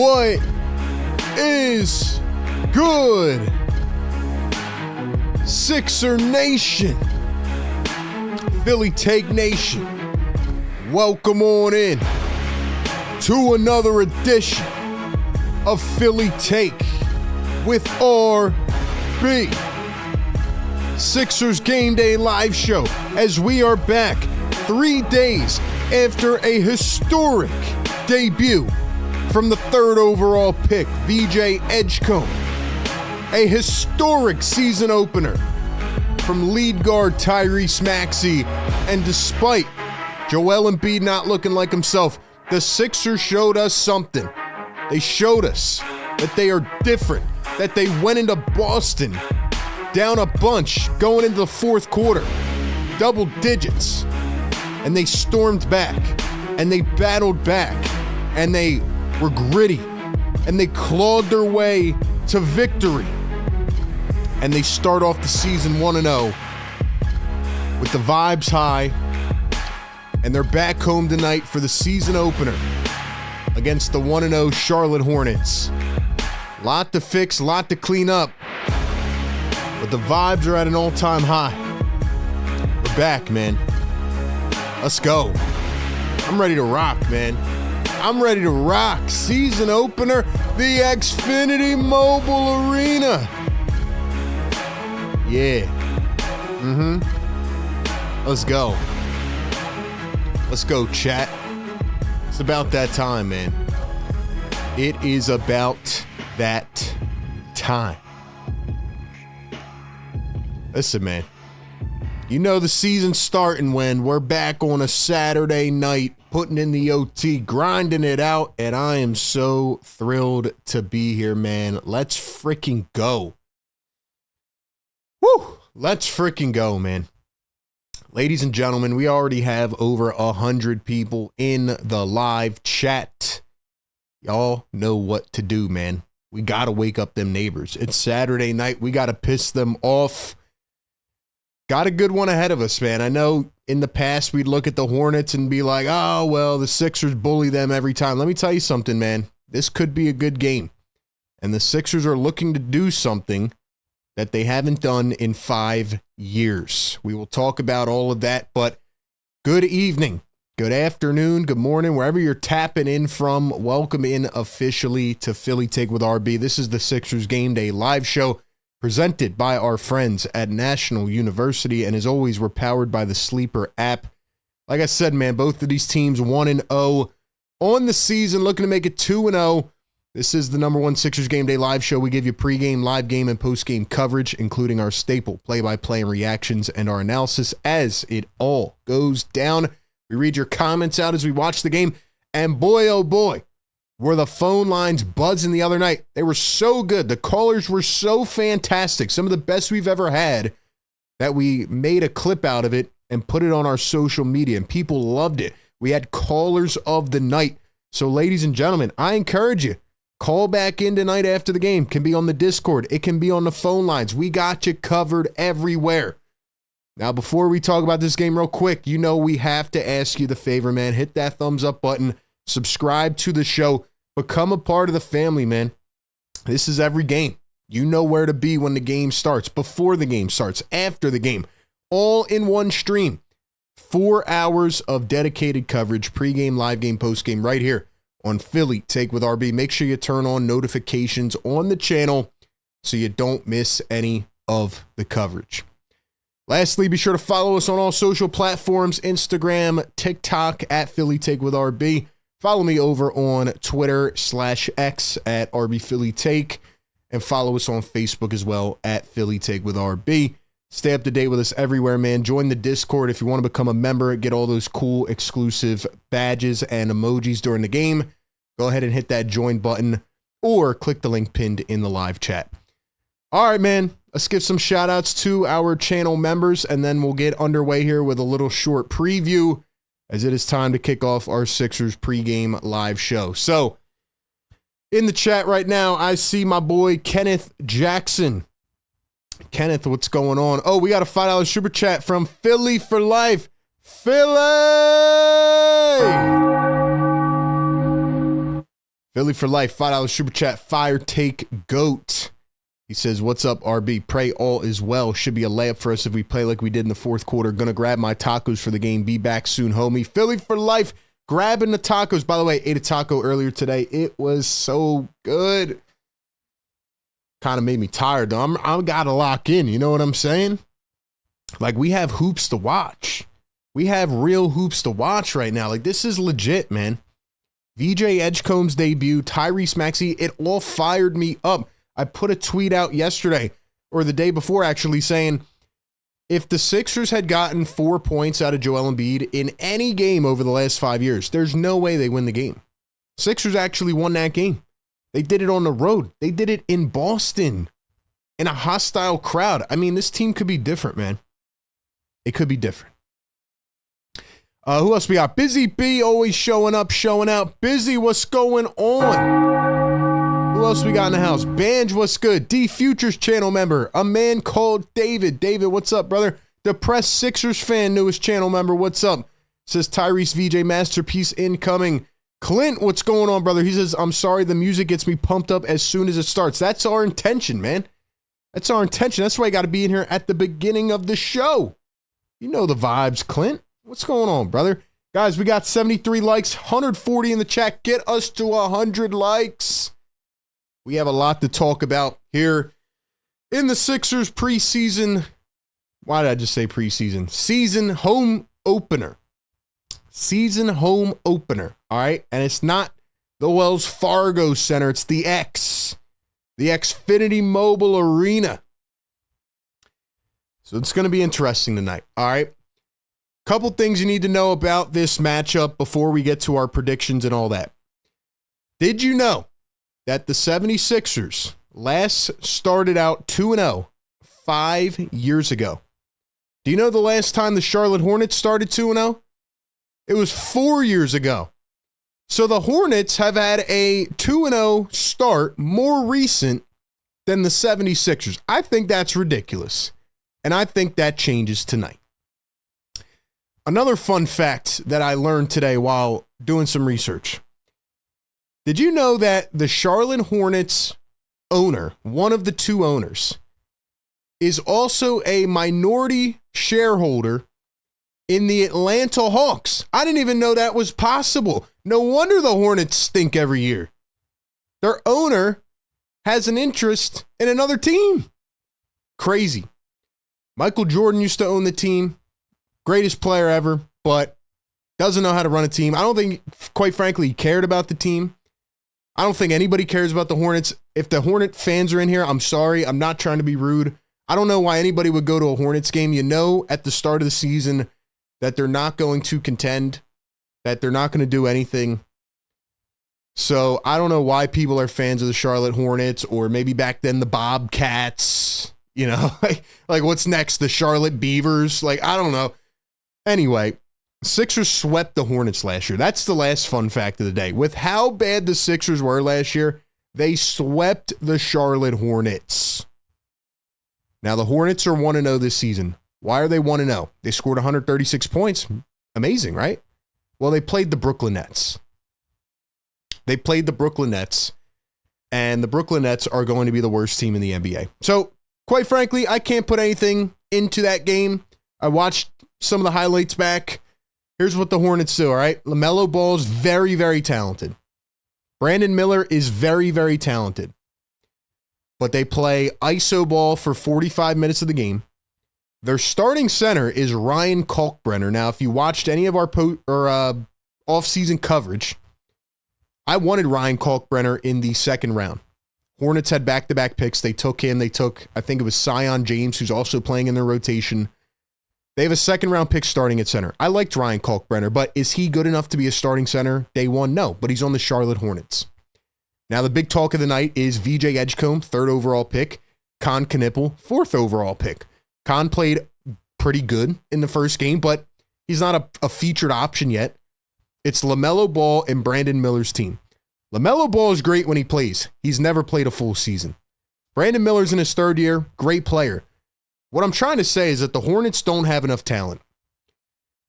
What is good, Sixer Nation, Philly Take Nation? Welcome on in to another edition of Philly Take with RB. Sixers Game Day live show as we are back 3 days after a historic debut from the third overall pick, VJ Edgecombe. A historic season opener from lead guard Tyrese Maxey. And despite Joel Embiid not looking like himself, the Sixers showed us something. They showed us that they are different, that they went into Boston down a bunch going into the fourth quarter, double digits, and they stormed back, and they battled back, and they were gritty, and they clawed their way to victory, and they start off the season 1-0 with the vibes high, and they're back home tonight for the season opener against the 1-0 Charlotte Hornets. Lot to fix, lot to clean up, but the vibes are at an all-time high. We're back, man. Let's go. I'm ready to rock, man. I'm ready to rock. Season opener, the Xfinity Mobile Arena. Yeah. Let's go. Let's go, chat. It's about that time, man. It is about that time. Listen, man. You know the season's starting when we're back on a Saturday night, putting in the OT, grinding it out, and I am so thrilled to be here, man. Let's freaking go. Woo! Let's freaking go, man. Ladies and gentlemen, we already have over 100 people in the live chat. Y'all know what to do, man. We got to wake up them neighbors. It's Saturday night. We got to piss them off. Got a good one ahead of us, man. I know in the past we'd look at the Hornets and be like, oh, well, the Sixers bully them every time. Let me tell you something, man. This could be a good game. And the Sixers are looking to do something that they haven't done in 5 years. We will talk about all of that, but good evening, good afternoon, good morning, wherever you're tapping in from. Welcome in officially to Philly Take with RB. This is the Sixers Game Day live show, presented by our friends at National University. And as always, we're powered by the Sleeper app. Like I said, man, both of these teams 1-0 on the season, looking to make it 2-0. This is the #1 Sixers Game Day live show. We give you pregame, live game, and postgame coverage, including our staple play-by-play and reactions and our analysis as it all goes down. We read your comments out as we watch the game. And boy, oh boy, were the phone lines buzzing the other night. They were so good. The callers were so fantastic. Some of the best we've ever had, that we made a clip out of it and put it on our social media, and people loved it. We had callers of the night. So ladies and gentlemen, I encourage you, call back in tonight after the game. Can be on the Discord. It can be on the phone lines. We got you covered everywhere. Now, before we talk about this game real quick, you know we have to ask you the favor, man. Hit that thumbs up button. Subscribe to the show. Become a part of the family, man. This is every game. You know where to be when the game starts, before the game starts, after the game. All in one stream. 4 hours of dedicated coverage, pregame, live game, postgame, right here on Philly Take with RB. Make sure you turn on notifications on the channel so you don't miss any of the coverage. Lastly, be sure to follow us on all social platforms, Instagram, TikTok, at Philly Take with RB. Follow me over on Twitter/X at RB Philly Take, and follow us on Facebook as well at Philly Take with RB. Stay up to date with us everywhere, man. Join the Discord if you want to become a member, get all those cool exclusive badges and emojis during the game. Go ahead and hit that join button or click the link pinned in the live chat. All right, man. Let's give some shout outs to our channel members, and then we'll get underway here with a little short preview as it is time to kick off our Sixers pregame live show. So in the chat right now, I see my boy Kenneth Jackson. Kenneth, what's going on? Oh, we got a $5 super chat from Philly for Life. Philly! Philly for life, $5 super chat, fire take goat. He says, what's up, RB? Pray all is well. Should be a layup for us if we play like we did in the fourth quarter. Gonna grab my tacos for the game. Be back soon, homie. Philly for life, grabbing the tacos. By the way, ate a taco earlier today. It was so good. Kind of made me tired, though. I got to lock in. You know what I'm saying? Like, we have hoops to watch. We have real hoops to watch right now. Like, this is legit, man. VJ Edgecomb's debut, Tyrese Maxey, it all fired me up. I put a tweet out yesterday, or the day before actually, saying if the Sixers had gotten 4 points out of Joel Embiid in any game over the last 5 years, there's no way they win the game. Sixers actually won that game. They did it on the road. They did it in Boston in a hostile crowd. I mean, this team could be different, man. It could be different. Who else we got? Busy B always showing up, showing out. Busy, what's going on? Who else we got in the house? Banj, what's good? D Futures channel member. A man called David. David, what's up, brother? Depressed Sixers fan, newest channel member. What's up? Says Tyrese VJ masterpiece incoming. Clint, what's going on, brother? He says, I'm sorry, the music gets me pumped up as soon as it starts. That's our intention, man. That's our intention. That's why you got to be in here at the beginning of the show. You know the vibes, Clint. What's going on, brother? Guys, we got 73 likes, 140 in the chat. Get us to 100 likes. We have a lot to talk about here in the Sixers preseason. Why did I just say preseason? Season home opener. Season home opener, all right? And it's not the Wells Fargo Center. It's the Xfinity Mobile Arena. So it's going to be interesting tonight, all right? Couple things you need to know about this matchup before we get to our predictions and all that. Did you know that the 76ers last started out 2-0 5 years ago? Do you know the last time the Charlotte Hornets started 2-0? It was 4 years ago. So the Hornets have had a 2-0 start more recent than the 76ers. I think that's ridiculous. And I think that changes tonight. Another fun fact that I learned today while doing some research. Did you know that the Charlotte Hornets owner, one of the two owners, is also a minority shareholder in the Atlanta Hawks? I didn't even know that was possible. No wonder the Hornets stink every year. Their owner has an interest in another team. Crazy. Michael Jordan used to own the team. Greatest player ever, but doesn't know how to run a team. I don't think, quite frankly, he cared about the team. I don't think anybody cares about the Hornets. If the Hornet fans are in here, I'm sorry. I'm not trying to be rude. I don't know why anybody would go to a Hornets game. You know at the start of the season that they're not going to contend, that they're not going to do anything. So I don't know why people are fans of the Charlotte Hornets, or maybe back then the Bobcats, you know, like what's next? The Charlotte Beavers? Like, I don't know. Anyway, Sixers swept the Hornets last year. That's the last fun fact of the day. With how bad the Sixers were last year, they swept the Charlotte Hornets. Now, the Hornets are 1-0 this season. Why are they 1-0? They scored 136 points. Amazing, right? Well, they played the Brooklyn Nets. And the Brooklyn Nets are going to be the worst team in the NBA. So, quite frankly, I can't put anything into that game. I watched some of the highlights back. Here's what the Hornets do, all right? LaMelo Ball is very, very talented. Brandon Miller is very, very talented. But they play iso ball for 45 minutes of the game. Their starting center is Ryan Kalkbrenner. Now, if you watched any of our off-season coverage, I wanted Ryan Kalkbrenner in the second round. Hornets had back-to-back picks. They took him. They took, I think it was Sion James, who's also playing in their rotation. They have a second-round pick starting at center. I liked Ryan Kalkbrenner, but is he good enough to be a starting center day one? No, but he's on the Charlotte Hornets. Now, the big talk of the night is VJ Edgecombe, third overall pick. Con Knipple, fourth overall pick. Con played pretty good in the first game, but he's not a featured option yet. It's LaMelo Ball and Brandon Miller's team. LaMelo Ball is great when he plays. He's never played a full season. Brandon Miller's in his third year, great player. What I'm trying to say is that the Hornets don't have enough talent.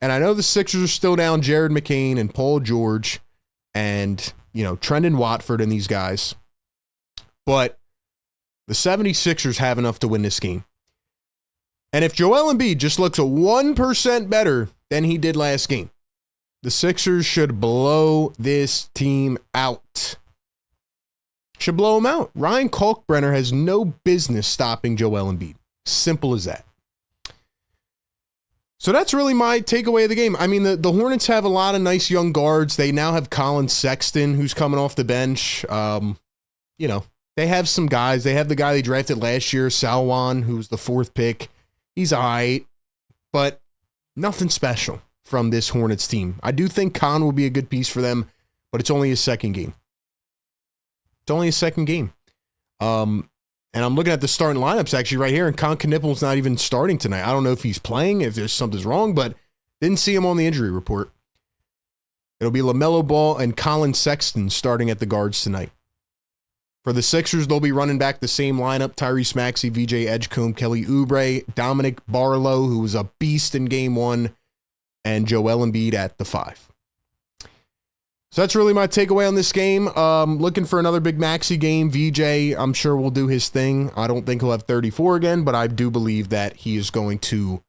And I know the Sixers are still down Jared McCain and Paul George and Trendon Watford and these guys. But the 76ers have enough to win this game. And if Joel Embiid just looks a 1% better than he did last game, the Sixers should blow this team out. Should blow them out. Ryan Kalkbrenner has no business stopping Joel Embiid. Simple as that. So that's really my takeaway of the game. I mean, the Hornets have a lot of nice young guards. They now have Colin Sexton, who's coming off the bench. They have some guys. They have the guy they drafted last year, Salwan, who's the 4th pick. He's all right, but nothing special from this Hornets team. I do think Khan will be a good piece for them, but it's only his second game. And I'm looking at the starting lineups actually right here, and Con Knippel's not even starting tonight. I don't know if he's playing, if there's something's wrong, but didn't see him on the injury report. It'll be LaMelo Ball and Colin Sexton starting at the guards tonight. For the Sixers, they'll be running back the same lineup: Tyrese Maxey, VJ Edgecombe, Kelly Oubre, Dominic Barlow, who was a beast in game 1, and Joel Embiid at the 5. So that's really my takeaway on this game. Looking for another big Maxey game. VJ, I'm sure, will do his thing. I don't think he'll have 34 again, but I do believe that he is going to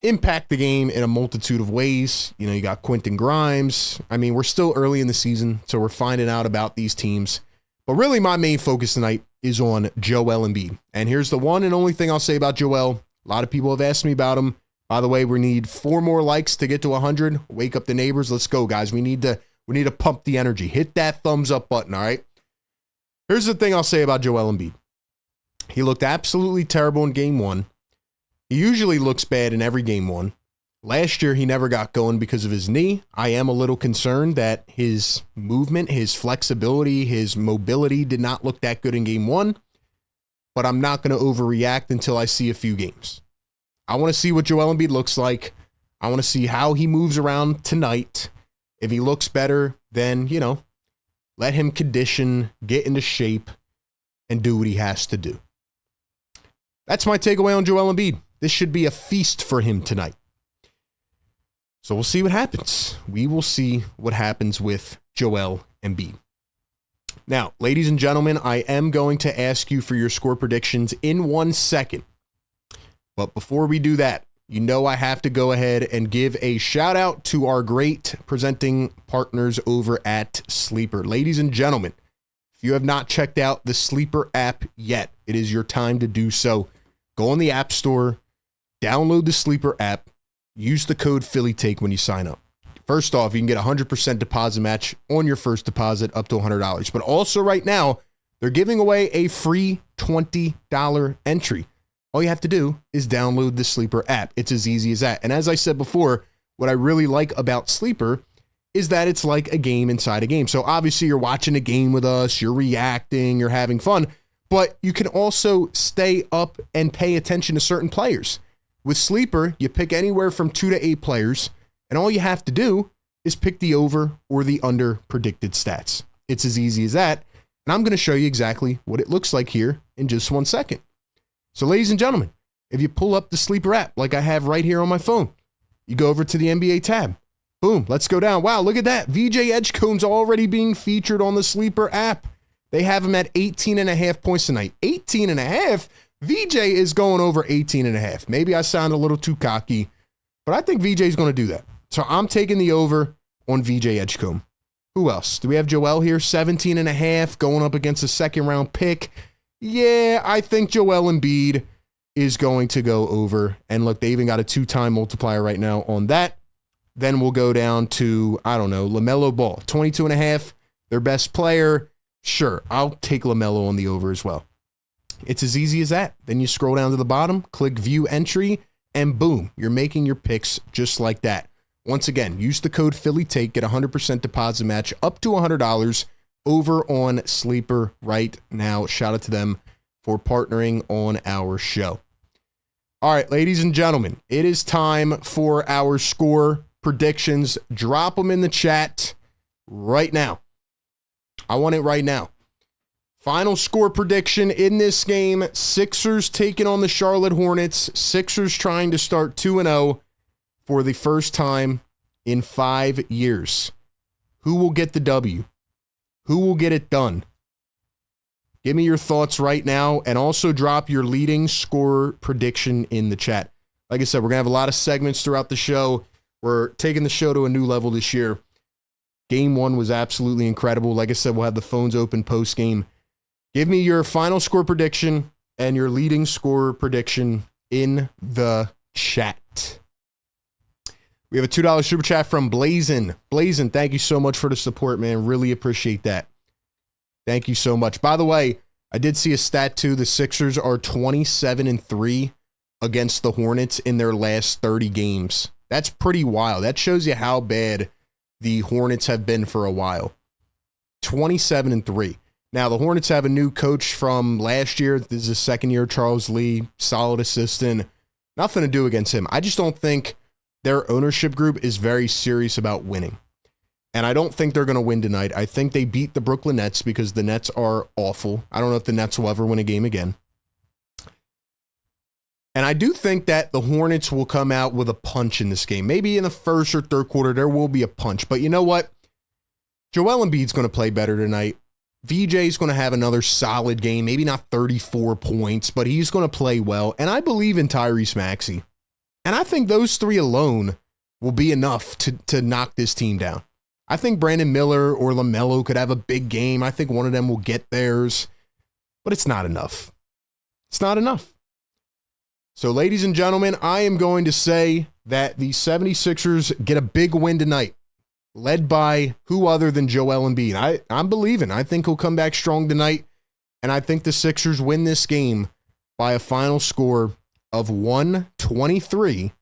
impact the game in a multitude of ways. You got Quentin Grimes. I mean, we're still early in the season, so we're finding out about these teams. But really, my main focus tonight is on Joel Embiid. And here's the one and only thing I'll say about Joel. A lot of people have asked me about him. By the way, we need 4 more likes to get to 100. Wake up the neighbors. Let's go, guys. We need to pump the energy. Hit that thumbs up button, all right? Here's the thing I'll say about Joel Embiid. He looked absolutely terrible in game 1. He usually looks bad in every game 1. Last year, he never got going because of his knee. I am a little concerned that his movement, his flexibility, his mobility did not look that good in game 1, but I'm not going to overreact until I see a few games. I want to see what Joel Embiid looks like. I want to see how he moves around tonight. If he looks better, then, let him condition, get into shape, and do what he has to do. That's my takeaway on Joel Embiid. This should be a feast for him tonight. So we'll see what happens. We will see what happens with Joel Embiid. Now, ladies and gentlemen, I am going to ask you for your score predictions in 1 second. But before we do that, I have to go ahead and give a shout out to our great presenting partners over at Sleeper. Ladies and gentlemen, if you have not checked out the Sleeper app yet, it is your time to do so. Go on the App Store, download the Sleeper app, use the code PhillyTake when you sign up. First off, you can get a 100% deposit match on your first deposit up to $100. But also right now, they're giving away a free $20 entry. All you have to do is download the Sleeper app. It's as easy as that. And as I said before, what I really like about Sleeper is that it's like a game inside a game. So obviously you're watching a game with us, you're reacting, you're having fun, but you can also stay up and pay attention to certain players. With Sleeper, you pick anywhere from 2 to 8 players, and all you have to do is pick the over or the under predicted stats. It's as easy as that. And I'm going to show you exactly what it looks like here in just 1 second. So ladies and gentlemen, if you pull up the Sleeper app like I have right here on my phone, you go over to the NBA tab. Boom, let's go down. Wow, look at that. VJ Edgecombe's already being featured on the Sleeper app. They have him at 18.5 points tonight. 18.5? VJ is going over 18.5. Maybe I sound a little too cocky, but I think VJ is going to do that. So I'm taking the over on VJ Edgecombe. Who else? Do we have Joel here? 17.5 going up against a second round pick. Yeah, I think Joel Embiid is going to go over. And look, they even got a 2-time multiplier right now on that. Then we'll go down to, LaMelo Ball. 22.5, their best player. Sure, I'll take LaMelo on the over as well. It's as easy as that. Then you scroll down to the bottom, click view entry, and boom, you're making your picks just like that. Once again, use the code PhillyTake, get a 100% deposit match up to $100 over on Sleeper right now. Shout out to them for partnering on our show. All right, ladies and gentlemen, it is time for our score predictions. Drop them in the chat right now. I want it right now. Final score prediction in this game, Sixers taking on the Charlotte Hornets. Sixers trying to start 2-0 for the first time in 5 years. Who will get the W? Who will get it done? Give me your thoughts right now, and also drop your leading scorer prediction in the chat. Like I said, we're going to have a lot of segments throughout the show. We're taking the show to a new level this year. Game 1 was absolutely incredible. Like I said, we'll have the phones open post-game. Give me your final score prediction and your leading scorer prediction in the chat. We have a $2 super chat from Blazin. Blazin, thank you so much for the support, man. Really appreciate that. Thank you so much. By the way, I did see a stat too. The Sixers are 27-3 against the Hornets in their last 30 games. That's pretty wild. That shows you how bad the Hornets have been for a while. 27-3. Now, the Hornets have a new coach from last year. This is his second year, Charles Lee, solid assistant. Nothing to do against him. I just don't think their ownership group is very serious about winning. And I don't think they're going to win tonight. I think they beat the Brooklyn Nets because the Nets are awful. I don't know if the Nets will ever win a game again. And I do think that the Hornets will come out with a punch in this game. Maybe in the first or third quarter, there will be a punch. But you know what? Joel Embiid's going to play better tonight. VJ's going to have another solid game. Maybe not 34 points, but he's going to play well. And I believe in Tyrese Maxey. And I think those three alone will be enough to knock this team down. I think Brandon Miller or LaMelo could have a big game. I think one of them will get theirs. But it's not enough. It's not enough. So, ladies and gentlemen, I am going to say that the 76ers get a big win tonight, led by who other than Joel Embiid. I'm believing. I think he'll come back strong tonight, and I think the Sixers win this game by a final score of 123-104.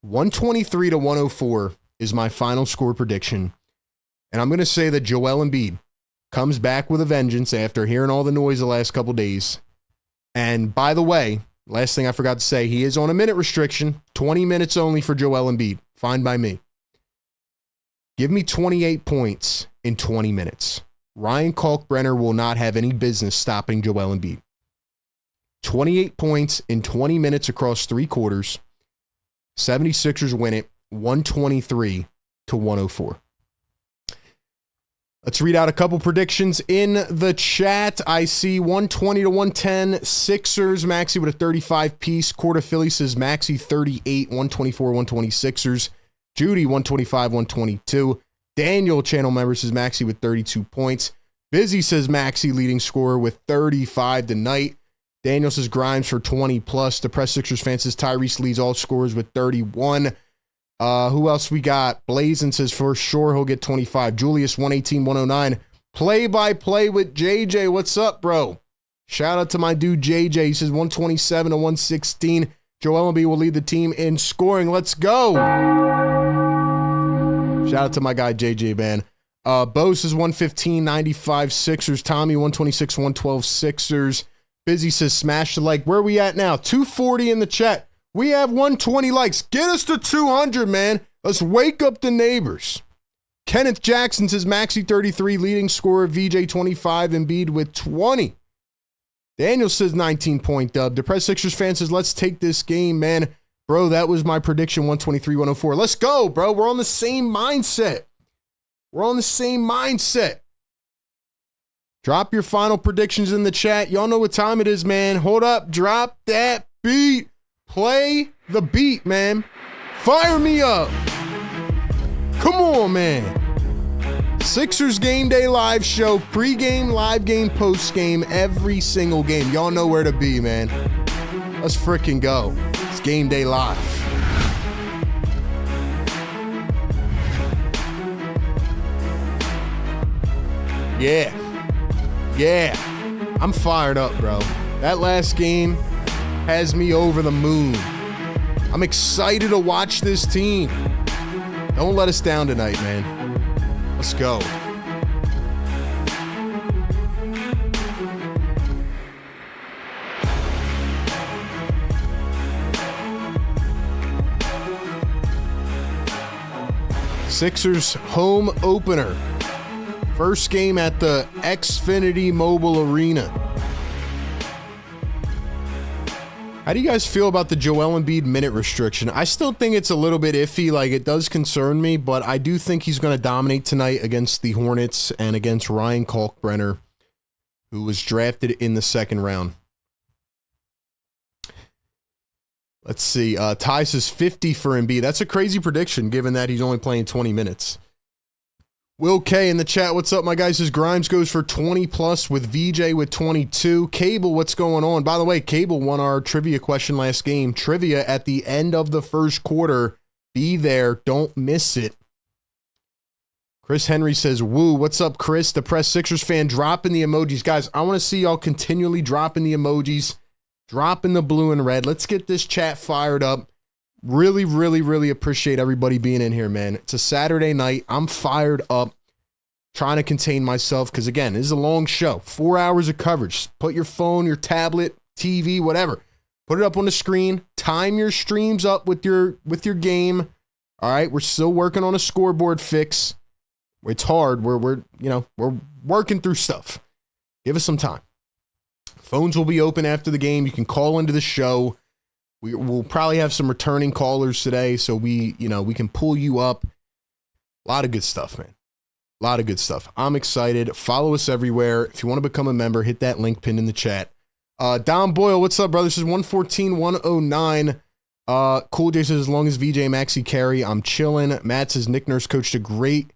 123-104 is my final score prediction, and I'm going to say that Joel Embiid comes back with a vengeance after hearing all the noise the last couple days. And by the way, last thing I forgot to say, he is on a minute restriction, 20 minutes only for Joel Embiid. Fine by me. Give me 28 points in 20 minutes. Ryan Kalkbrenner will not have any business stopping Joel Embiid. 28 points in 20 minutes across 3 quarters. 76ers win it 123-104. Let's read out a couple predictions in the chat. I see 120-110 Sixers. Maxey with a 35 piece. Quarter Philly says Maxey 38, 124-120 Sixers. Judy 125-122. Daniel, channel member, says Maxey with 32 points. Busy says Maxey leading scorer with 35 tonight. Daniel says Grimes for 20 plus. Depressed Sixers fan says Tyrese leads all scorers with 31. Who else we got? Blazin says for sure he'll get 25. Julius 118-109. Play-by-play with JJ. What's up, bro? Shout out to my dude JJ. He says 127-116. Joel Embiid will lead the team in scoring. Let's go. Shout out to my guy JJ, man. Bo says 115-95 Sixers. Tommy 126-112 Sixers. Busy says smash the like. Where are we at now? 240 in the chat. We have 120 likes. Get us to 200, man. Let's wake up the neighbors. Kenneth Jackson says Maxey 33, leading scorer, VJ 25, Embiid with 20. Daniel says 19-point dub. Depressed Sixers fan says, let's take this game, man. Bro, that was my prediction, 123-104. Let's go, bro. We're on the same mindset. We're on the same mindset. Drop your final predictions in the chat. Y'all know what time it is, man. Hold up. Drop that beat. Play the beat, man. Fire me up. Come on, man. Sixers Game Day live show. Pre-game, live game, post-game. Every single game. Y'all know where to be, man. Let's freaking go. It's Game Day live. Yeah. Yeah. I'm fired up, bro. That last game has me over the moon. I'm excited to watch this team. Don't let us down tonight, man. Let's go. Sixers home opener. First game at the Xfinity Mobile Arena. How do you guys feel about the Joel Embiid minute restriction? I still think it's a little bit iffy. Like, it does concern me, but I do think he's going to dominate tonight against the Hornets and against Ryan Kalkbrenner, who was drafted in the second round. Let's see. Ty says 50 for Embiid. That's a crazy prediction, given that he's only playing 20 minutes. Will K in the chat, what's up, my guy? Says Grimes goes for 20 plus with VJ with 22. Cable, what's going on? By the way, Cable won our trivia question last game. Trivia at the end of the first quarter. Be there. Don't miss it. Chris Henry says, woo. What's up, Chris? The Press Sixers fan dropping the emojis. Guys, I want to see y'all continually dropping the emojis, dropping the blue and red. Let's get this chat fired up. Really, really, really appreciate everybody being in here, man. It's a Saturday night. I'm fired up, trying to contain myself because, again, this is a long show. 4 hours of coverage. Put your phone, your tablet, TV, whatever. Put it up on the screen. Time your streams up with your game. All right, we're still working on a scoreboard fix. It's hard. We're working through stuff. Give us some time. Phones will be open after the game. You can call into the show. We'll probably have some returning callers today, so we can pull you up. A lot of good stuff, man. A lot of good stuff. I'm excited. Follow us everywhere. If you want to become a member, hit that link pinned in the chat. Don Boyle, what's up, brother? This is 114-109. Cool J says, as long as VJ Maxey carry, I'm chilling. Matt says, Nick Nurse coached a great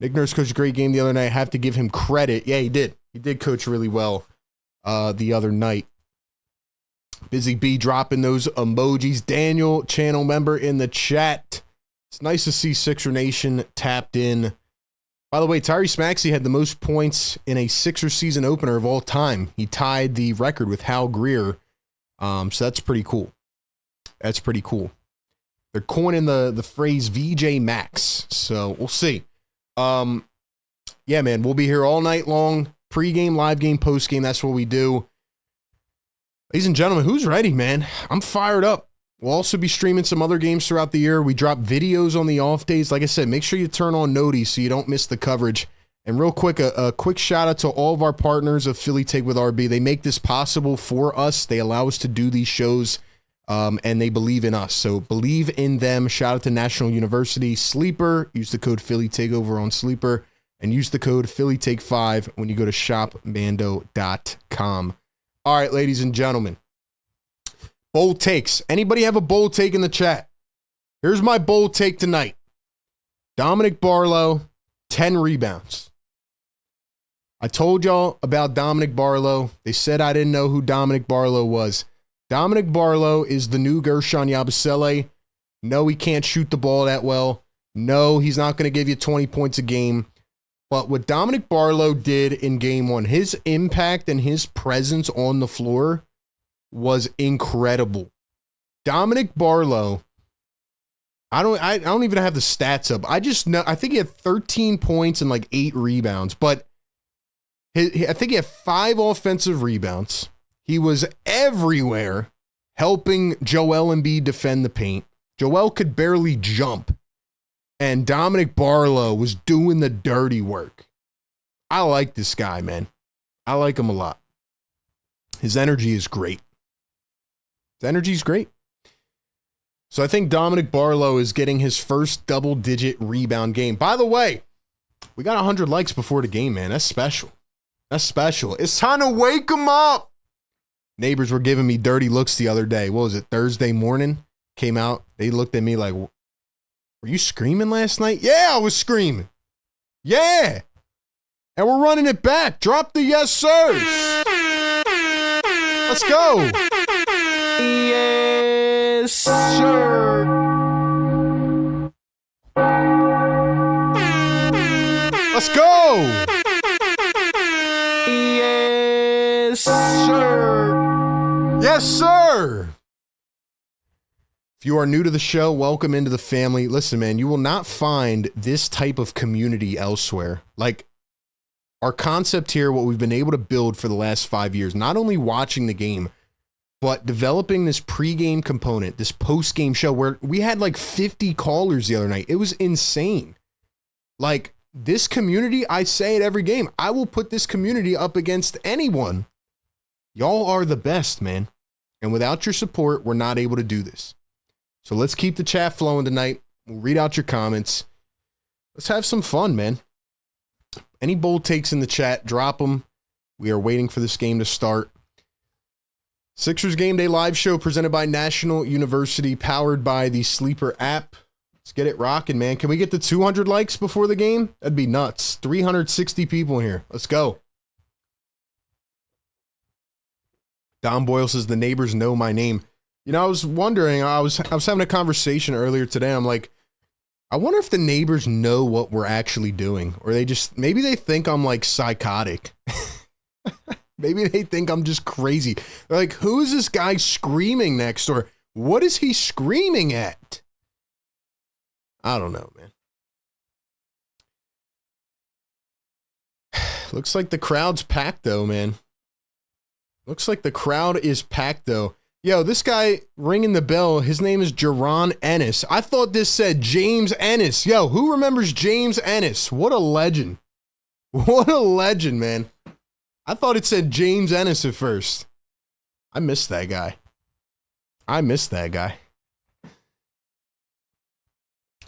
game the other night. I have to give him credit. Yeah, he did. He did coach really well the other night. Busy B dropping those emojis. Daniel, channel member in the chat. It's nice to see Sixer Nation tapped in. By the way, Tyrese Maxey had the most points in a Sixer season opener of all time. He tied the record with Hal Greer. So that's pretty cool. That's pretty cool. They're coining the phrase VJ Max. So we'll see. Yeah, man, we'll be here all night long. Pre-game, live game, post-game. That's what we do. Ladies and gentlemen, who's ready, man? I'm fired up. We'll also be streaming some other games throughout the year. We drop videos on the off days. Like I said, make sure you turn on noties so you don't miss the coverage. And real quick, a quick shout out to all of our partners of Philly Take with RB. They make this possible for us. They allow us to do these shows, and they believe in us. So believe in them. Shout out to National University. Sleeper, use the code Philly Takeover on Sleeper, and use the code Philly Take 5 when you go to shopmando.com. All right, ladies and gentlemen, bold takes. Anybody have a bold take in the chat? Here's my bold take tonight. Dominic Barlow, 10 rebounds. I told y'all about Dominic Barlow. They said I didn't know who Dominic Barlow was. Dominic Barlow is the new Gershon Yabusele. No, he can't shoot the ball that well. No, he's not going to give you 20 points a game. But what Dominic Barlow did in game one, his impact and his presence on the floor was incredible. Dominic Barlow, I don't even have the stats up. I just know, I think he had 13 points and like 8 rebounds, but I think he had 5 offensive rebounds. He was everywhere helping Joel Embiid defend the paint. Joel could barely jump. And Dominic Barlow was doing the dirty work. I like this guy, man. I like him a lot. His energy is great. His energy is great. So I think Dominic Barlow is getting his first double-digit rebound game. By the way, we got 100 likes before the game, man. That's special. That's special. It's time to wake him up. Neighbors were giving me dirty looks the other day. What was it, Thursday morning? Came out. They looked at me like, were you screaming last night? Yeah, I was screaming. Yeah. And we're running it back. Drop the yes, sirs. Let's go. Yes, sir. Let's go. Yes, sir. Yes, sir. If you are new to the show, welcome into the family. Listen, man, you will not find this type of community elsewhere. Like our concept here, what we've been able to build for the last 5 years, not only watching the game, but developing this pregame component, this postgame show where we had like 50 callers the other night. It was insane. Like this community, I say it every game. I will put this community up against anyone. Y'all are the best, man. And without your support, we're not able to do this. So let's keep the chat flowing tonight. We'll read out your comments. Let's have some fun, man. Any bold takes in the chat, drop them. We are waiting for this game to start. Sixers Game Day live show presented by National University, powered by the Sleeper app. Let's get it rocking, man. Can we get the 200 likes before the game? That'd be nuts. 360 people here. Let's go. Don Boyle says the neighbors know my name. You know, I was wondering, I was having a conversation earlier today. I'm like, I wonder if the neighbors know what we're actually doing, or maybe they think I'm like psychotic. Maybe they think I'm just crazy. They're like, who is this guy screaming next door? What is he screaming at? I don't know, man. Looks like the crowd's packed though, man. Looks like the crowd is packed though. Yo, this guy ringing the bell, his name is Jaron Ennis. I thought this said James Ennis. Yo, who remembers James Ennis? What a legend. What a legend, man. I thought it said James Ennis at first. I missed that guy.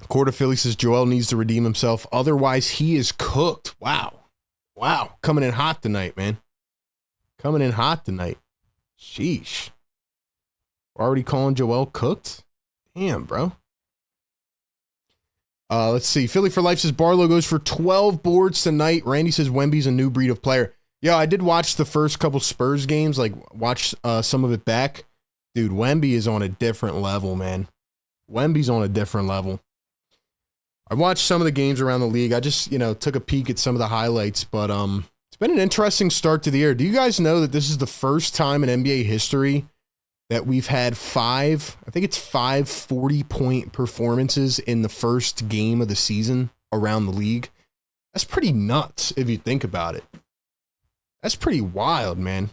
Quarter Philly says Joel needs to redeem himself. Otherwise, he is cooked. Wow. Wow. Coming in hot tonight, man. Coming in hot tonight. Sheesh. Already calling Joel cooked? Damn, bro. Let's see. Philly for Life says Barlow goes for 12 boards tonight. Randy says Wemby's a new breed of player. Yeah, I did watch the first couple Spurs games, like watch some of it back. Dude, Wemby is on a different level, man. Wemby's on a different level. I watched some of the games around the league. I just, took a peek at some of the highlights, but it's been an interesting start to the year. Do you guys know that this is the first time in NBA history that we've had five 40-point performances in the first game of the season around the league? That's pretty nuts if you think about it. That's pretty wild, man.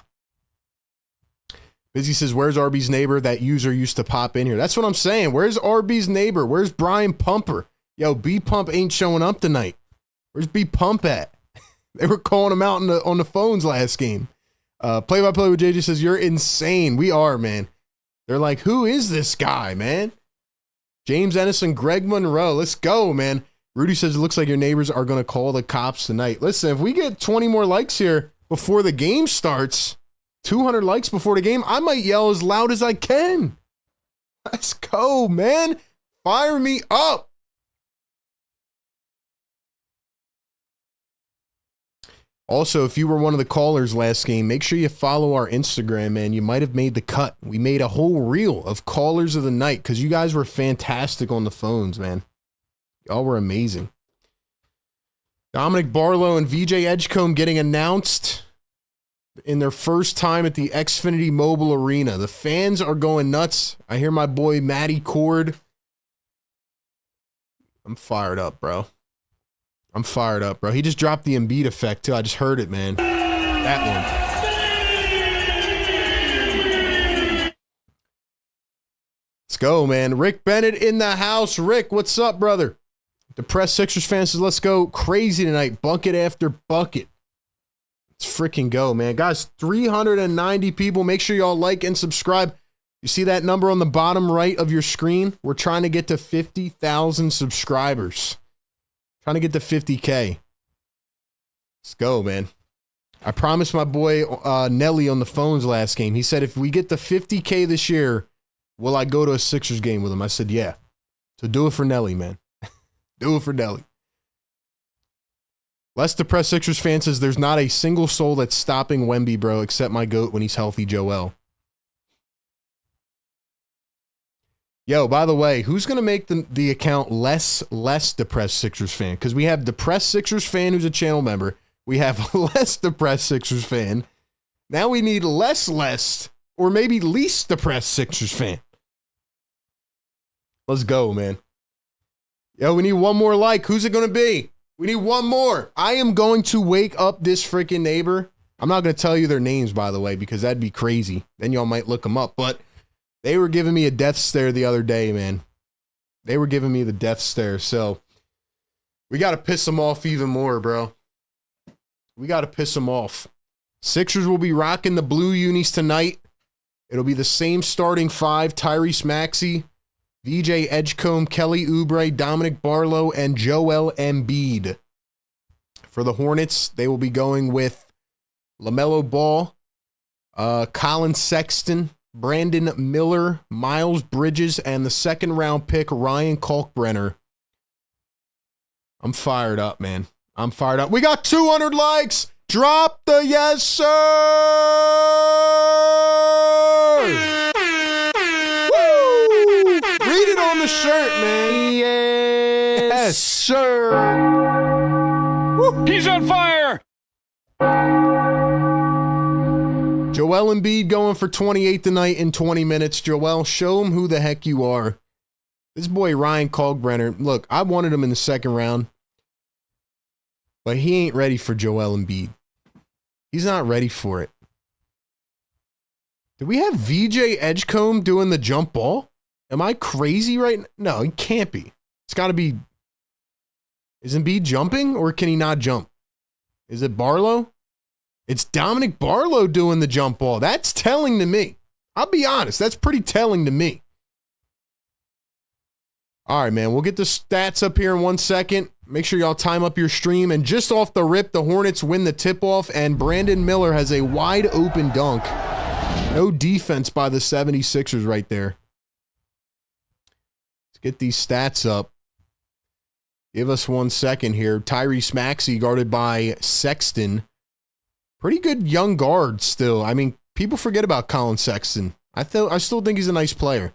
Busy says, where's RB's neighbor? That user used to pop in here. That's what I'm saying. Where's RB's neighbor? Where's Brian Pumper? Yo, B-Pump ain't showing up tonight. Where's B-Pump at? They were calling him out on the phones last game. Play-by-play with JJ says, you're insane. We are, man. They're like, who is this guy, man? James Ennis and Greg Monroe. Let's go, man. Rudy says, it looks like your neighbors are going to call the cops tonight. Listen, if we get 20 more likes here before the game starts, 200 likes before the game, I might yell as loud as I can. Let's go, man. Fire me up. Also, if you were one of the callers last game, make sure you follow our Instagram, man. You might have made the cut. We made a whole reel of callers of the night because you guys were fantastic on the phones, man. Y'all were amazing. Dominic Barlow and VJ Edgecombe getting announced in their first time at the Xfinity Mobile Arena. The fans are going nuts. I hear my boy Matty Cord. I'm fired up, bro. I'm fired up, bro. He just dropped the Embiid effect, too. I just heard it, man. That one. Let's go, man. Rick Bennett in the house. Rick, what's up, brother? Depressed Sixers fan says, let's go crazy tonight. Bucket after bucket. Let's freaking go, man. Guys, 390 people. Make sure y'all like and subscribe. You see that number on the bottom right of your screen? We're trying to get to 50,000 subscribers. Trying to get to 50K. Let's go, man. I promised my boy Nelly on the phones last game. He said, if we get to 50K this year, will I go to a Sixers game with him? I said, yeah. So do it for Nelly, man. Do it for Nelly. Less Depressed Sixers fan says, there's not a single soul that's stopping Wemby, bro, except my GOAT when he's healthy, Joel. Yo, by the way, who's going to make the account less Depressed Sixers fan? Because we have Depressed Sixers fan who's a channel member. We have less Depressed Sixers fan. Now we need less, or maybe least Depressed Sixers fan. Let's go, man. Yo, we need one more like. Who's it going to be? We need one more. I am going to wake up this freaking neighbor. I'm not going to tell you their names, by the way, because that'd be crazy. Then y'all might look them up, but they were giving me a death stare the other day, man. They were giving me the death stare. So we got to piss them off even more, bro. We got to piss them off. Sixers will be rocking the blue unis tonight. It'll be the same starting five: Tyrese Maxey, VJ Edgecombe, Kelly Oubre, Dominic Barlow, and Joel Embiid. For the Hornets, they will be going with LaMelo Ball, Colin Sexton, Brandon Miller, Miles Bridges, and the second-round pick, Ryan Kalkbrenner. I'm fired up, man. I'm fired up. We got 200 likes. Drop the yes, sir. Woo! Read it on the shirt, man. Yes, sir. Woo. He's on fire. Joel Embiid going for 28 tonight in 20 minutes. Joel, show him who the heck you are. This boy, Ryan Kalkbrenner, look, I wanted him in the second round, but he ain't ready for Joel Embiid. He's not ready for it. Do we have VJ Edgecombe doing the jump ball? Am I crazy right now? No, he can't be. It's got to be. Is Embiid jumping or can he not jump? Is it Barlow? It's Dominic Barlow doing the jump ball. That's telling to me. I'll be honest. That's pretty telling to me. All right, man. We'll get the stats up here in 1 second. Make sure y'all time up your stream. And just off the rip, the Hornets win the tip-off, and Brandon Miller has a wide-open dunk. No defense by the 76ers right there. Let's get these stats up. Give us 1 second here. Tyrese Maxey guarded by Sexton. Pretty good young guard still. I mean, people forget about Colin Sexton. I still think he's a nice player.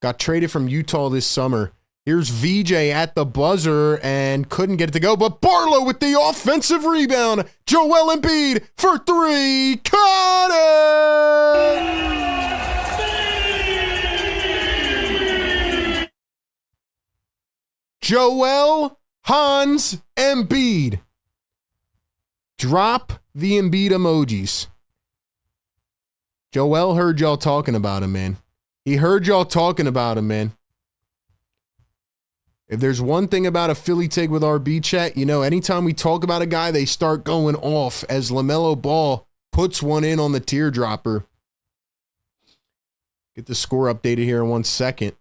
Got traded from Utah this summer. Here's VJ at the buzzer and couldn't get it to go, but Barlow with the offensive rebound. Joel Embiid for three. Caught it! Joel Hans Embiid. Drop the Embiid emojis. Joel heard y'all talking about him, man. He heard y'all talking about him, man. If there's one thing about a Philly Take with RB chat, you know, anytime we talk about a guy, they start going off as LaMelo Ball puts one in on the teardropper. Get the score updated here in 1 second.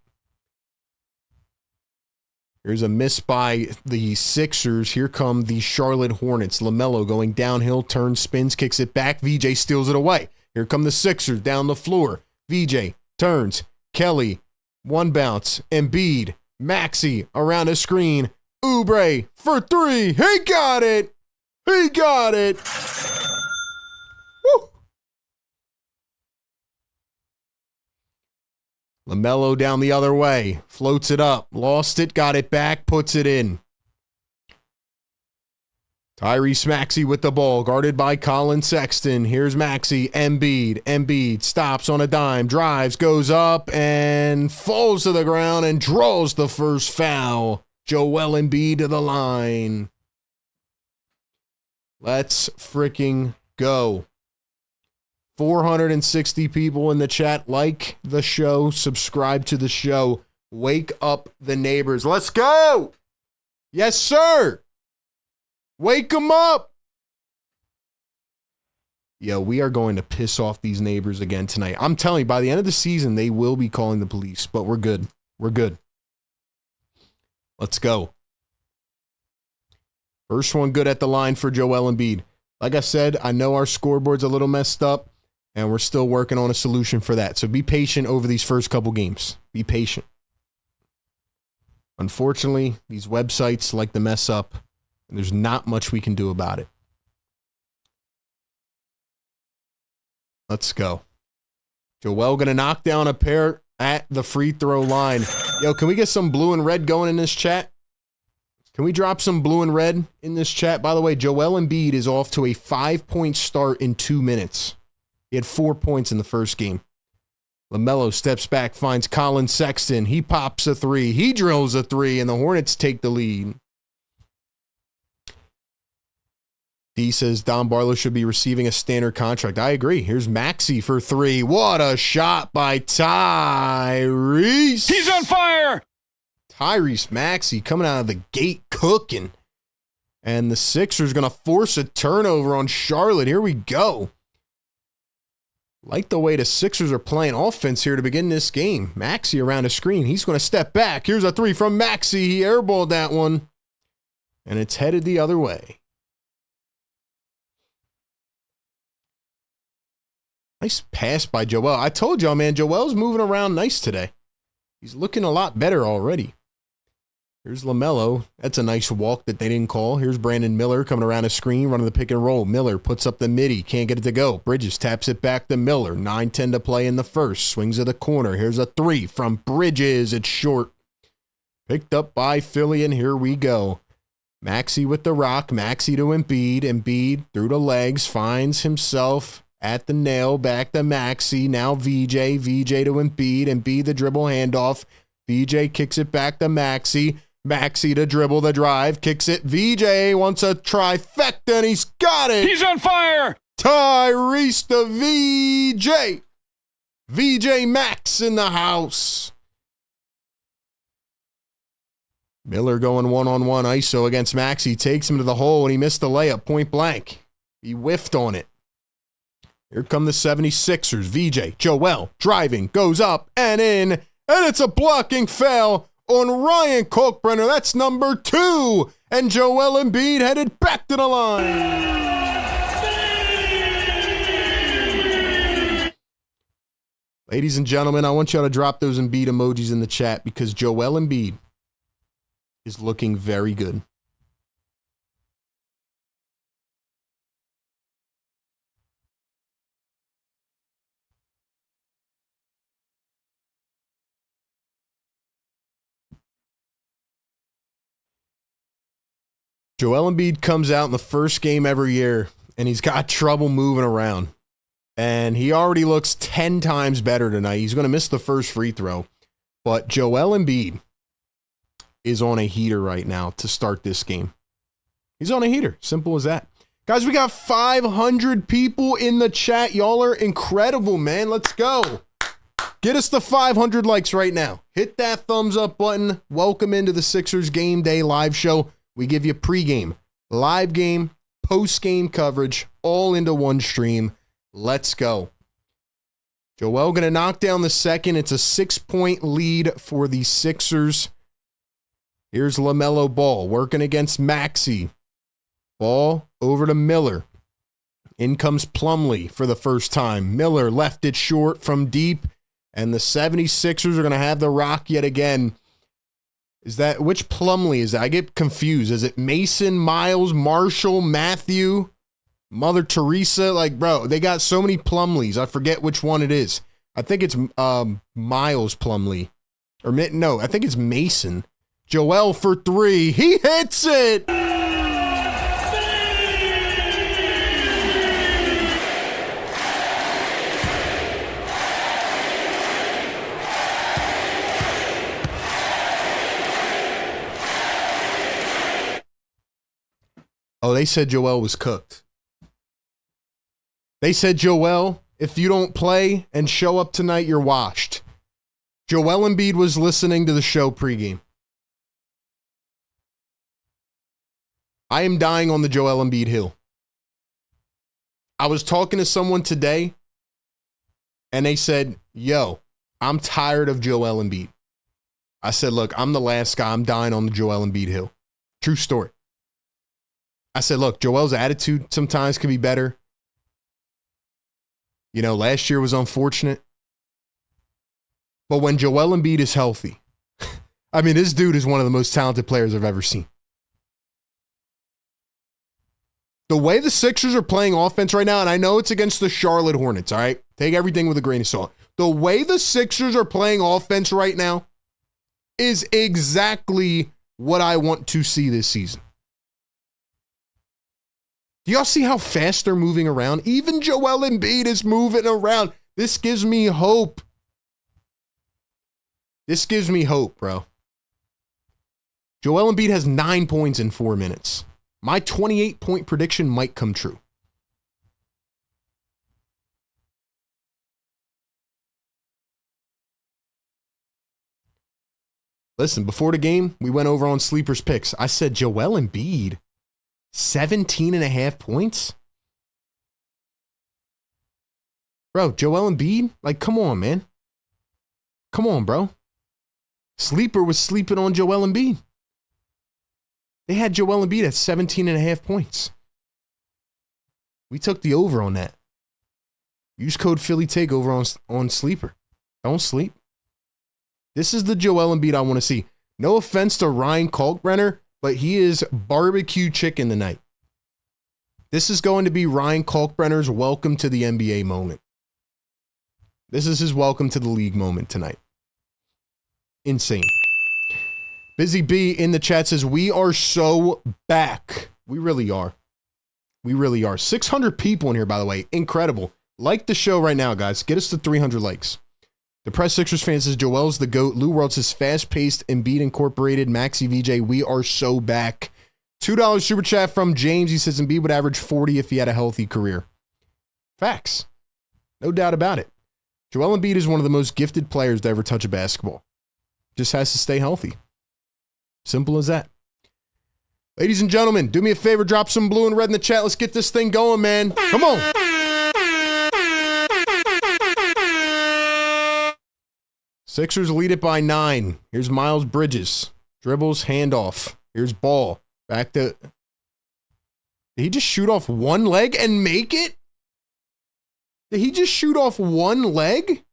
Here's a miss by the Sixers. Here come the Charlotte Hornets. LaMelo going downhill, turns, spins, kicks it back. VJ steals it away. Here come the Sixers down the floor. VJ turns. Kelly, one bounce. Embiid, Maxey around a screen. Oubre for three. He got it. He got it. Woo. LaMelo down the other way. Floats it up. Lost it. Got it back. Puts it in. Tyrese Maxey with the ball. Guarded by Colin Sexton. Here's Maxey. Embiid stops on a dime. Drives. Goes up and falls to the ground and draws the first foul. Joel Embiid to the line. Let's freaking go. 460 people in the chat. Like the show. Subscribe to the show. Wake up the neighbors. Let's go. Yes, sir. Wake them up. Yo, we are going to piss off these neighbors again tonight. I'm telling you, by the end of the season, they will be calling the police, but we're good. We're good. Let's go. First one good at the line for Joel Embiid. Like I said, I know our scoreboard's a little messed up, and we're still working on a solution for that. So be patient over these first couple games. Be patient. Unfortunately, these websites like to mess up, and there's not much we can do about it. Let's go. Joel going to knock down a pair at the free throw line. Yo, can we get some blue and red going in this chat? Can we drop some blue and red in this chat? By the way, Joel Embiid is off to a 5-point start in 2 minutes. He had 4 points in the first game. LaMelo steps back, finds Colin Sexton. He pops a three. He drills a three, and the Hornets take the lead. D says Don Barlow should be receiving a standard contract. I agree. Here's Maxey for three. What a shot by Tyrese. He's on fire. Tyrese Maxey coming out of the gate cooking. And the Sixers going to force a turnover on Charlotte. Here we go. Like the way the Sixers are playing offense here to begin this game. Maxey around the screen. He's going to step back. Here's a three from Maxey. He airballed that one. And it's headed the other way. Nice pass by Joel. I told y'all, man, Joel's moving around nice today. He's looking a lot better already. Here's LaMelo. That's a nice walk that they didn't call. Here's Brandon Miller coming around the screen, running the pick and roll. Miller puts up the midi. Can't get it to go. Bridges taps it back to Miller. 9-10 to play in the first. Swings to the corner. Here's a three from Bridges. It's short. Picked up by Philly, and here we go. Maxey with the rock. Maxey to Embiid. Embiid through the legs. Finds himself at the nail. Back to Maxey. Now VJ. VJ to Embiid. Embiid the dribble handoff. VJ kicks it back to Maxey. Maxey to dribble the drive, kicks it. VJ wants a trifecta, and he's got it. He's on fire. Tyrese to VJ. VJ Max in the house. Miller going one-on-one ISO against Maxey. Takes him to the hole, and he missed the layup point blank. He whiffed on it. Here come the 76ers. VJ, Joel, driving, goes up and in, and it's a blocking foul on Ryan Kalkbrenner. That's number 2. And Joel Embiid headed back to the line. Ladies and gentlemen, I want y'all to drop those Embiid emojis in the chat because Joel Embiid is looking very good. Joel Embiid comes out in the first game every year, and he's got trouble moving around. And he already looks 10 times better tonight. He's going to miss the first free throw. But Joel Embiid is on a heater right now to start this game. He's on a heater. Simple as that. Guys, we got 500 people in the chat. Y'all are incredible, man. Let's go. Get us the 500 likes right now. Hit that thumbs up button. Welcome into the Sixers Game Day live show. We give you pregame, live game, post-game coverage, all into one stream. Let's go. Joel going to knock down the second. It's a 6-point lead for the Sixers. Here's LaMelo Ball working against Maxey. Ball over to Miller. In comes Plumlee for the first time. Miller left it short from deep, and the 76ers are going to have the rock yet again. Is that, which Plumlee is that? I get confused. Is it Mason, Miles, Marshall, Matthew, Mother Teresa? Like, bro, they got so many Plumlees. I forget which one it is. I think it's Miles Plumlee. Or, no, I think it's Mason. Joel for 3. He hits it! Oh, they said Joel was cooked. They said, Joel, if you don't play and show up tonight, you're washed. Joel Embiid was listening to the show pregame. I am dying on the Joel Embiid hill. I was talking to someone today, and they said, yo, I'm tired of Joel Embiid. I said, look, I'm the last guy. I'm dying on the Joel Embiid hill. True story. I said, look, Joel's attitude sometimes can be better. You know, last year was unfortunate. But when Joel Embiid is healthy, I mean, this dude is one of the most talented players I've ever seen. The way the Sixers are playing offense right now, and I know it's against the Charlotte Hornets, all right? Take everything with a grain of salt. The way the Sixers are playing offense right now is exactly what I want to see this season. Do y'all see how fast they're moving around? Even Joel Embiid is moving around. This gives me hope. This gives me hope, bro. Joel Embiid has 9 points in 4 minutes. My 28-point prediction might come true. Listen, before the game, we went over on Sleeper's Picks. I said Joel Embiid, 17.5 points? Bro, Joel Embiid? Like, come on, man. Come on, bro. Sleeper was sleeping on Joel Embiid. They had Joel Embiid at 17.5 points. We took the over on that. Use code Philly Takeover on Sleeper. Don't sleep. This is the Joel Embiid I want to see. No offense to Ryan Kalkbrenner, but he is barbecue chicken tonight. This is going to be Ryan Kalkbrenner's welcome to the NBA moment. This is his welcome to the league moment tonight. Insane. Busy B in the chat says, we are so back. We really are. We really are. 600 people in here, by the way. Incredible. Like the show right now, guys. Get us to 300 likes. The Press Sixers fan says, Joel's the GOAT. Lou World says, fast-paced, Embiid Incorporated, Maxi VJ, we are so back. $2 super chat from James. He says, Embiid would average 40 if he had a healthy career. Facts. No doubt about it. Joel Embiid is one of the most gifted players to ever touch a basketball. Just has to stay healthy. Simple as that. Ladies and gentlemen, do me a favor, drop some blue and red in the chat. Let's get this thing going, man. Come on. Sixers lead it by 9. Here's Miles Bridges. Dribbles, handoff. Here's ball. Back to... Did he just shoot off one leg and make it? Did he just shoot off one leg?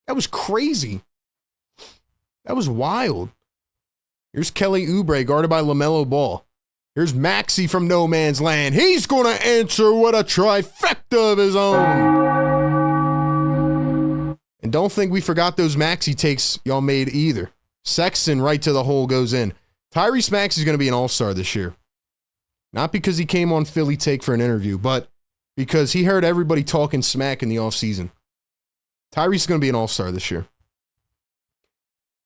That was crazy. That was wild. Here's Kelly Oubre, guarded by LaMelo Ball. Here's Maxey from no man's land. He's going to answer with a trifecta of his own. And don't think we forgot those Maxey takes y'all made either. Sexton right to the hole goes in. Tyrese Maxey's going to be an all-star this year. Not because he came on Philly Take for an interview, but because he heard everybody talking smack in the offseason. Tyrese is going to be an all-star this year.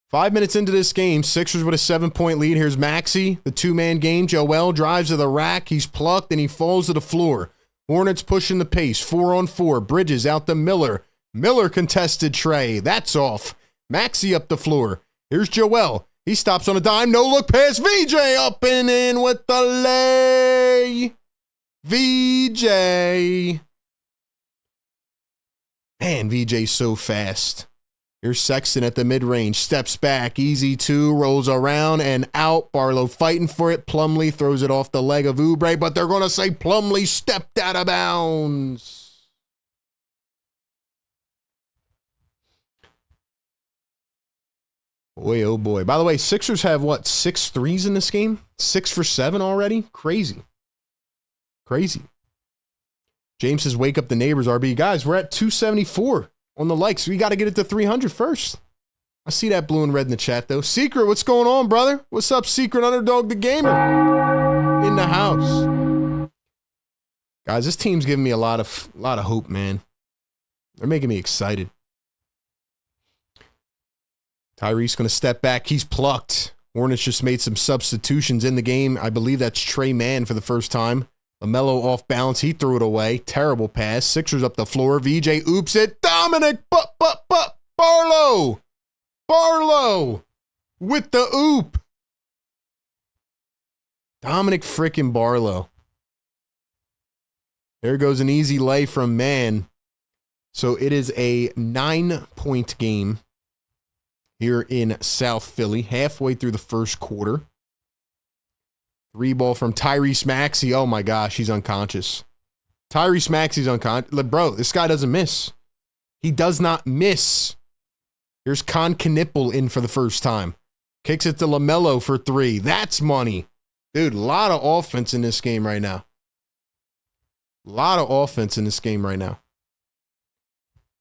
5 minutes into this game, Sixers with a 7-point lead. Here's Maxey, the two-man game. Joel drives to the rack. He's plucked, and he falls to the floor. Hornets pushing the pace. 4-on-4. Bridges out to Miller. Miller contested Trey. That's off. Maxey up the floor. Here's Joel. He stops on a dime. No-look pass. VJ up and in with the lay. VJ. Man, VJ's so fast. Here's Sexton at the mid-range. Steps back. Easy two. Rolls around and out. Barlow fighting for it. Plumlee throws it off the leg of Oubre, but they're going to say Plumlee stepped out of bounds. Boy, oh boy. By the way, Sixers have, what, 6 threes in this game? 6 for 7 already? Crazy. Crazy. James says, wake up the neighbors, RB. Guys, we're at 274 on the likes. We got to get it to 300 first. I see that blue and red in the chat, though. Secret, what's going on, brother? What's up, Secret Underdog the Gamer? In the house. Guys, this team's giving me a lot of hope, man. They're making me excited. Tyrese going to step back. He's plucked. Hornets just made some substitutions in the game. I believe that's Trey Mann for the first time. LaMelo off balance. He threw it away. Terrible pass. Sixers up the floor. VJ oops it. Dominic Barlow. Barlow with the oop. Dominic frickin' Barlow. There goes an easy lay from Mann. So it is a 9-point game here in South Philly, halfway through the first quarter. 3 ball from Tyrese Maxey. Oh my gosh, he's unconscious. Tyrese Maxey's unconscious. Bro, this guy doesn't miss. He does not miss. Here's Con Knipple in for the first time. Kicks it to LaMelo for 3. That's money. Dude, a lot of offense in this game right now. A lot of offense in this game right now.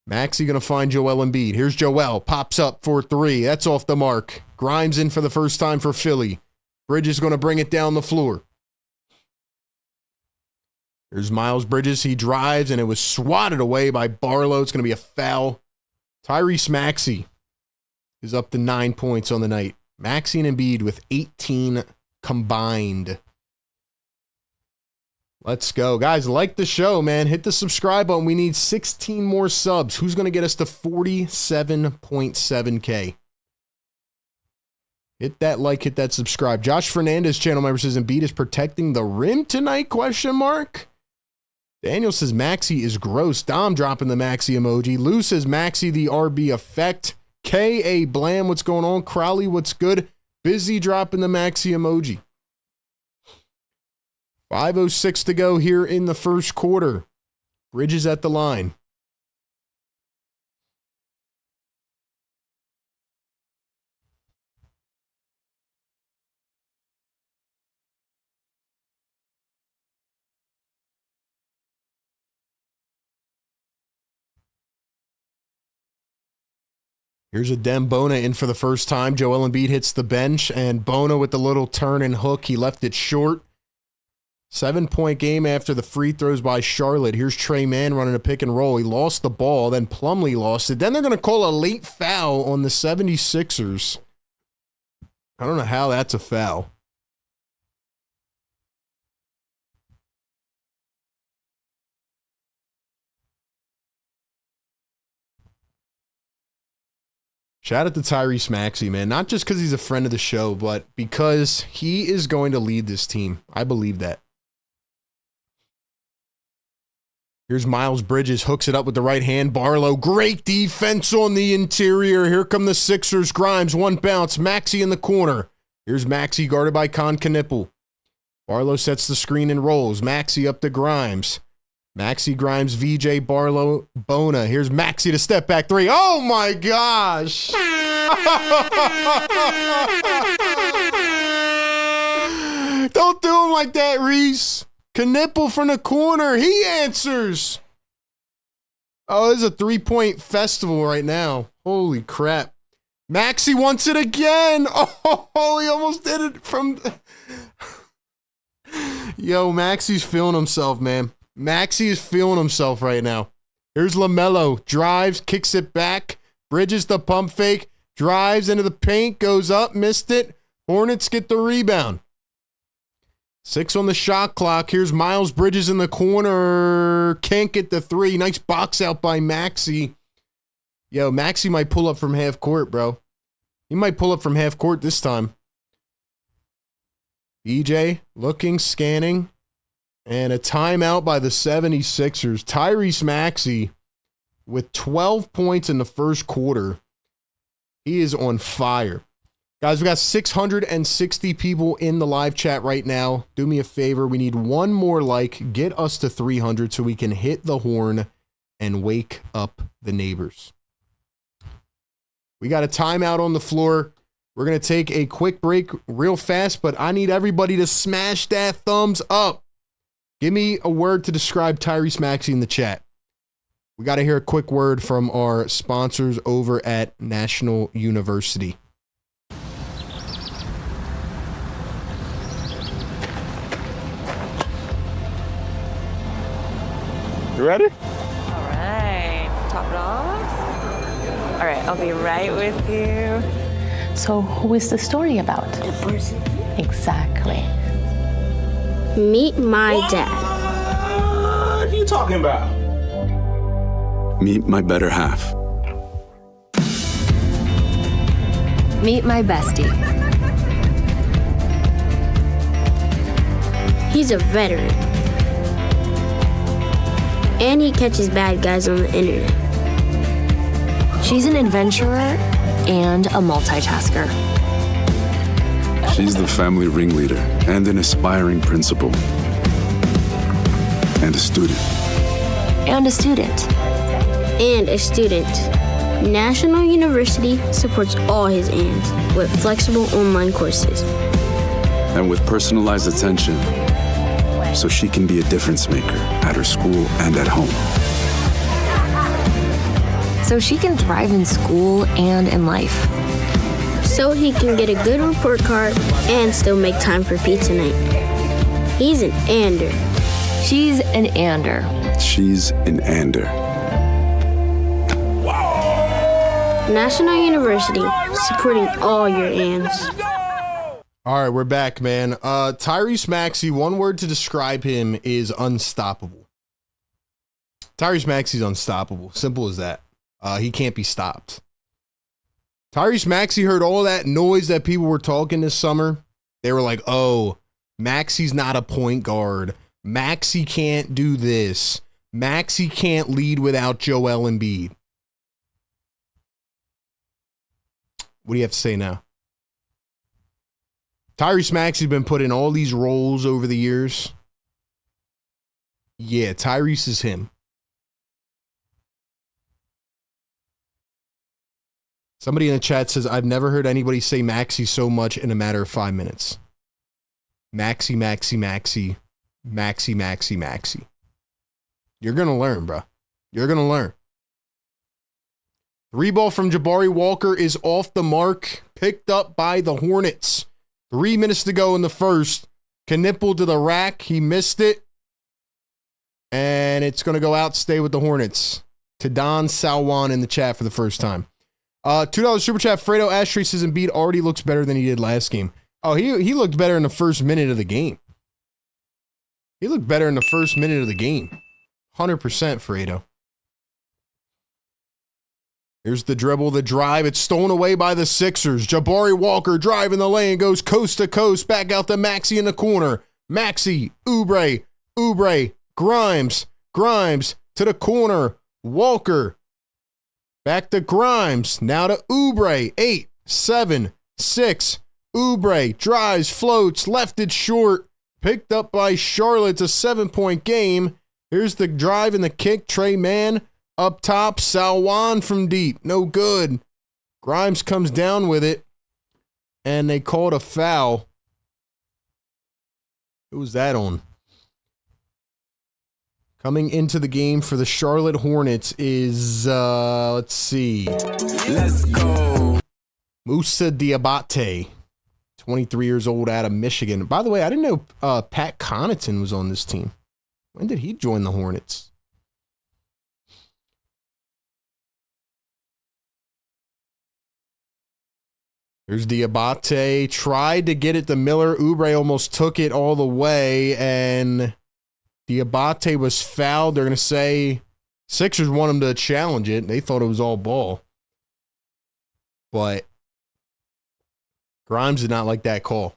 Maxey going to find Joel Embiid. Here's Joel. Pops up for 3. That's off the mark. Grimes in for the first time for Philly. Bridges going to bring it down the floor. Here's Miles Bridges. He drives, and it was swatted away by Barlow. It's going to be a foul. Tyrese Maxey is up to 9 points on the night. Maxey and Embiid with 18 combined. Let's go. Guys, like the show, man. Hit the subscribe button. We need 16 more subs. Who's going to get us to 47.7K? Hit that like, hit that subscribe. Josh Fernandez, channel member, says Embiid is protecting the rim tonight, question mark? Daniel says Maxey is gross. Dom dropping the Maxey emoji. Lou says Maxey the RB effect. K.A. Blam, what's going on? Crowley, what's good? Busy dropping the Maxey emoji. 5:06 to go here in the first quarter. Bridges at the line. Here's a Dem Bona in for the first time. Joel Embiid hits the bench, and Bona with the little turn and hook. He left it short. 7-point game after the free throws by Charlotte. Here's Trey Mann running a pick and roll. He lost the ball, then Plumlee lost it. Then they're going to call a late foul on the 76ers. I don't know how that's a foul. Shout out to Tyrese Maxey, man. Not just because he's a friend of the show, but because he is going to lead this team. I believe that. Here's Miles Bridges, hooks it up with the right hand. Barlow, great defense on the interior. Here come the Sixers. Grimes, one bounce. Maxey in the corner. Here's Maxey guarded by Con Knipple. Barlow sets the screen and rolls. Maxey up to Grimes. Maxey, Grimes, VJ, Barlow, Bona. Here's Maxey to step back three. Oh my gosh. Don't do him like that, Reese. Knipple from the corner. He answers. Oh, this is a 3-point festival right now. Holy crap. Maxey wants it again. Oh, he almost did it from... Yo, Maxey's feeling himself, man. Maxey is feeling himself right now. Here's LaMelo. Drives, kicks it back. Bridges the pump fake. Drives into the paint. Goes up, missed it. Hornets get the rebound. 6 on the shot clock. Here's Miles Bridges in the corner. Can't get the three. Nice box out by Maxey. Yo, Maxey might pull up from half court, bro. He might pull up from half court this time. EJ looking, scanning. And a timeout by the 76ers. Tyrese Maxey with 12 points in the first quarter. He is on fire. Guys, we got 660 people in the live chat right now. Do me a favor. We need one more like. Get us to 300 so we can hit the horn and wake up the neighbors. We got a timeout on the floor. We're going to take a quick break real fast, but I need everybody to smash that thumbs up. Give me a word to describe Tyrese Maxey in the chat. We got to hear a quick word from our sponsors over at National University. You ready? All right. Top it off. All right, I'll be right with you. So who is the story about? The person. Exactly. Meet my dad. What are you talking about? Meet my better half. Meet my bestie. He's a veteran. And he catches bad guys on the internet. She's an adventurer and a multitasker. She's the family ringleader and an aspiring principal. And a student. And a student. And a student. National University supports all his ands with flexible online courses. And with personalized attention, so she can be a difference maker at her school and at home. So she can thrive in school and in life. So he can get a good report card and still make time for pizza night. He's an Ander. She's an Ander. She's an Ander. National University, supporting all your ands. All right, we're back, man. Tyrese Maxey, one word to describe him is unstoppable. Tyrese Maxey's unstoppable. Simple as that. He can't be stopped. Tyrese Maxey heard all that noise that people were talking this summer. They were like, oh, Maxey's not a point guard. Maxey can't do this. Maxey can't lead without Joel Embiid. What do you have to say now? Tyrese Maxey's been put in all these roles over the years. Yeah, Tyrese is him. Somebody in the chat says, I've never heard anybody say Maxey so much in a matter of 5 minutes. Maxey, Maxey, Maxey, Maxey, Maxey, Maxey. You're going to learn, bro. You're going to learn. 3 ball from Jabari Walker is off the mark. Picked up by the Hornets. 3 minutes to go in the first. Knipple to the rack. He missed it. And it's going to go out, stay with the Hornets. To Don Salwan in the chat for the first time. $2 super chat. Fredo Ashtray says Embiid already looks better than he did last game. Oh, he looked better in the first minute of the game. He looked better in the first minute of the game. 100% Fredo. Here's the dribble, the drive. It's stolen away by the Sixers. Jabari Walker driving the lane, goes coast to coast. Back out to Maxey in the corner. Maxey, Oubre, Grimes to the corner. Walker. Back to Grimes. Now to Oubre. 8, 7, 6. Oubre drives, floats, left it short. Picked up by Charlotte. It's a 7-point game. Here's the drive and the kick. Trey Mann up top. Salwan from deep. No good. Grimes comes down with it. And they called a foul. Who was that on? Coming into the game for the Charlotte Hornets is, let's see. Let's go. Moussa Diabate, 23 years old, out of Michigan. By the way, I didn't know Pat Connaughton was on this team. When did he join the Hornets? Here's Diabate. Tried to get it to Miller. Oubre almost took it all the way, and Diabate was fouled. They're going to say Sixers want him to challenge it. They thought it was all ball. But Grimes did not like that call.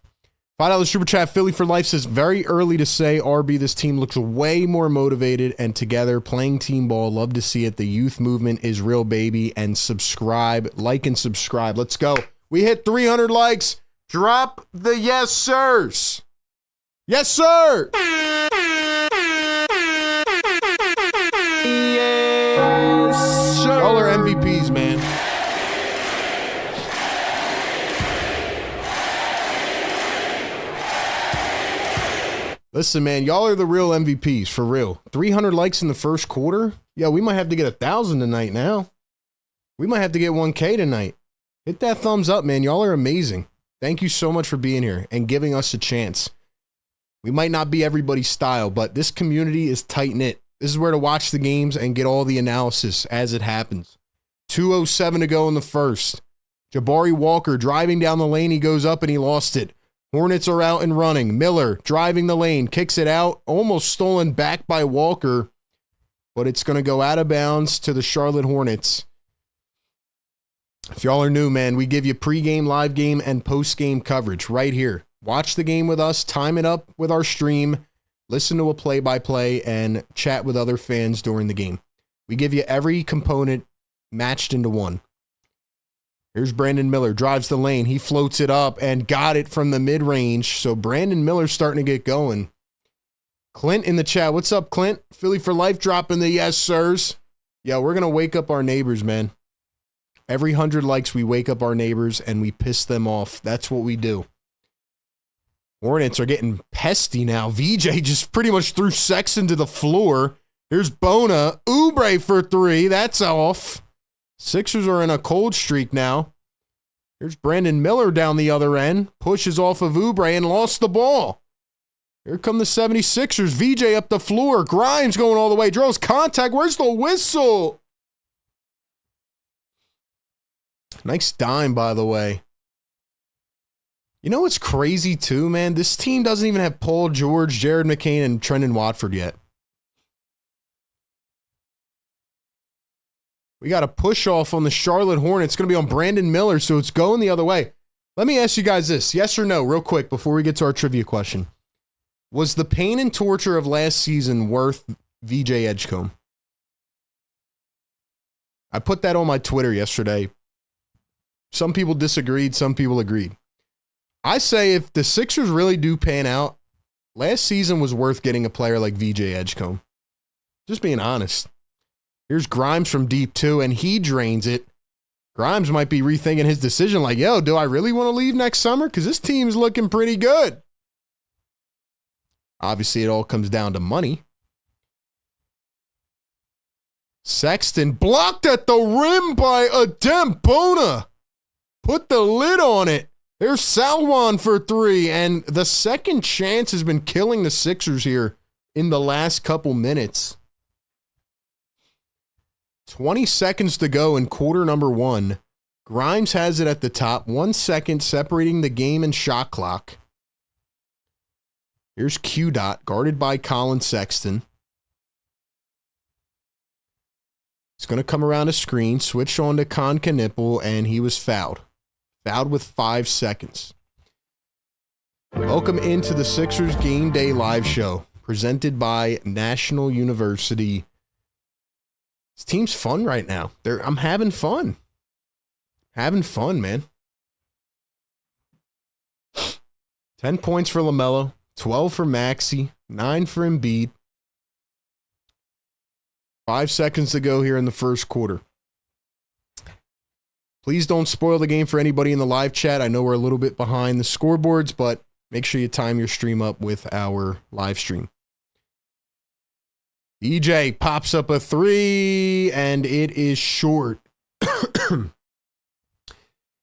$5 super chat. Philly for Life says, very early to say, RB, this team looks way more motivated and together playing team ball. Love to see it. The youth movement is real, baby. And subscribe. Like and subscribe. Let's go. We hit 300 likes. Drop the yes, sirs. Yes, sir. Yes, sir. Y'all are MVPs, man. Listen, man, y'all are the real MVPs, for real. 300 likes in the first quarter? Yeah, we might have to get 1,000 tonight now. We might have to get 1K tonight. Hit that thumbs up, man. Y'all are amazing. Thank you so much for being here and giving us a chance. We might not be everybody's style, but this community is tight-knit. This is where to watch the games and get all the analysis as it happens. 2:07 to go in the first. Jabari Walker driving down the lane. He goes up and he lost it. Hornets are out and running. Miller driving the lane, kicks it out. Almost stolen back by Walker, but it's going to go out of bounds to the Charlotte Hornets. If y'all are new, man, we give you pregame, live game, and postgame coverage right here. Watch the game with us, time it up with our stream, listen to a play-by-play, and chat with other fans during the game. We give you every component matched into one. Here's Brandon Miller, drives the lane. He floats it up and got it from the mid-range. So Brandon Miller's starting to get going. Clint in the chat. What's up, Clint? Philly for Life dropping the yes, sirs. Yeah, we're going to wake up our neighbors, man. Every 100 likes, we wake up our neighbors and we piss them off. That's what we do. Hornets are getting pesty now. VJ just pretty much threw Sexton to the floor. Here's Bona. Oubre for 3. That's off. Sixers are in a cold streak now. Here's Brandon Miller down the other end. Pushes off of Oubre and lost the ball. Here come the 76ers. VJ up the floor. Grimes going all the way. Draws contact. Where's the whistle? Nice dime, by the way. You know what's crazy too, man? This team doesn't even have Paul George, Jared McCain, and Trendon Watford yet. We got a push off on the Charlotte Hornets. It's going to be on Brandon Miller, so it's going the other way. Let me ask you guys this. Yes or no, real quick, before we get to our trivia question. Was the pain and torture of last season worth VJ Edgecombe? I put that on my Twitter yesterday. Some people disagreed, some people agreed. I say if the Sixers really do pan out, last season was worth getting a player like VJ Edgecombe. Just being honest. Here's Grimes from deep too, and he drains it. Grimes might be rethinking his decision like, yo, do I really want to leave next summer? Because this team's looking pretty good. Obviously, it all comes down to money. Sexton blocked at the rim by Adembona. Put the lid on it. There's Salwan for three, and the second chance has been killing the Sixers here in the last couple minutes. 20 seconds to go in quarter number one. Grimes has it at the top. 1 second separating the game and shot clock. Here's Q Dot, guarded by Colin Sexton. He's going to come around a screen, switch on to Nipple, and he was fouled. Fouled with 5 seconds. Welcome into the Sixers Game Day Live Show, presented by National University. This team's fun right now. I'm having fun. Having fun, man. 10 points for LaMelo, 12 for Maxey, 9 for Embiid. 5 seconds to go here in the first quarter. Please don't spoil the game for anybody in the live chat. I know we're a little bit behind the scoreboards, but make sure you time your stream up with our live stream. EJ pops up a three, and it is short.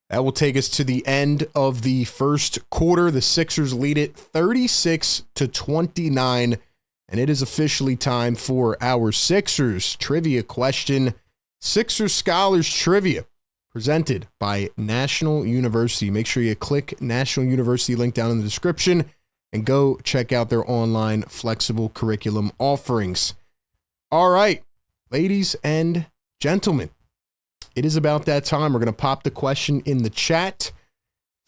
That will take us to the end of the first quarter. The Sixers lead it 36-29, and it is officially time for our Sixers trivia question. Sixers Scholars Trivia, presented by National University. Make sure you click National University link down in the description and go check out their online flexible curriculum offerings. All right, ladies and gentlemen, it is about that time. We're going to pop the question in the chat.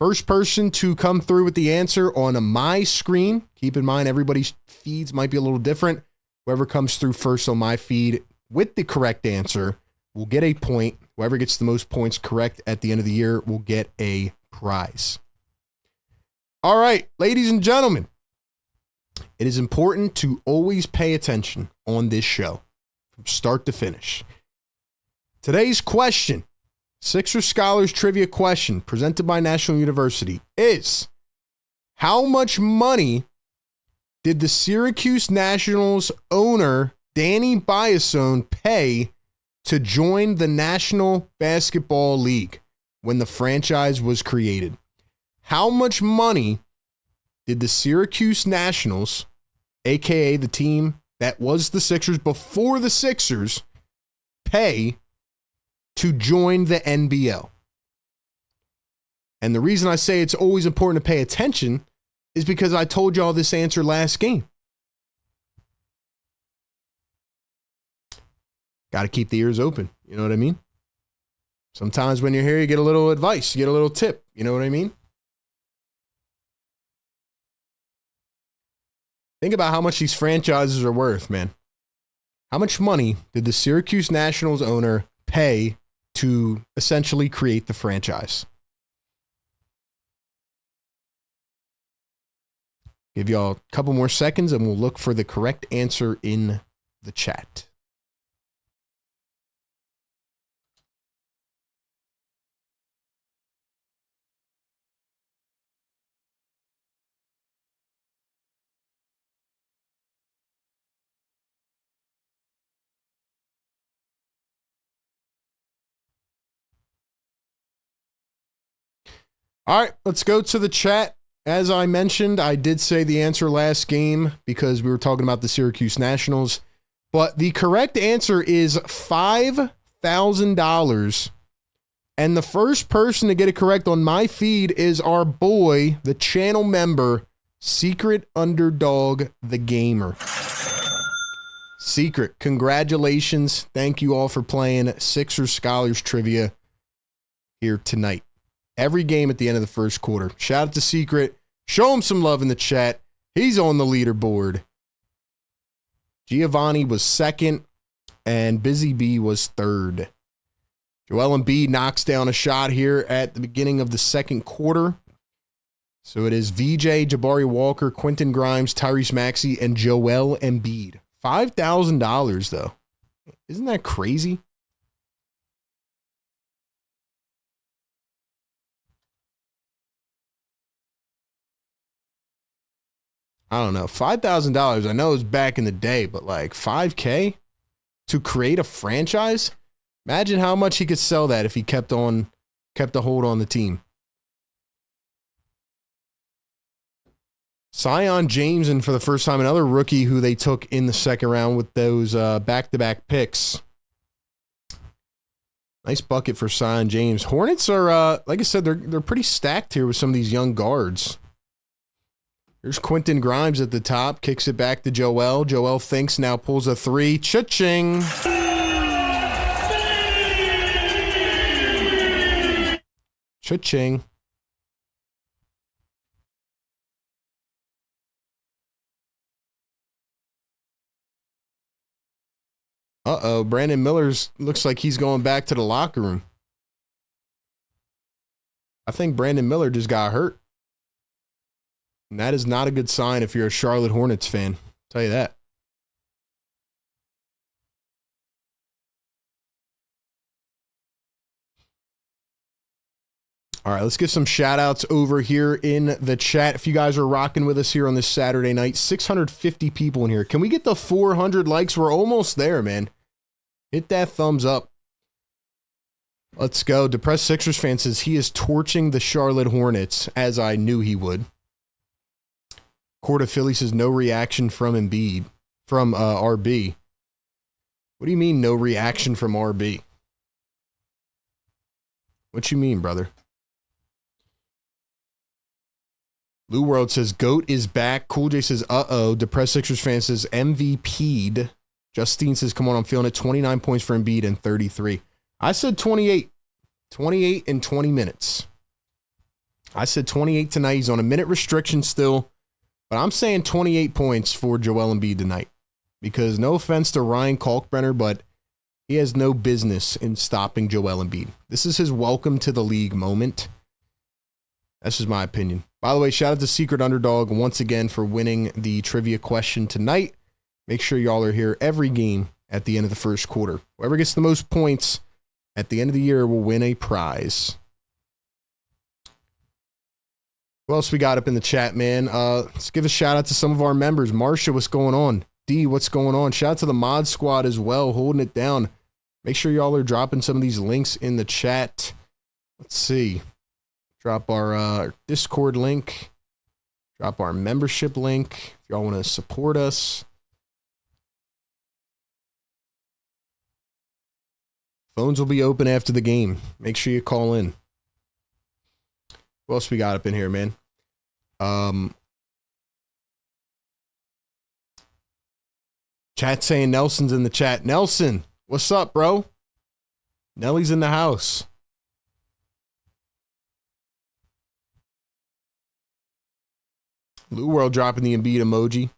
First person to come through with the answer on my screen. Keep in mind, everybody's feeds might be a little different. Whoever comes through first on my feed with the correct answer will get a point. Whoever gets the most points correct at the end of the year will get a prize. All right, ladies and gentlemen, it is important to always pay attention on this show from start to finish. Today's question, Sixers Scholars Trivia question, presented by National University, is how much money did the Syracuse Nationals owner, Danny Biasone, pay to join the National Basketball League when the franchise was created? How much money did the Syracuse Nationals, aka the team that was the Sixers before the Sixers, pay to join the NBL? And the reason I say it's always important to pay attention is because I told y'all this answer last game. Got to keep the ears open. You know what I mean? Sometimes when you're here, you get a little advice, you get a little tip. You know what I mean? Think about how much these franchises are worth, man. How much money did the Syracuse Nationals owner pay to essentially create the franchise? Give y'all a couple more seconds and we'll look for the correct answer in the chat. All right, let's go to the chat. As I mentioned, I did say the answer last game because we were talking about the Syracuse Nationals, but the correct answer is $5,000. And the first person to get it correct on my feed is our boy, the channel member, Secret Underdog, the Gamer. Secret, congratulations. Thank you all for playing Sixers Scholars Trivia here tonight. Every game at the end of the first quarter. Shout out to Secret. Show him some love in the chat. He's on the leaderboard. Giovanni was second, and Busy Bee was third. Joel Embiid knocks down a shot here at the beginning of the second quarter. So it is VJ, Jabari Walker, Quentin Grimes, Tyrese Maxey, and Joel Embiid. $5,000, though. Isn't that crazy? I don't know. $5,000, I know it was back in the day, but like $5K to create a franchise? Imagine how much he could sell that if he kept a hold on the team. Zion James, and for the first time, another rookie who they took in the second round with those back-to-back picks. Nice bucket for Zion James. Hornets are, like I said, they're pretty stacked here with some of these young guards. Here's Quentin Grimes at the top, kicks it back to Joel. Joel thinks, now pulls a three. Cha-ching. Cha-ching. Uh-oh, Brandon Miller's looks like he's going back to the locker room. I think Brandon Miller just got hurt. And that is not a good sign if you're a Charlotte Hornets fan. I'll tell you that. All right, let's get some shout outs over here in the chat. If you guys are rocking with us here on this Saturday night, 650 people in here. Can we get the 400 likes? We're almost there, man. Hit that thumbs up. Let's go. Depressed Sixers fan says he is torching the Charlotte Hornets, as I knew he would. Court of Philly says no reaction from Embiid, from RB. What do you mean no reaction from RB? What you mean, brother? Lou World says GOAT is back. Cool J says uh-oh. Depressed Sixers fan says MVP'd. Justine says, come on, I'm feeling it. 29 points for Embiid and 33. I said 28. 28 in 20 minutes. I said 28 tonight. He's on a minute restriction still. But I'm saying 28 points for Joel Embiid tonight. Because no offense to Ryan Kalkbrenner, but he has no business in stopping Joel Embiid. This is his welcome to the league moment. That's just my opinion. By the way, shout out to Secret Underdog once again for winning the trivia question tonight. Make sure y'all are here every game at the end of the first quarter. Whoever gets the most points at the end of the year will win a prize. Who else we got up in the chat, man? Let's give a shout out to some of our members. Marsha, what's going on? D, what's going on? Shout out to the mod squad as well, holding it down. Make sure y'all are dropping some of these links in the chat. Let's see. Drop our Discord link. Drop our membership link if y'all want to support us. Phones will be open after the game. Make sure you call in. What else we got up in here, man? Chat saying Nelson's in the chat. Nelson, what's up, bro? Nelly's in the house. Lou World dropping the Embiid emoji.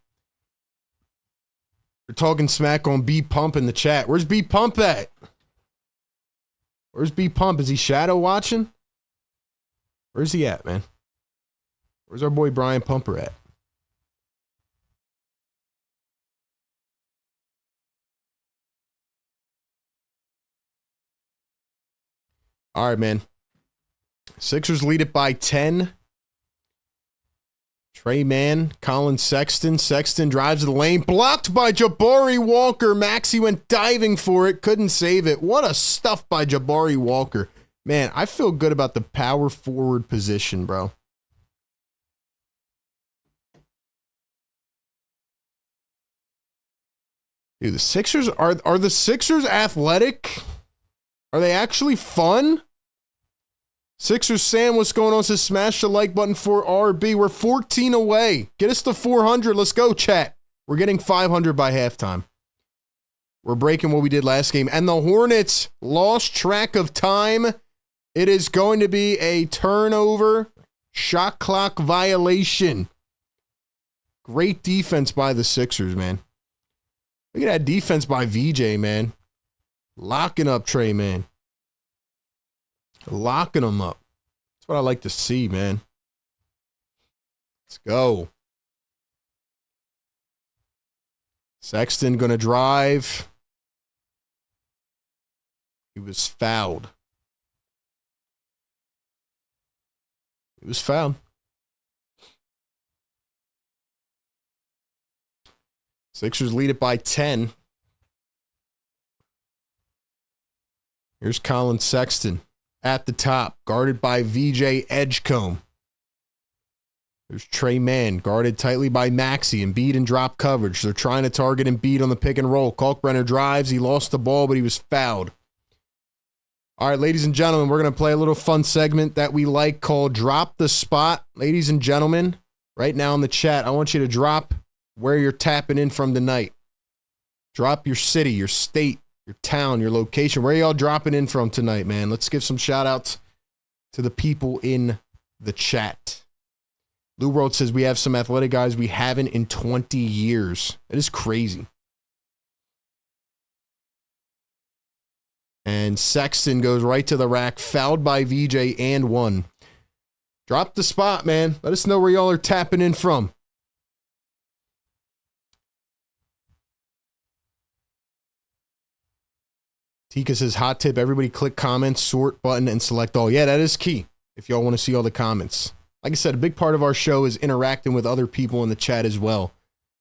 We're talking smack on B Pump in the chat. Where's B Pump at? Where's B Pump? Is he shadow watching? Where's he at, man? Where's our boy Brian Pumper at? All right, man. Sixers lead it by 10. Trey Mann, Colin Sexton. Sexton drives the lane. Blocked by Jabari Walker. Maxey went diving for it. Couldn't save it. What a stuff by Jabari Walker. Man, I feel good about the power forward position, bro. Dude, the Sixers, are the Sixers athletic? Are they actually fun? Sixers Sam, what's going on? Says smash the like button for RB. We're 14 away. Get us to 400. Let's go, chat. We're getting 500 by halftime. We're breaking what we did last game. And the Hornets lost track of time. It is going to be a turnover, shot clock violation. Great defense by the Sixers, man. Look at that defense by VJ, man. Locking up Trey, man. Locking him up. That's what I like to see, man. Let's go. Sexton gonna drive. He was fouled. He was fouled. Sixers lead it by 10. Here's Colin Sexton at the top, guarded by VJ Edgecombe. There's Trey Mann, guarded tightly by Maxey. Embiid in drop coverage. They're trying to target Embiid on the pick and roll. Kalkbrenner drives. He lost the ball, but he was fouled. All right, ladies and gentlemen, we're going to play a little fun segment that we like called Drop the Spot. Ladies and gentlemen, right now in the chat, I want you to drop where you're tapping in from tonight. Drop your city, your state, your town, your location. Where are y'all dropping in from tonight, man? Let's give some shout outs to the people in the chat. Lou World says we have some athletic guys we haven't in 20 years. That is crazy. And Sexton goes right to the rack, fouled by VJ and one. Drop the spot, man. Let us know where y'all are tapping in from. Tika says, hot tip, everybody click comments, sort button, and select all. Yeah, that is key if y'all want to see all the comments. Like I said, a big part of our show is interacting with other people in the chat as well.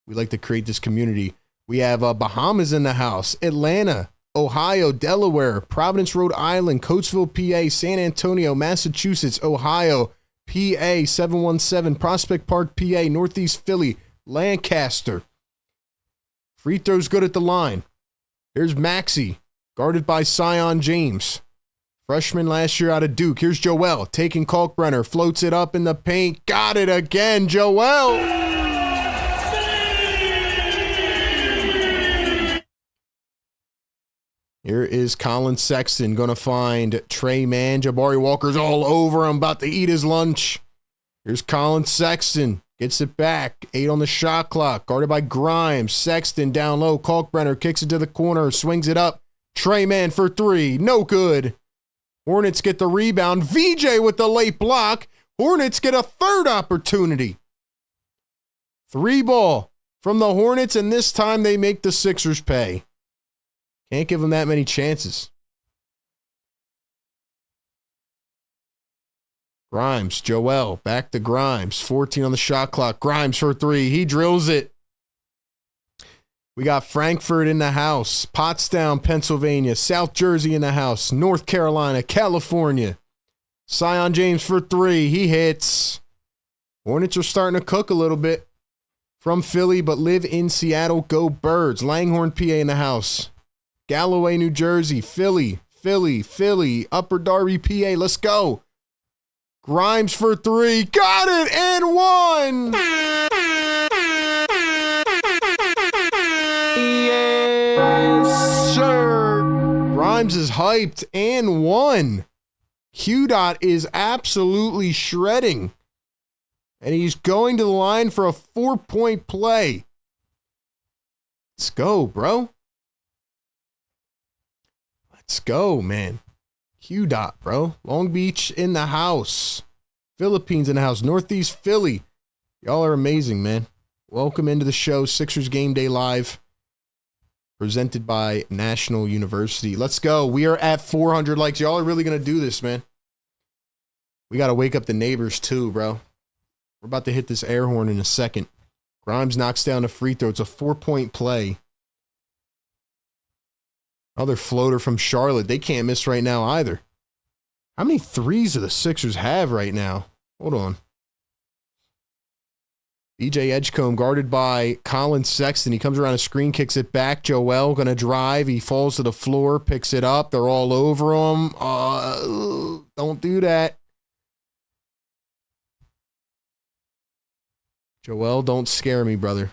We like to create this community. We have Bahamas in the house, Atlanta, Ohio, Delaware, Providence, Rhode Island, Coatesville, PA, San Antonio, Massachusetts, Ohio, PA, 717, Prospect Park, PA, Northeast Philly, Lancaster. Free throws good at the line. Here's Maxey, guarded by Sion James. Freshman last year out of Duke. Here's Joel taking Kalkbrenner, floats it up in the paint. Got it again, Joel. Here is Colin Sexton going to find Trey Mann. Jabari Walker's all over him, about to eat his lunch. Here's Colin Sexton. Gets it back. 8 on the shot clock. Guarded by Grimes. Sexton down low. Kalkbrenner kicks it to the corner. Swings it up. Trey Mann for 3. No good. Hornets get the rebound. VJ with the late block. Hornets get a third opportunity. 3 ball from the Hornets, and this time they make the Sixers pay. Can't give them that many chances. Grimes, Joel, back to Grimes. 14 on the shot clock. Grimes for 3. He drills it. We got Frankfurt in the house, Pottstown, Pennsylvania, South Jersey in the house, North Carolina, California. Sion James for 3. He hits. Hornets are starting to cook a little bit. From Philly, but live in Seattle. Go Birds. Langhorne, PA in the house. Galloway, New Jersey. Philly. Upper Darby, PA. Let's go. Grimes for 3. Got it and one. Yes, sir. Grimes is hyped and one. Q-Dot is absolutely shredding. And he's going to the line for a 4-point play. Let's go, bro. Let's go, man. Q-Dot, bro. Long Beach in the house. Philippines in the house. Northeast Philly. Y'all are amazing, man. Welcome into the show. Sixers Game Day Live. Presented by National University. Let's go. We are at 400 likes. Y'all are really going to do this, man. We got to wake up the neighbors too, bro. We're about to hit this air horn in a second. Grimes knocks down a free throw. It's a 4-point play. Another floater from Charlotte. They can't miss right now either. How many threes do the Sixers have right now? Hold on. BJ Edgecombe guarded by Colin Sexton. He comes around a screen, kicks it back. Joel going to drive. He falls to the floor, picks it up. They're all over him. Don't do that. Joel, don't scare me, brother.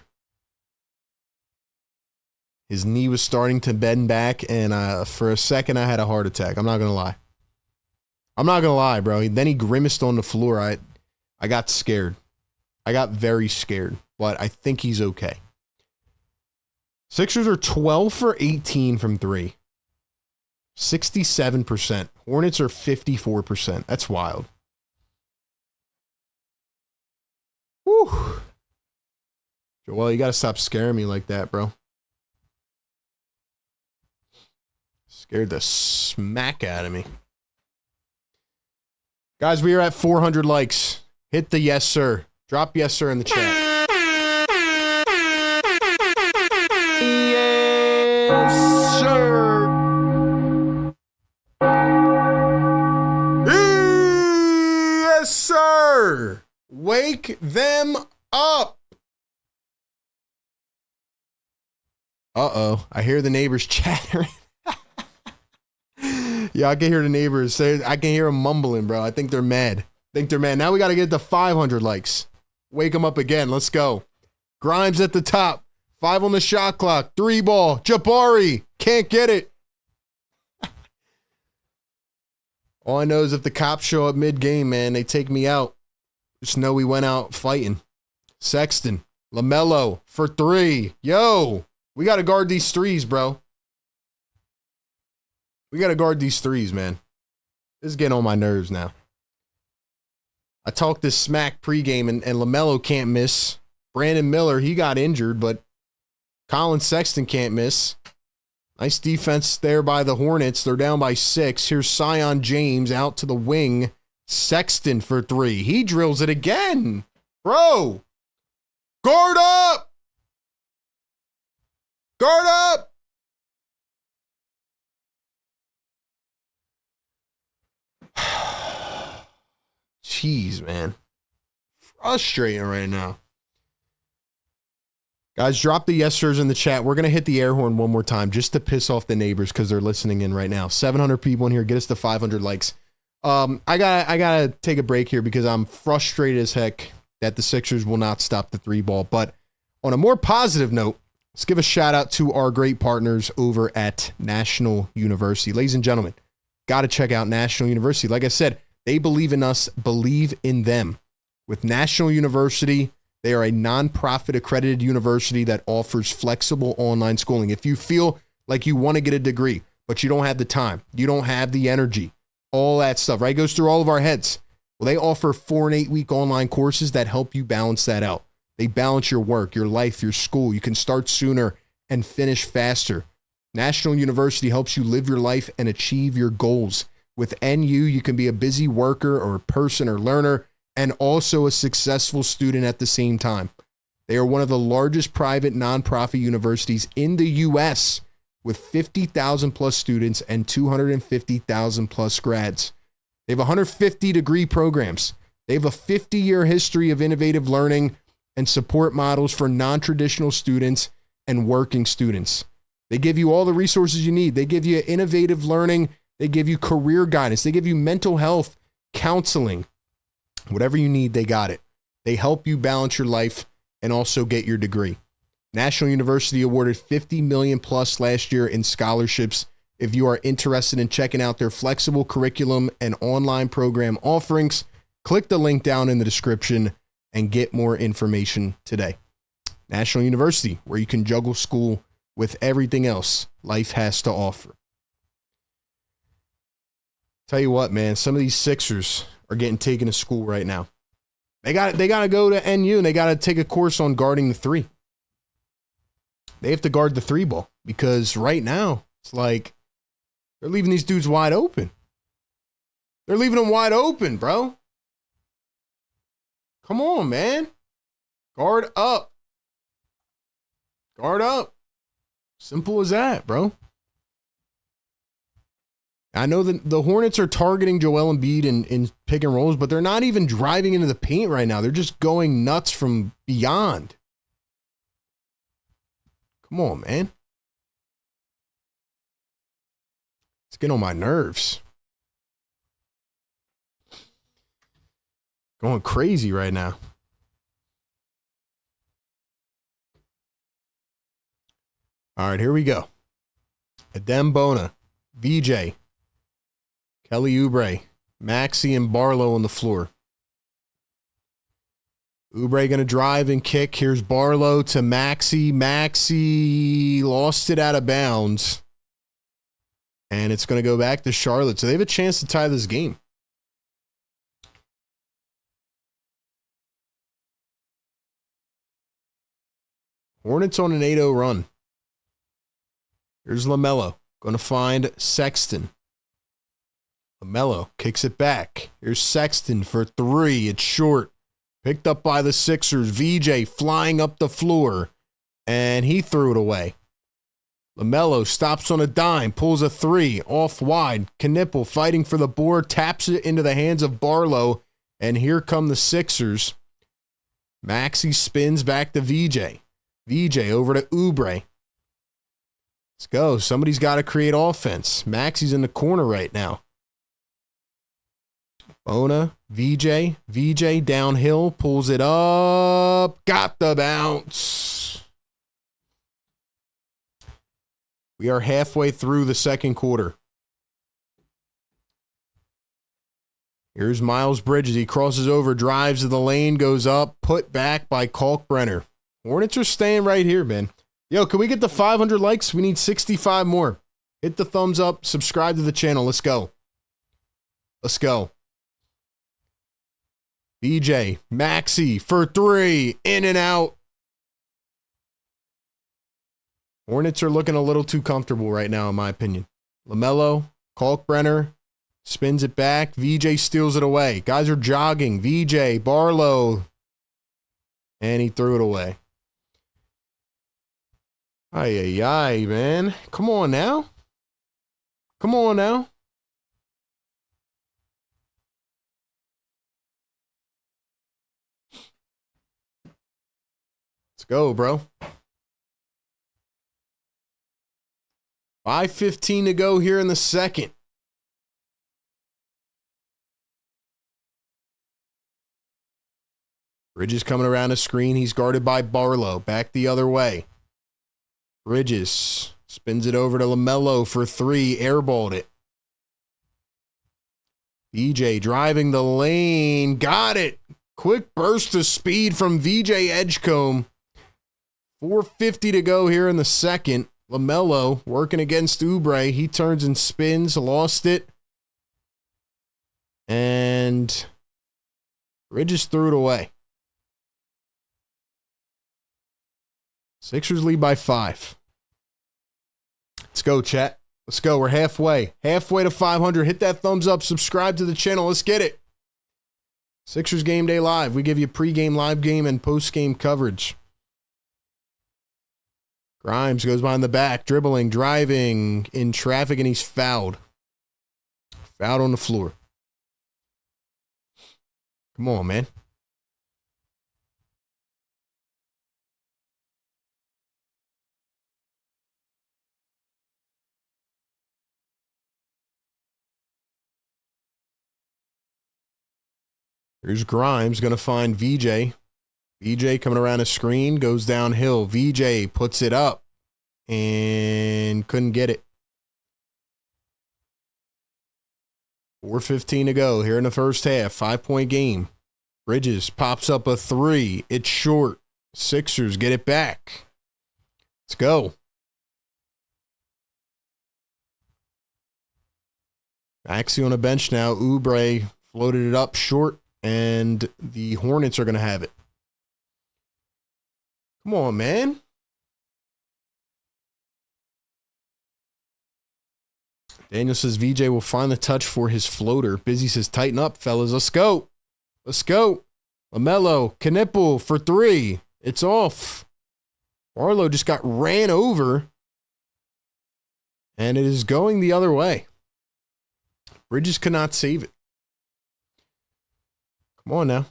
His knee was starting to bend back, and for a second, I had a heart attack. I'm not going to lie. I'm not going to lie, bro. Then he grimaced on the floor. I got scared. I got very scared. but I think he's okay. Sixers are 12 for 18 from three. 67%. Hornets are 54%. That's wild. Whew. Joel, you got to stop scaring me like that, bro. Scared the smack out of me. Guys, we are at 400 likes. Hit the yes, sir. Drop yes, sir in the chat. Yes, sir. Yes, sir. Wake them up. Uh-oh. I hear the neighbors chattering. Yeah, I can hear the neighbors say, I can hear them mumbling, bro. I think they're mad. Now we got to get to 500 likes. Wake them up again. Let's go. Grimes at the top. 5 on the shot clock. 3 ball. Jabari. Can't get it. All I know is if the cops show up mid-game, man, they take me out. Just know we went out fighting. Sexton. LaMelo for 3. Yo, we got to guard these threes, bro. We got to guard these threes, man. This is getting on my nerves now. I talked this smack pregame, and LaMelo can't miss. Brandon Miller, he got injured, but Colin Sexton can't miss. Nice defense there by the Hornets. They're down by 6. Here's Sion James out to the wing. Sexton for 3. He drills it again. Bro, guard up. Guard up. Jeez, man. Frustrating right now. Guys, drop the yes sirs in the chat. We're going to hit the air horn one more time just to piss off the neighbors because they're listening in right now. 700 people in here. Get us to 500 likes. I gotta take a break here because I'm frustrated as heck that the Sixers will not stop the 3 ball. But on a more positive note, let's give a shout out to our great partners over at National University. Ladies and gentlemen, got to check out National University. Like I said, they believe in us, believe in them. With National University, they are a nonprofit accredited university that offers flexible online schooling. If you feel like you want to get a degree, but you don't have the time, you don't have the energy, all that stuff, right? It goes through all of our heads. Well, they offer 4 and 8 week online courses that help you balance that out. They balance your work, your life, your school. You can start sooner and finish faster. National University helps you live your life and achieve your goals. With NU, you can be a busy worker or person or learner and also a successful student at the same time. They are one of the largest private nonprofit universities in the U.S. with 50,000 plus students and 250,000 plus grads. They have 150 degree programs. They have a 50-year history of innovative learning and support models for non-traditional students and working students. They give you all the resources you need. They give you innovative learning. They give you career guidance. They give you mental health counseling. Whatever you need, they got it. They help you balance your life and also get your degree. National University awarded $50 million plus last year in scholarships. If you are interested in checking out their flexible curriculum and online program offerings, click the link down in the description and get more information today. National University, where you can juggle school with everything else life has to offer. Tell you what, man, some of these Sixers are getting taken to school right now. They got to go to NU and they got to take a course on guarding the 3. They have to guard the 3 ball because right now it's like they're leaving these dudes wide open. They're leaving them wide open, bro. Come on, man. Guard up. Guard up. Simple as that, bro. I know that the Hornets are targeting Joel Embiid in pick and rolls, but they're not even driving into the paint right now. They're just going nuts from beyond. Come on, man. It's getting on my nerves. Going crazy right now. All right, here we go. Adem Bona, VJ, Kelly Oubre, Maxey, and Barlow on the floor. Oubre going to drive and kick. Here's Barlow to Maxey. Maxey lost it out of bounds. And it's going to go back to Charlotte. So they have a chance to tie this game. Hornets on an 8-0 run. Here's LaMelo. Going to find Sexton. LaMelo kicks it back. Here's Sexton for three. It's short. Picked up by the Sixers. VJ flying up the floor. And he threw it away. LaMelo stops on a dime. Pulls a three. Off wide. Knipple fighting for the board. Taps it into the hands of Barlow. And here come the Sixers. Maxey spins back to VJ. VJ over to Oubre. Let's go. Somebody's got to create offense. Maxey's in the corner right now. Bona, VJ downhill, pulls it up, got the bounce. We are halfway through the second quarter. Here's Miles Bridges. He crosses over, drives to the lane, goes up, put back by Kalkbrenner. Hornets are staying right here, man. Yo, can we get the 500 likes? We need 65 more. Hit the thumbs up, subscribe to the channel. Let's go. Let's go. BJ, Maxey for three, in and out. Hornets are looking a little too comfortable right now, in my opinion. LaMelo, Kalkbrenner, spins it back. VJ steals it away. Guys are jogging. VJ, Barlow, and he threw it away. Ay, ay, ay, man. Come on now. Come on now. Let's go, bro. 5:15 to go here in the second. Bridges coming around the screen. He's guarded by Barlow. Back the other way. Bridges spins it over to LaMelo for three. Airballed it. VJ driving the lane. Got it. Quick burst of speed from VJ Edgecombe. 4:50 to go here in the second. LaMelo working against Oubre. He turns and spins. Lost it. And Bridges threw it away. Sixers lead by 5. Let's go, chat. Let's go. We're halfway. Halfway to 500. Hit that thumbs up. Subscribe to the channel. Let's get it. Sixers Game Day Live. We give you pregame, live game, and postgame coverage. Grimes goes behind the back, dribbling, driving, in traffic, and he's fouled. Fouled on the floor. Come on, man. Here's Grimes, going to find VJ. VJ coming around a screen, goes downhill. VJ puts it up and couldn't get it. 4:15 to go here in the first half. 5-point game. Bridges pops up a three. It's short. Sixers get it back. Let's go. Maxey on a bench now. Oubre floated it up short, and the Hornets are going to have it. Come on, man. Daniel says VJ will find the touch for his floater. Busy says tighten up, fellas. Let's go. Let's go. LaMelo, Knipple for three. It's off. Barlow just got ran over. And it is going the other way. Bridges cannot save it. Come on now.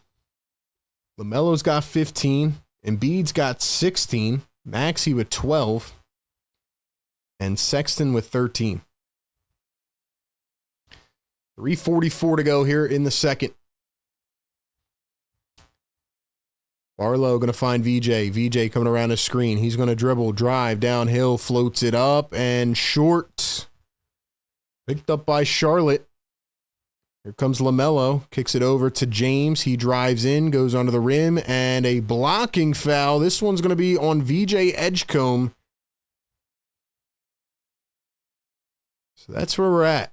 LaMelo's got 15. Embiid's got 16. Maxey with 12. And Sexton with 13. 3:44 to go here in the second. Barlow going to find VJ. VJ coming around the screen. He's going to dribble, drive, downhill, floats it up, and short. Picked up by Charlotte. Here comes LaMelo, kicks it over to James. He drives in, goes under the rim, and a blocking foul. This one's going to be on VJ Edgecombe. So that's where we're at.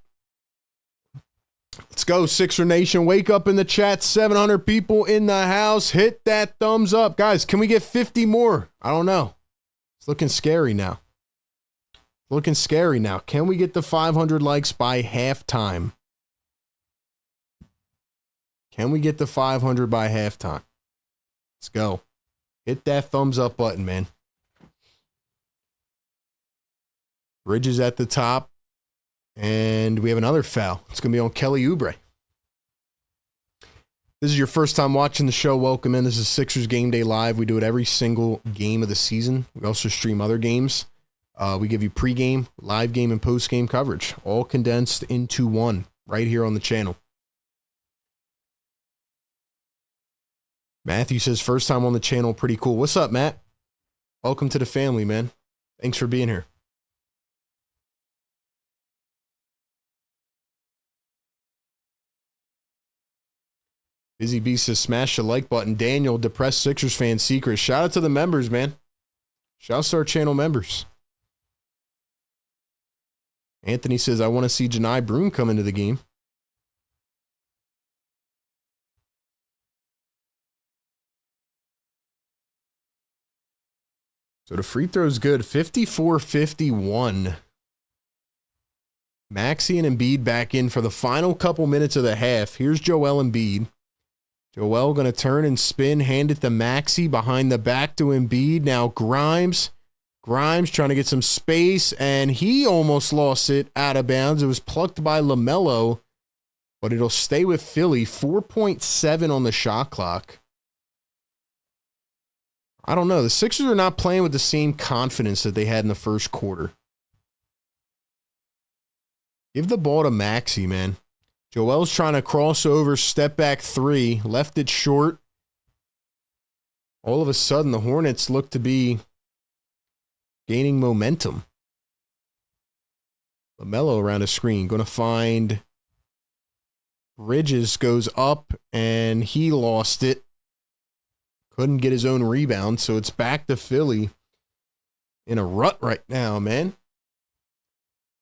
Let's go, Sixer Nation. Wake up in the chat. 700 people in the house. Hit that thumbs up. Guys, can we get 50 more? I don't know. It's looking scary now. Looking scary now. Can we get the 500 likes by halftime? Can we get the 500 by halftime? Let's go. Hit that thumbs up button, man. Bridges at the top. And we have another foul. It's going to be on Kelly Oubre. This is your first time watching the show. Welcome in. This is Sixers Game Day Live. We do it every single game of the season. We also stream other games. We give you pregame, live game, and postgame coverage, all condensed into one right here on the channel. Matthew says, first time on the channel, pretty cool. What's up, Matt? Welcome to the family, man. Thanks for being here. Busy B says, smash the like button. Daniel, depressed Sixers fan secret. Shout out to the members, man. Shout out to our channel members. Anthony says, I want to see Janai Broom come into the game. So the free throw is good. 54-51. Maxey and Embiid back in for the final couple minutes of the half. Here's Joel Embiid. Joel going to turn and spin, hand it to Maxey, behind the back to Embiid. Now Grimes. Grimes trying to get some space, and he almost lost it out of bounds. It was plucked by LaMelo, but it'll stay with Philly. 4.7 on the shot clock. I don't know. The Sixers are not playing with the same confidence that they had in the first quarter. Give the ball to Maxey, man. Joel's trying to cross over, step back three, left it short. All of a sudden, the Hornets look to be gaining momentum. LaMelo around the screen. Going to find Bridges, goes up, and he lost it. Couldn't get his own rebound, so it's back to Philly in a rut right now, man.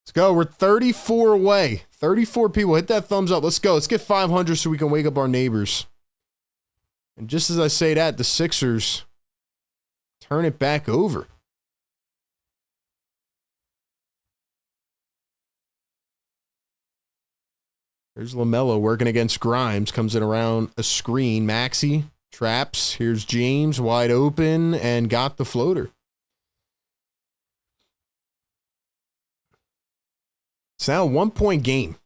Let's go. We're 34 away. 34 people. Hit that thumbs up. Let's go. Let's get 500 so we can wake up our neighbors. And just as I say that, the Sixers turn it back over. There's LaMelo working against Grimes. Comes in around a screen. Maxey traps. Here's James wide open and got the floater. It's now a 1-point game.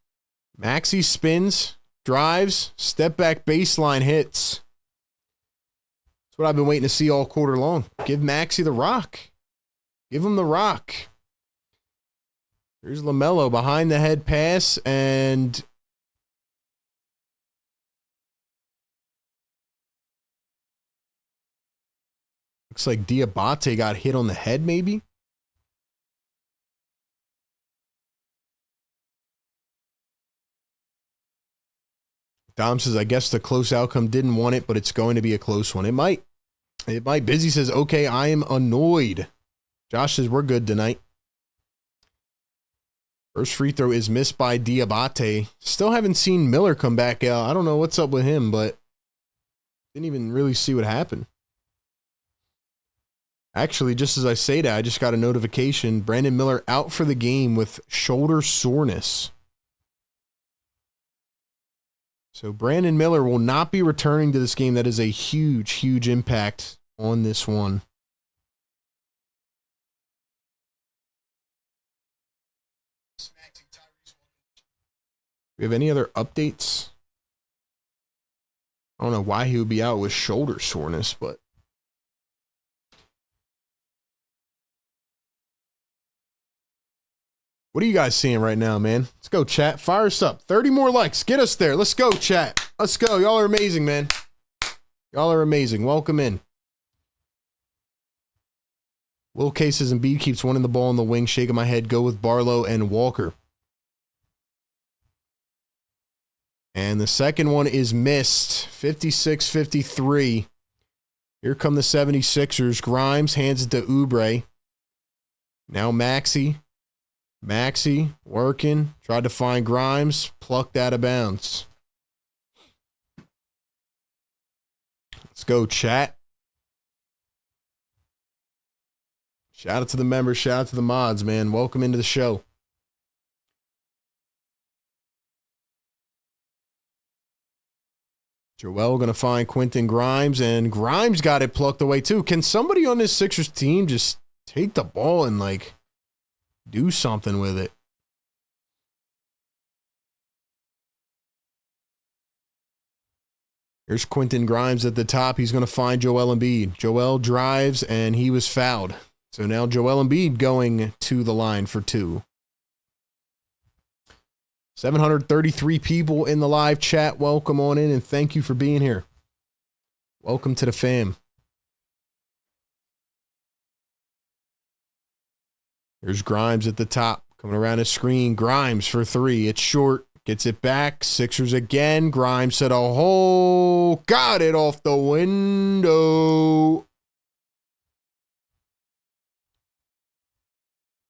Maxey spins, drives, step back baseline hits. That's what I've been waiting to see all quarter long. Give Maxey the rock. Give him the rock. Here's LaMelo behind the head pass, and looks like Diabate got hit on the head, maybe. Dom says, I guess the close outcome didn't want it, but it's going to be a close one. It might. It might. Busy says, okay, I am annoyed. Josh says, we're good tonight. First free throw is missed by Diabate. Still haven't seen Miller come back out. I don't know what's up with him, but didn't even really see what happened. Actually, just as I say that, I just got a notification. Brandon Miller out for the game with shoulder soreness. So Brandon Miller will not be returning to this game. That is a huge, huge impact on this one. We have any other updates? I don't know why he would be out with shoulder soreness, but what are you guys seeing right now, man? Let's go, chat. Fire us up. 30 more likes. Get us there. Let's go, chat. Let's go. Y'all are amazing, man. Y'all are amazing. Welcome in. Will Cases and Embiid keeps winning the ball in the wing. Shaking my head. Go with Barlow and Walker. And the second one is missed. 56-53. Here come the 76ers. Grimes hands it to Oubre. Now Maxey. Maxey working. Tried to find Grimes. Plucked out of bounds. Let's go, chat. Shout out to the members. Shout out to the mods, man. Welcome into the show. Joel going to find Quentin Grimes, and Grimes got it plucked away too. Can somebody on this Sixers team just take the ball and, like, do something with it? Here's Quentin Grimes at the top. He's going to find Joel Embiid. Joel drives, and he was fouled. So now Joel Embiid going to the line for two. 733 people in the live chat. Welcome on in, and thank you for being here. Welcome to the fam. Here's Grimes at the top. Coming around his screen. Grimes for three. It's short. Gets it back. Sixers again. Grimes said a hole. Got it off the window.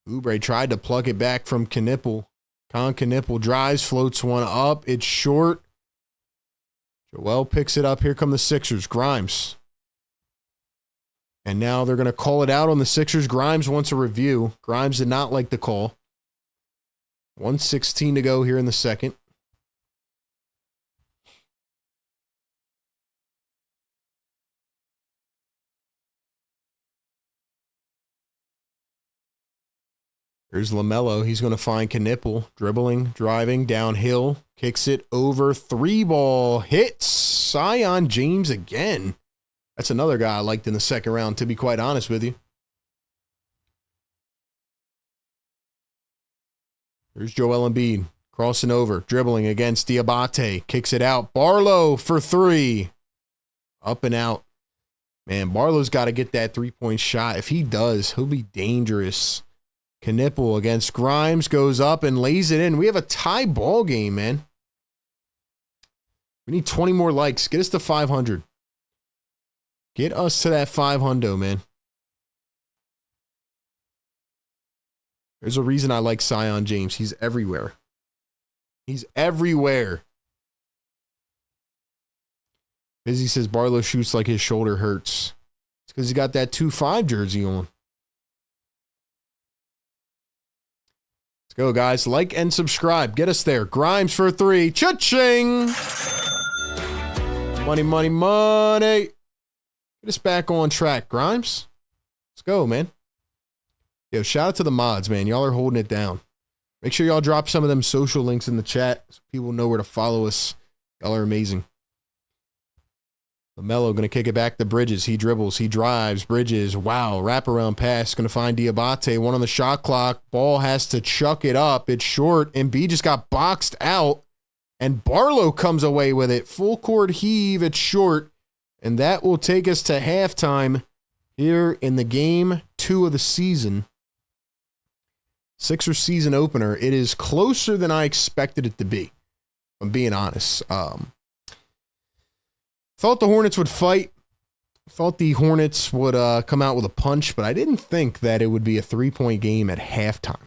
Oubre tried to plug it back from Knipple. Knipple drives, floats one up. It's short. Joel picks it up. Here come the Sixers. Grimes. And now they're going to call it out on the Sixers. Grimes wants a review. Grimes did not like the call. 1:16 to go here in the second. Here's LaMelo. He's going to find Knipple. Dribbling, driving, downhill. Kicks it over. Three ball. Hits Zion James again. That's another guy I liked in the second round, to be quite honest with you. Here's Joel Embiid. Crossing over. Dribbling against Diabate. Kicks it out. Barlow for three. Up and out. Man, Barlow's got to get that three-point shot. If he does, he'll be dangerous. Knipple against Grimes goes up and lays it in. We have a tie ball game, man. We need 20 more likes. Get us to 500. Get us to that 500, man. There's a reason I like Zion James. He's everywhere. He's everywhere. Busy says Barlow shoots like his shoulder hurts. It's because he got that 2-5 jersey on. Go, guys. Like and subscribe. Get us there. Grimes for three. Cha-ching! Money, money, money. Get us back on track, Grimes. Let's go, man. Yo, shout out to the mods, man. Y'all are holding it down. Make sure y'all drop some of them social links in the chat so people know where to follow us. Y'all are amazing. LaMelo going to kick it back to Bridges. He dribbles. He drives. Bridges. Wow. Wraparound pass. Going to find Diabate. One on the shot clock. Ball has to chuck it up. It's short. Embiid just got boxed out. And Barlow comes away with it. Full court heave. It's short. And that will take us to halftime here in the game 2 of the season. Sixers season opener. It is closer than I expected it to be. If I'm being honest. Thought the Hornets would fight. Thought the Hornets would come out with a punch, but I didn't think that it would be a 3-point game at halftime.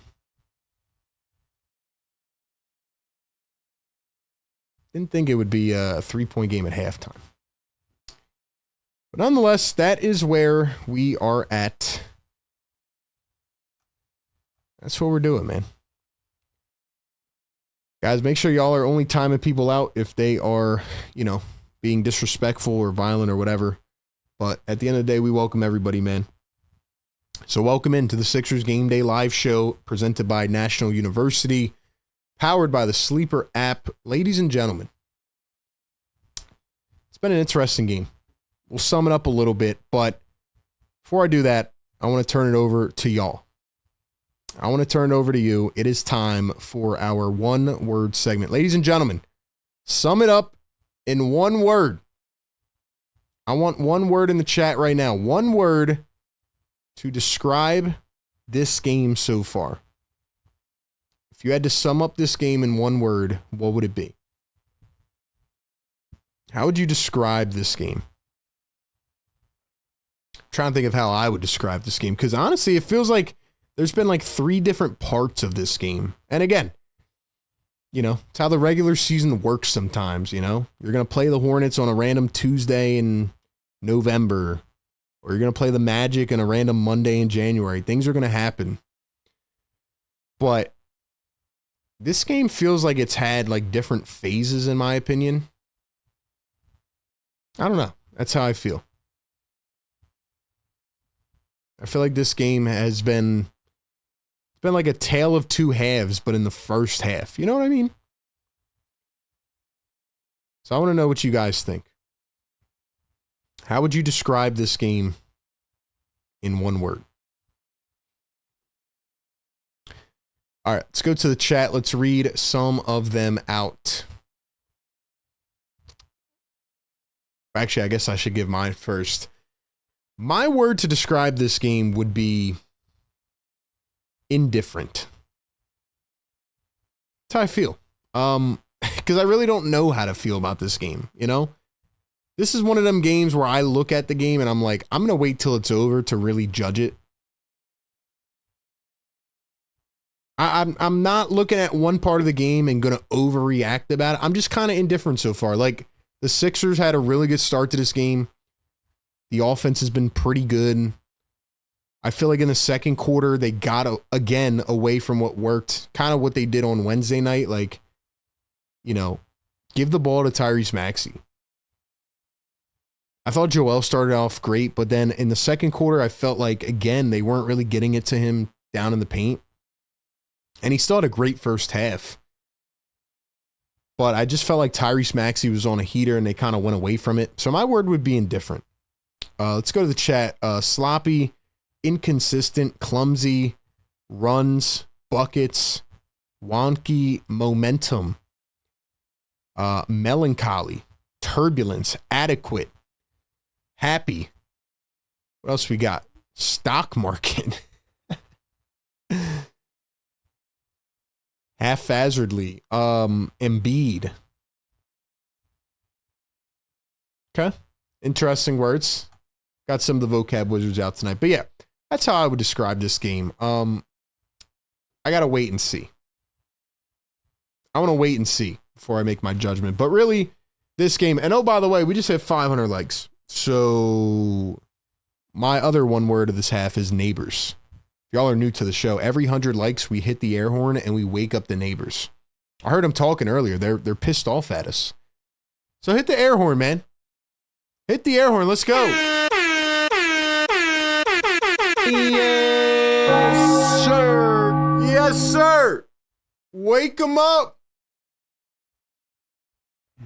Didn't think it would be a 3-point game at halftime. But nonetheless, that is where we are at. That's what we're doing, man. Guys, make sure y'all are only timing people out if they are, being disrespectful or violent or whatever. But at the end of the day, we welcome everybody, man. So welcome into the Sixers Game Day live show presented by National University, powered by the Sleeper app. Ladies and gentlemen, it's been an interesting game. We'll sum it up a little bit, but before I do that, I want to turn it over to y'all. I want to turn it over to you. It is time for our one-word segment. Ladies and gentlemen, sum it up in one word. I want one word in the chat right now. One word to describe this game so far. If you had to sum up this game in one word, what would it be? How would you describe this game? I'm trying to think of how I would describe this game, because honestly, it feels like there's been like 3 different parts of this game. And again, you know, it's how the regular season works sometimes, you know? You're going to play the Hornets on a random Tuesday in November, or you're going to play the Magic on a random Monday in January. Things are going to happen. But this game feels like it's had like different phases, in my opinion. I don't know. That's how I feel. I feel like this game has been like a tale of 2 halves, but in the first half. You know what I mean? So I want to know what you guys think. How would you describe this game in one word? All right, let's go to the chat. Let's read some of them out. Actually, I guess I should give mine first. My word to describe this game would be indifferent. That's how I feel. Because I really don't know how to feel about this game, you know? This is one of them games where I look at the game and I'm like, I'm going to wait till it's over to really judge it. I'm not looking at one part of the game and going to overreact about it. I'm just kind of indifferent so far. Like, the Sixers had a really good start to this game. The offense has been pretty good. I feel like in the second quarter, they got, again, away from what worked. Kind of what they did on Wednesday night. Like, you know, give the ball to Tyrese Maxey. I thought Joel started off great, but then in the second quarter, I felt like, again, they weren't really getting it to him down in the paint. And he still had a great first half. But I just felt like Tyrese Maxey was on a heater and they kind of went away from it. So my word would be indifferent. Let's go to the chat. Sloppy, inconsistent, clumsy, runs, buckets, wonky, momentum, melancholy, turbulence, adequate, happy. What else we got? Stock market. Haphazardly. Embiid. Okay. Interesting words. Got some of the vocab wizards out tonight. But yeah, that's how I would describe this game. I gotta wait and see. I want to wait and see before I make my judgment. But really, this game, and oh, by the way, we just hit 500 likes. So my other one word of this half is neighbors. If y'all are new to the show, every 100 likes, we hit the air horn and we wake up the neighbors. I heard them talking earlier. They're pissed off at us. So hit the air horn, man. Hit the air horn. Let's go. Yes, sir. Yes, sir. Wake them up.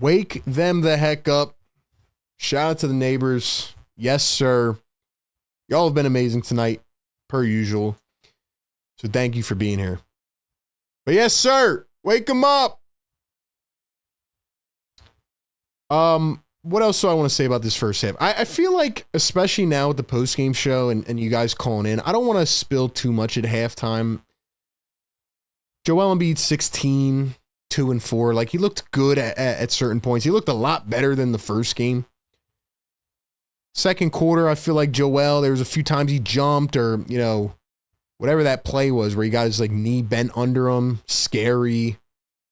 Wake them the heck up. Shout out to the neighbors. Yes, sir. Y'all have been amazing tonight, per usual. So thank you for being here. But yes, sir. Wake them up. What else do I want to say about this first half? I feel like, especially now with the postgame show and you guys calling in, I don't want to spill too much at halftime. Joel Embiid, 16, 2 and 4. Like, he looked good at certain points. He looked a lot better than the first game. Second quarter, I feel like Joel, there was a few times he jumped or, you know, whatever that play was where he got his like knee bent under him. Scary.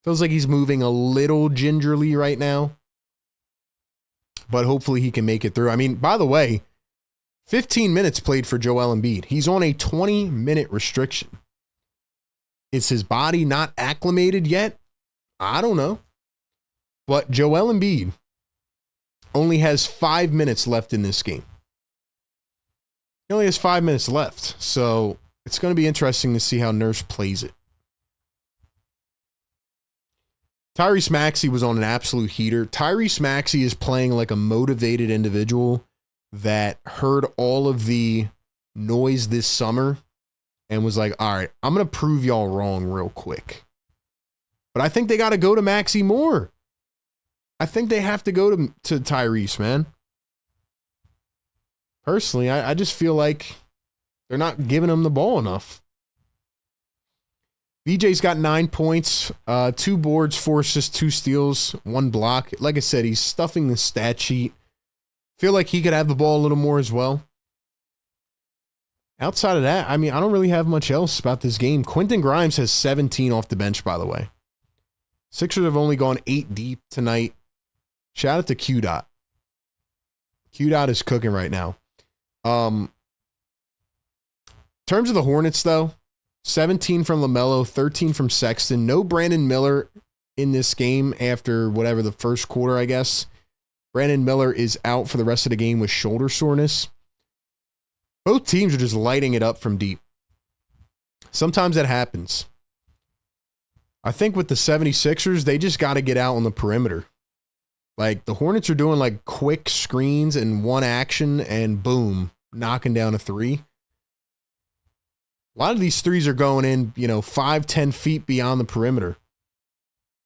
Feels like he's moving a little gingerly right now. But hopefully he can make it through. I mean, by the way, 15 minutes played for Joel Embiid. He's on a 20-minute restriction. Is his body not acclimated yet? I don't know. But Joel Embiid only has 5 minutes left in this game. He only has 5 minutes left. So it's going to be interesting to see how Nurse plays it. Tyrese Maxey was on an absolute heater. Tyrese Maxey is playing like a motivated individual that heard all of the noise this summer and was like, all right, I'm going to prove y'all wrong real quick. But I think they got to go to Maxey more. I think they have to go to Tyrese, man. Personally, I just feel like they're not giving him the ball enough. VJ's got 9 points, 2 boards, 4 assists, 2 steals, 1 block. Like I said, he's stuffing the stat sheet. Feel like he could have the ball a little more as well. Outside of that, I mean, I don't really have much else about this game. Quentin Grimes has 17 off the bench, by the way. Sixers have only gone 8 deep tonight. Shout out to Q Dot. Q Dot is cooking right now. In terms of the Hornets, though, 17 from LaMelo, 13 from Sexton. No Brandon Miller in this game after whatever the first quarter, I guess. Brandon Miller is out for the rest of the game with shoulder soreness. Both teams are just lighting it up from deep. Sometimes that happens. I think with the 76ers, they just got to get out on the perimeter. Like, the Hornets are doing, like, quick screens and one action, and boom, knocking down a three. A lot of these threes are going in, 5-10 feet beyond the perimeter.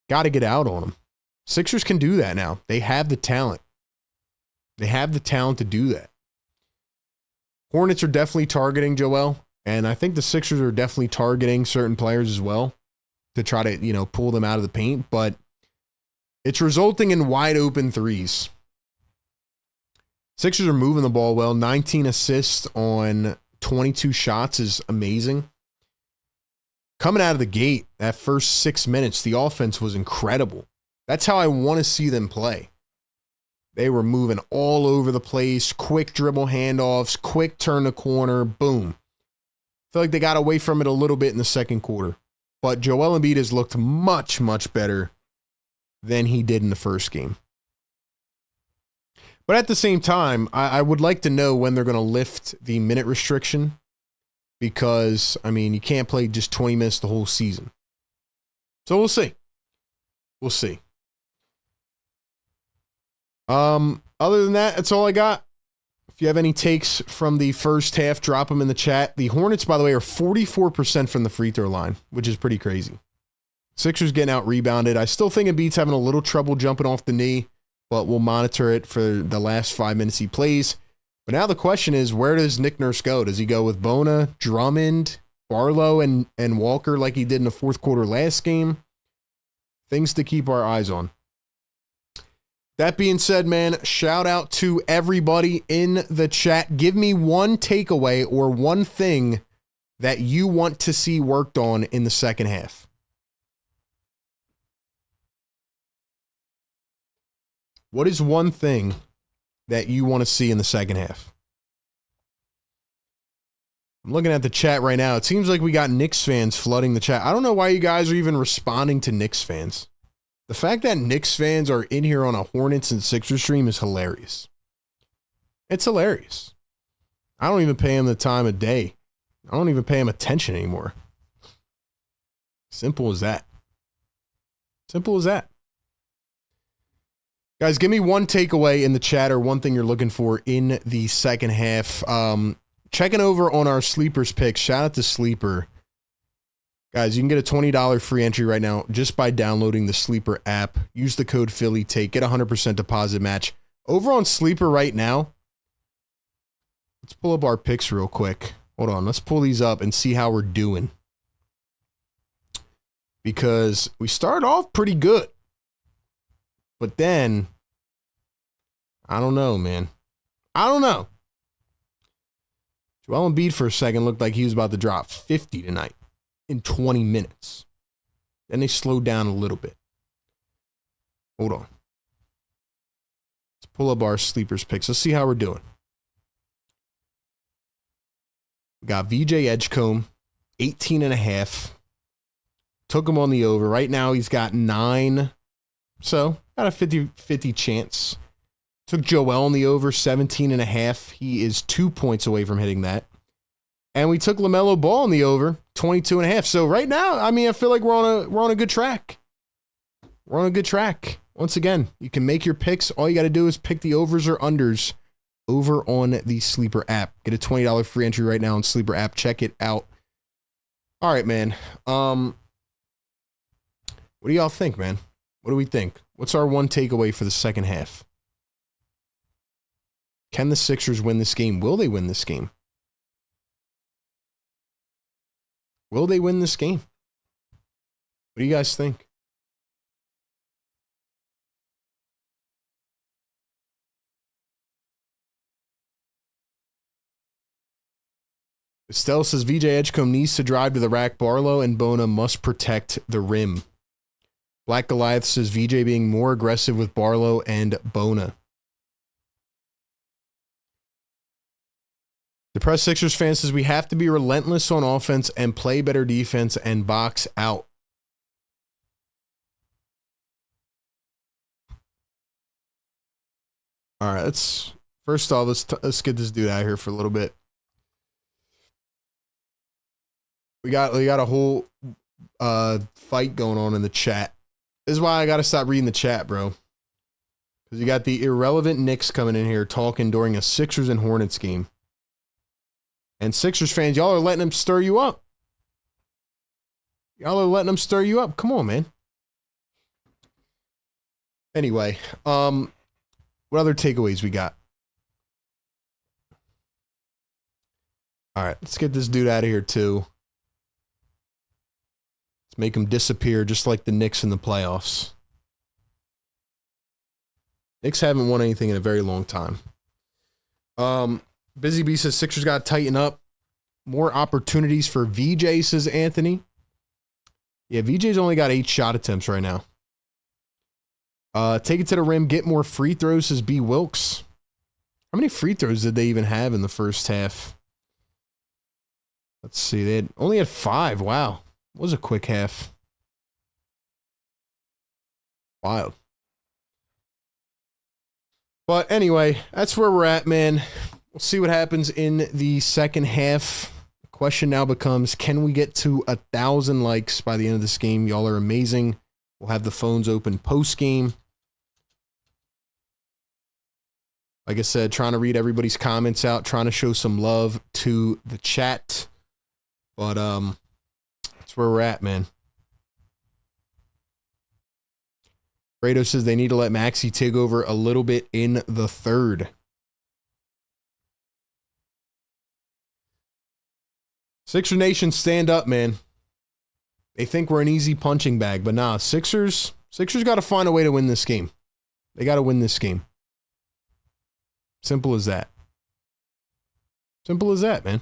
Got to get out on them. Sixers can do that now. They have the talent. They have the talent to do that. Hornets are definitely targeting Joel, and I think the Sixers are definitely targeting certain players as well to try to, pull them out of the paint, but it's resulting in wide open threes. Sixers are moving the ball well. 19 assists on 22 shots is amazing. Coming out of the gate, that first 6 minutes, the offense was incredible. That's how I want to see them play. They were moving all over the place, quick dribble handoffs, quick turn the corner, boom. I feel like they got away from it a little bit in the second quarter. But Joel Embiid has looked much, much better than he did in the first game. But at the same time, I would like to know when they're going to lift the minute restriction because, you can't play just 20 minutes the whole season. So we'll see. We'll see. Other than that, that's all I got. If you have any takes from the first half, drop them in the chat. The Hornets, by the way, are 44% from the free throw line, which is pretty crazy. Sixers getting out rebounded. I still think Embiid's having a little trouble jumping off the knee, but we'll monitor it for the last 5 minutes he plays. But now the question is, where does Nick Nurse go? Does he go with Bona, Drummond, Barlow, and Walker like he did in the fourth quarter last game? Things to keep our eyes on. That being said, man, shout out to everybody in the chat. Give me one takeaway or one thing that you want to see worked on in the second half. What is one thing that you want to see in the second half? I'm looking at the chat right now. It seems like we got Knicks fans flooding the chat. I don't know why you guys are even responding to Knicks fans. The fact that Knicks fans are in here on a Hornets and Sixers stream is hilarious. It's hilarious. I don't even pay them the time of day. I don't even pay them attention anymore. Simple as that. Simple as that. Guys, give me one takeaway in the chat or one thing you're looking for in the second half. Checking over on our Sleepers picks. Shout out to Sleeper. Guys, you can get a $20 free entry right now just by downloading the Sleeper app. Use the code PhillyTake. Get a 100% deposit match. Over on Sleeper right now, let's pull up our picks real quick. Hold on. Let's pull these up and see how we're doing. Because we started off pretty good. But then, I don't know, man. I don't know. Joel Embiid for a second looked like he was about to drop 50 tonight. In 20 minutes. Then they slowed down a little bit. Hold on. Let's pull up our sleepers picks. Let's see how we're doing. We got VJ Edgecombe, 18.5. Took him on the over. Right now he's got 9. So, got a 50-50 chance. Took Joel on the over, 17.5. He is 2 points away from hitting that. And we took LaMelo Ball on the over, 22.5. So right now, I feel like we're on a good track. We're on a good track. Once again, you can make your picks. All you got to do is pick the overs or unders over on the Sleeper app. Get a $20 free entry right now on Sleeper app. Check it out. All right, man. What do y'all think, man? What do we think? What's our one takeaway for the second half? Can the Sixers win this game? Will they win this game? Will they win this game? What do you guys think? Estelle says VJ Edgecombe needs to drive to the rack. Barlow and Bona must protect the rim. Black Goliath says VJ being more aggressive with Barlow and Bona. Depressed Sixers fan says we have to be relentless on offense and play better defense and box out. All right, first off, let's get this dude out of here for a little bit. We got a whole fight going on in the chat. This is why I got to stop reading the chat, bro. Because you got the irrelevant Knicks coming in here talking during a Sixers and Hornets game. And Sixers fans, y'all are letting them stir you up. Y'all are letting them stir you up. Come on, man. Anyway, what other takeaways we got? All right, let's get this dude out of here too. Let's make him disappear just like the Knicks in the playoffs. Knicks haven't won anything in a very long time. Busy Bee says Sixers got to tighten up. More opportunities for VJ, says Anthony. Yeah, VJ's only got 8 shot attempts right now. Take it to the rim, get more free throws, says B. Wilkes. How many free throws did they even have in the first half? Let's see. They only had 5. Wow. It was a quick half. Wild. But anyway, that's where we're at, man. We'll see what happens in the second half. The question now becomes, can we get to 1,000 likes by the end of this game? Y'all are amazing. We'll have the phones open post-game. Like I said, trying to read everybody's comments out, trying to show some love to the chat. But that's where we're at, man. Fredo says they need to let Maxey take over a little bit in the third. Sixer Nation, stand up, man. They think we're an easy punching bag, but nah, Sixers got to find a way to win this game. They got to win this game. Simple as that. Simple as that, man.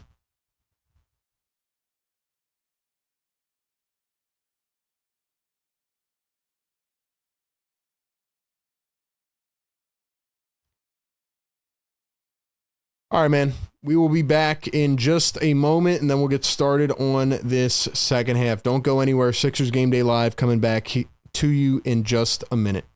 All right, man. We will be back in just a moment, and then we'll get started on this second half. Don't go anywhere. Sixers Game Day Live coming back to you in just a minute.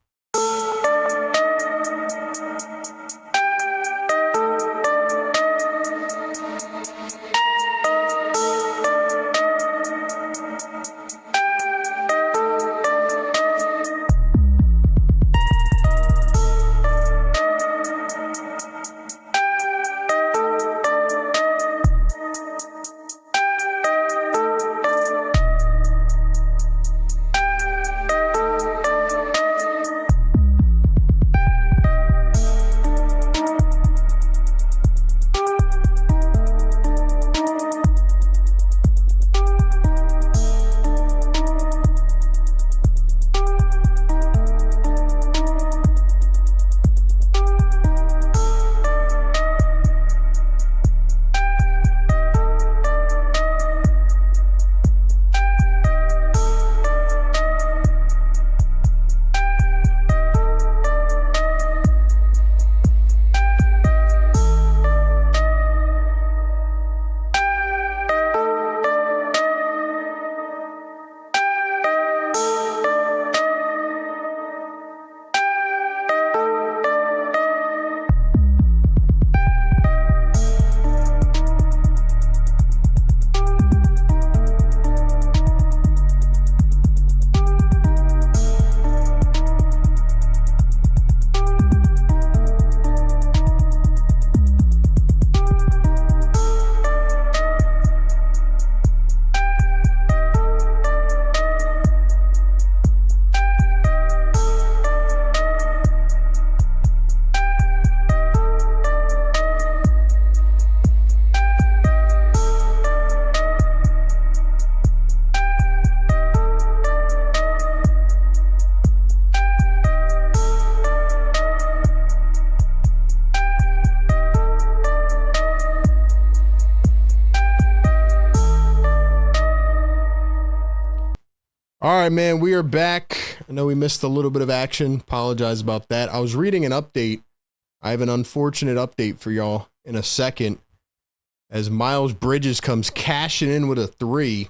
All right, man, we are back. I know we missed a little bit of action. Apologize about that. I was reading an update. I have an unfortunate update for y'all in a second as Miles Bridges comes cashing in with a 3.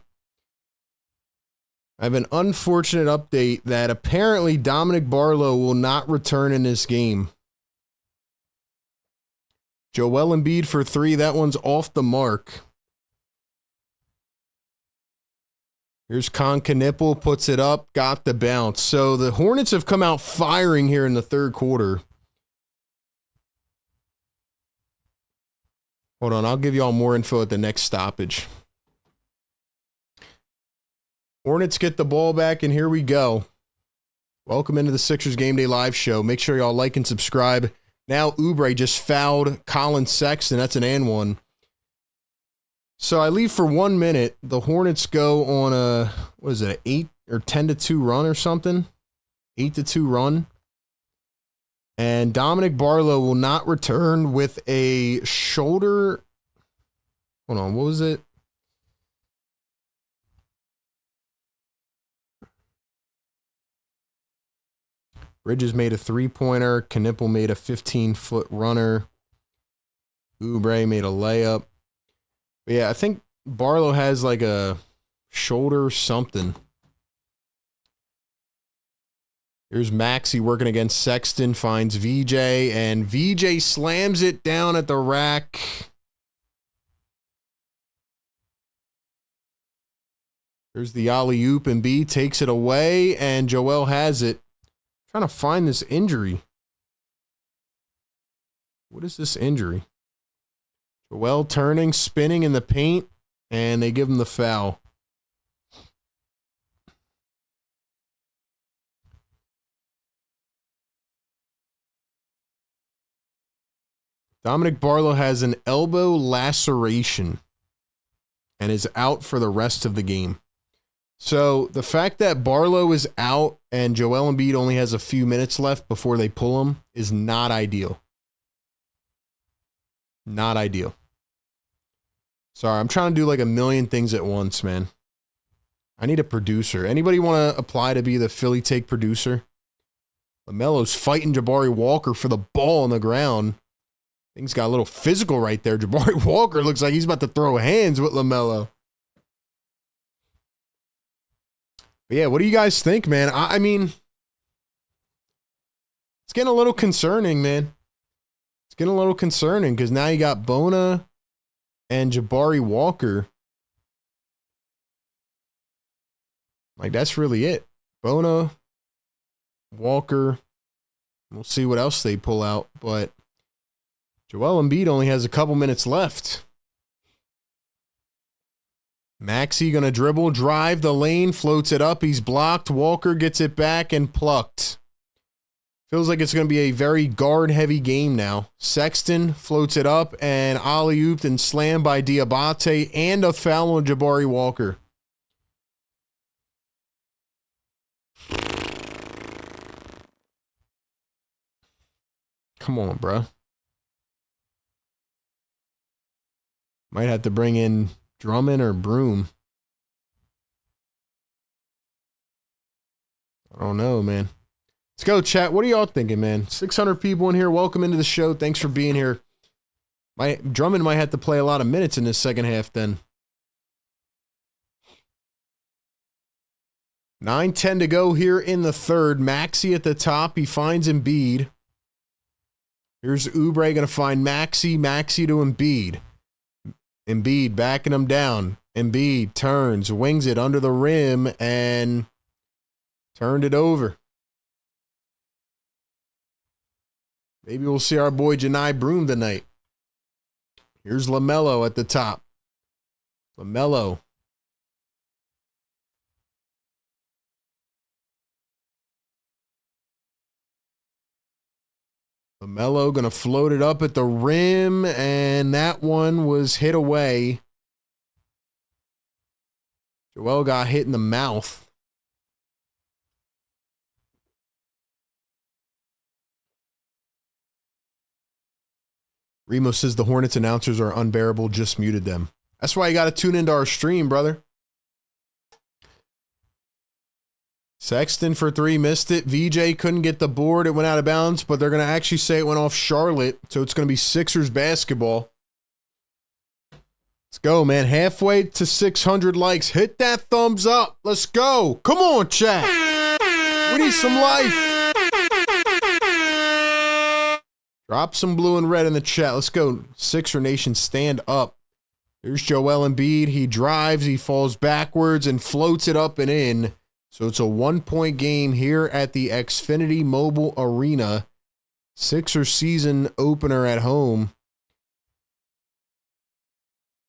I have an unfortunate update that apparently Dominic Barlow will not return in this game. Joel Embiid for 3. That one's off the mark. Here's Con Knipple, puts it up, got the bounce. So the Hornets have come out firing here in the third quarter. Hold on, I'll give y'all more info at the next stoppage. Hornets get the ball back, and here we go. Welcome into the Sixers Game Day Live show. Make sure y'all like and subscribe. Now Oubre just fouled Colin Sexton. That's an and one. So I leave for 1 minute. The Hornets go on a, what is it, 8 or 10-2 run or something? 8-2 run. And Dominic Barlow will not return with a shoulder. Hold on, what was it? Bridges made a 3-pointer. Knipple made a 15-foot runner. Oubre made a layup. But yeah, I think Barlow has like a shoulder something. Here's Maxey working against Sexton, finds VJ, and VJ slams it down at the rack. There's the alley-oop, and B takes it away, and Joel has it. I'm trying to find this injury. What is this injury? Joel turning, spinning in the paint, and they give him the foul. Dominic Barlow has an elbow laceration and is out for the rest of the game. So the fact that Barlow is out and Joel Embiid only has a few minutes left before they pull him is not ideal. Not ideal. Sorry, I'm trying to do like a million things at once, man. I need a producer. Anybody want to apply to be the Philly Take producer? LaMelo's fighting Jabari Walker for the ball on the ground. Things got a little physical right there. Jabari Walker looks like he's about to throw hands with LaMelo. But yeah, what do you guys think, man? I mean, it's getting a little concerning, man. It's getting a little concerning because now you got Bona and Jabari Walker. Like, that's really it. Bona, Walker. We'll see what else they pull out. But Joel Embiid only has a couple minutes left. Maxey gonna dribble, drive the lane, floats it up. He's blocked. Walker gets it back and plucked. Feels like it's going to be a very guard-heavy game now. Sexton floats it up and alley-ooped and slammed by Diabate and a foul on Jabari Walker. Come on, bro. Might have to bring in Drummond or Broom. I don't know, man. Let's go, chat. What are y'all thinking, man? 600 people in here. Welcome into the show. Thanks for being here. Drummond might have to play a lot of minutes in this second half then. 9:10 to go here in the third. Maxey at the top. He finds Embiid. Here's Oubre going to find Maxey. Maxey to Embiid. Embiid backing him down. Embiid turns, wings it under the rim, and turned it over. Maybe we'll see our boy Janai Broom tonight. Here's LaMelo at the top. LaMelo. LaMelo going to float it up at the rim, and that one was hit away. Joel got hit in the mouth. Remo says the Hornets announcers are unbearable, just muted them. That's why you got to tune into our stream, brother. Sexton for three, missed it. VJ couldn't get the board. It went out of bounds, but they're going to actually say it went off Charlotte. So it's going to be Sixers basketball. Let's go, man. Halfway to 600 likes. Hit that thumbs up. Let's go. Come on, chat. We need some life. Drop some blue and red in the chat. Let's go. Sixer Nation, stand up. There's Joel Embiid. He drives. He falls backwards and floats it up and in. So it's a 1-point game here at the Xfinity Mobile Arena. Sixers season opener at home.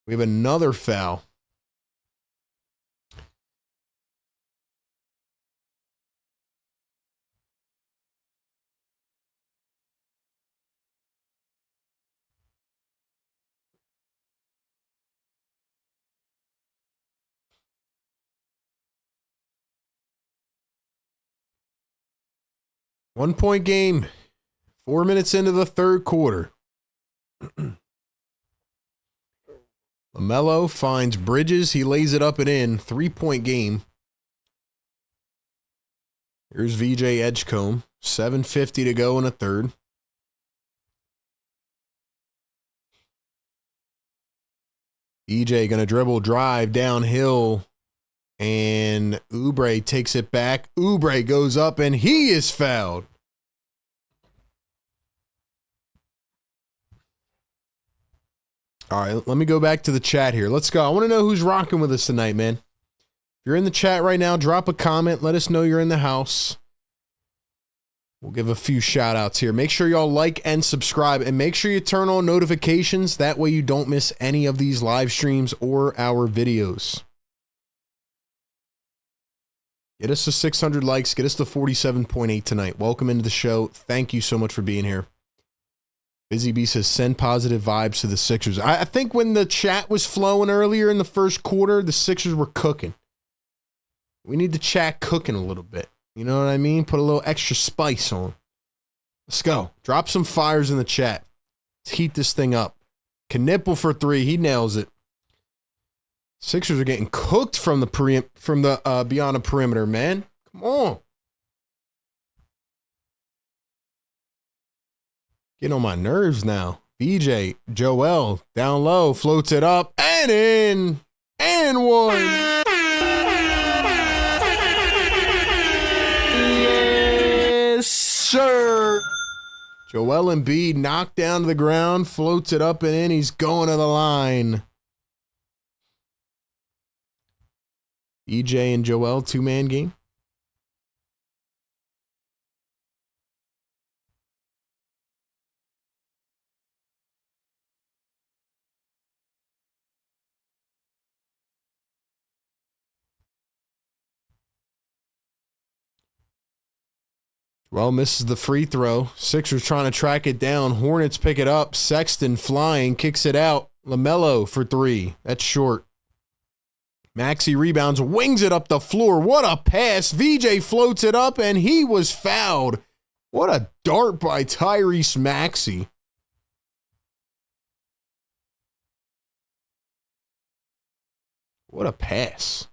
We have another foul. One-point game. 4 minutes into the third quarter. LaMelo finds Bridges. He lays it up and in. 3-point game. Here's VJ Edgecombe. 7:50 to go in a third. VJ going to dribble, drive downhill. And Oubre takes it back. Oubre goes up and he is fouled. All right, let me go back to the chat here. Let's go. I want to know who's rocking with us tonight, man. If you're in the chat right now, drop a comment. Let us know you're in the house. We'll give a few shout outs here. Make sure y'all like and subscribe, and make sure you turn on notifications. That way you don't miss any of these live streams or our videos. Get us to 600 likes. Get us to 47.8 tonight. Welcome into the show. Thank you so much for being here. Busy Bee says, send positive vibes to the Sixers. I think when the chat was flowing earlier in the first quarter, the Sixers were cooking. We need the chat cooking a little bit. You know what I mean? Put a little extra spice on. Let's go. Drop some fires in the chat. Let's heat this thing up. Knipple for three. He nails it. Sixers are getting cooked from the beyond the perimeter, man. Come on. Getting on my nerves now. BJ, Joel, down low, floats it up, and in, and one. Yes, sir. Joel Embiid knocked down to the ground, floats it up and in. He's going to the line. BJ and Joel, two-man game. Well, misses the free throw. Sixers trying to track it down. Hornets pick it up. Sexton flying, kicks it out. LaMelo for three. That's short. Maxey rebounds, wings it up the floor. What a pass. VJ floats it up, and he was fouled. What a dart by Tyrese Maxey. What a pass.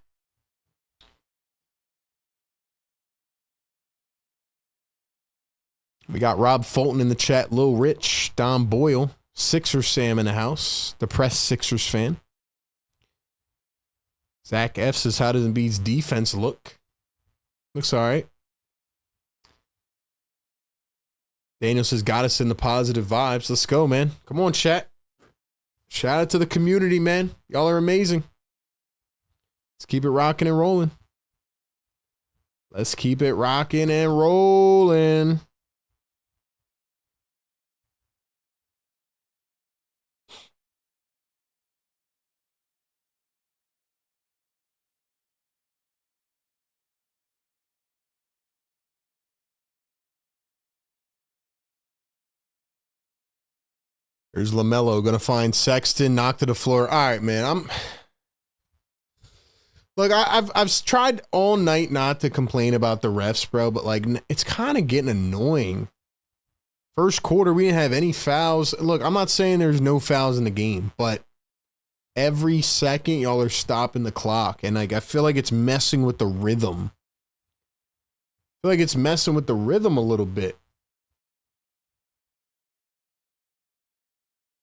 We got Rob Fulton in the chat, Lil Rich, Don Boyle, Sixers Sam in the house, depressed Sixers fan. Zach F says, how does Embiid's defense look? Looks all right. Daniel says, got us in the positive vibes. Let's go, man. Come on, chat. Shout out to the community, man. Y'all are amazing. Let's keep it rocking and rolling. Let's keep it rocking and rolling. There's LaMelo going to find Sexton, knocked to the floor. All right, man. Look, I've tried all night not to complain about the refs, bro, but like it's kind of getting annoying. First quarter, we didn't have any fouls. Look, I'm not saying there's no fouls in the game, but every second y'all are stopping the clock, and like I feel like it's messing with the rhythm. feel like it's messing with the rhythm a little bit.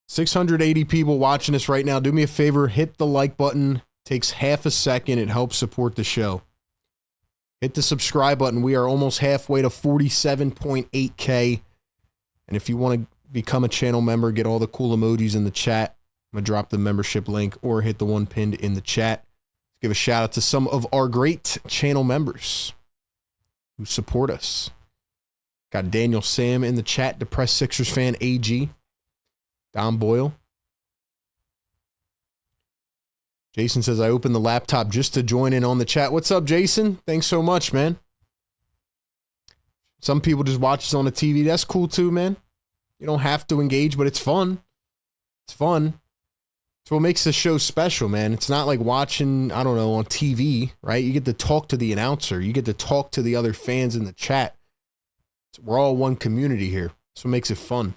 680 people watching us right now. Do me a favor, hit the like button. Takes half a second. It helps support the show. Hit the subscribe button. We are almost halfway to 47.8K. And if you want to become a channel member, get all the cool emojis in the chat. I'm going to drop the membership link or hit the one pinned in the chat. Give a shout out to some of our great channel members who support us. Got Daniel Sam in the chat, Depressed Sixers fan AG, Don Boyle. Jason says, I opened the laptop just to join in on the chat. What's up, Jason? Thanks so much, man. Some people just watch us on the TV. That's cool too, man. You don't have to engage, but it's fun. It's fun. It's what makes the show special, man. It's not like watching, I don't know, on TV, right? You get to talk to the announcer. You get to talk to the other fans in the chat. We're all one community here. That's what makes it fun.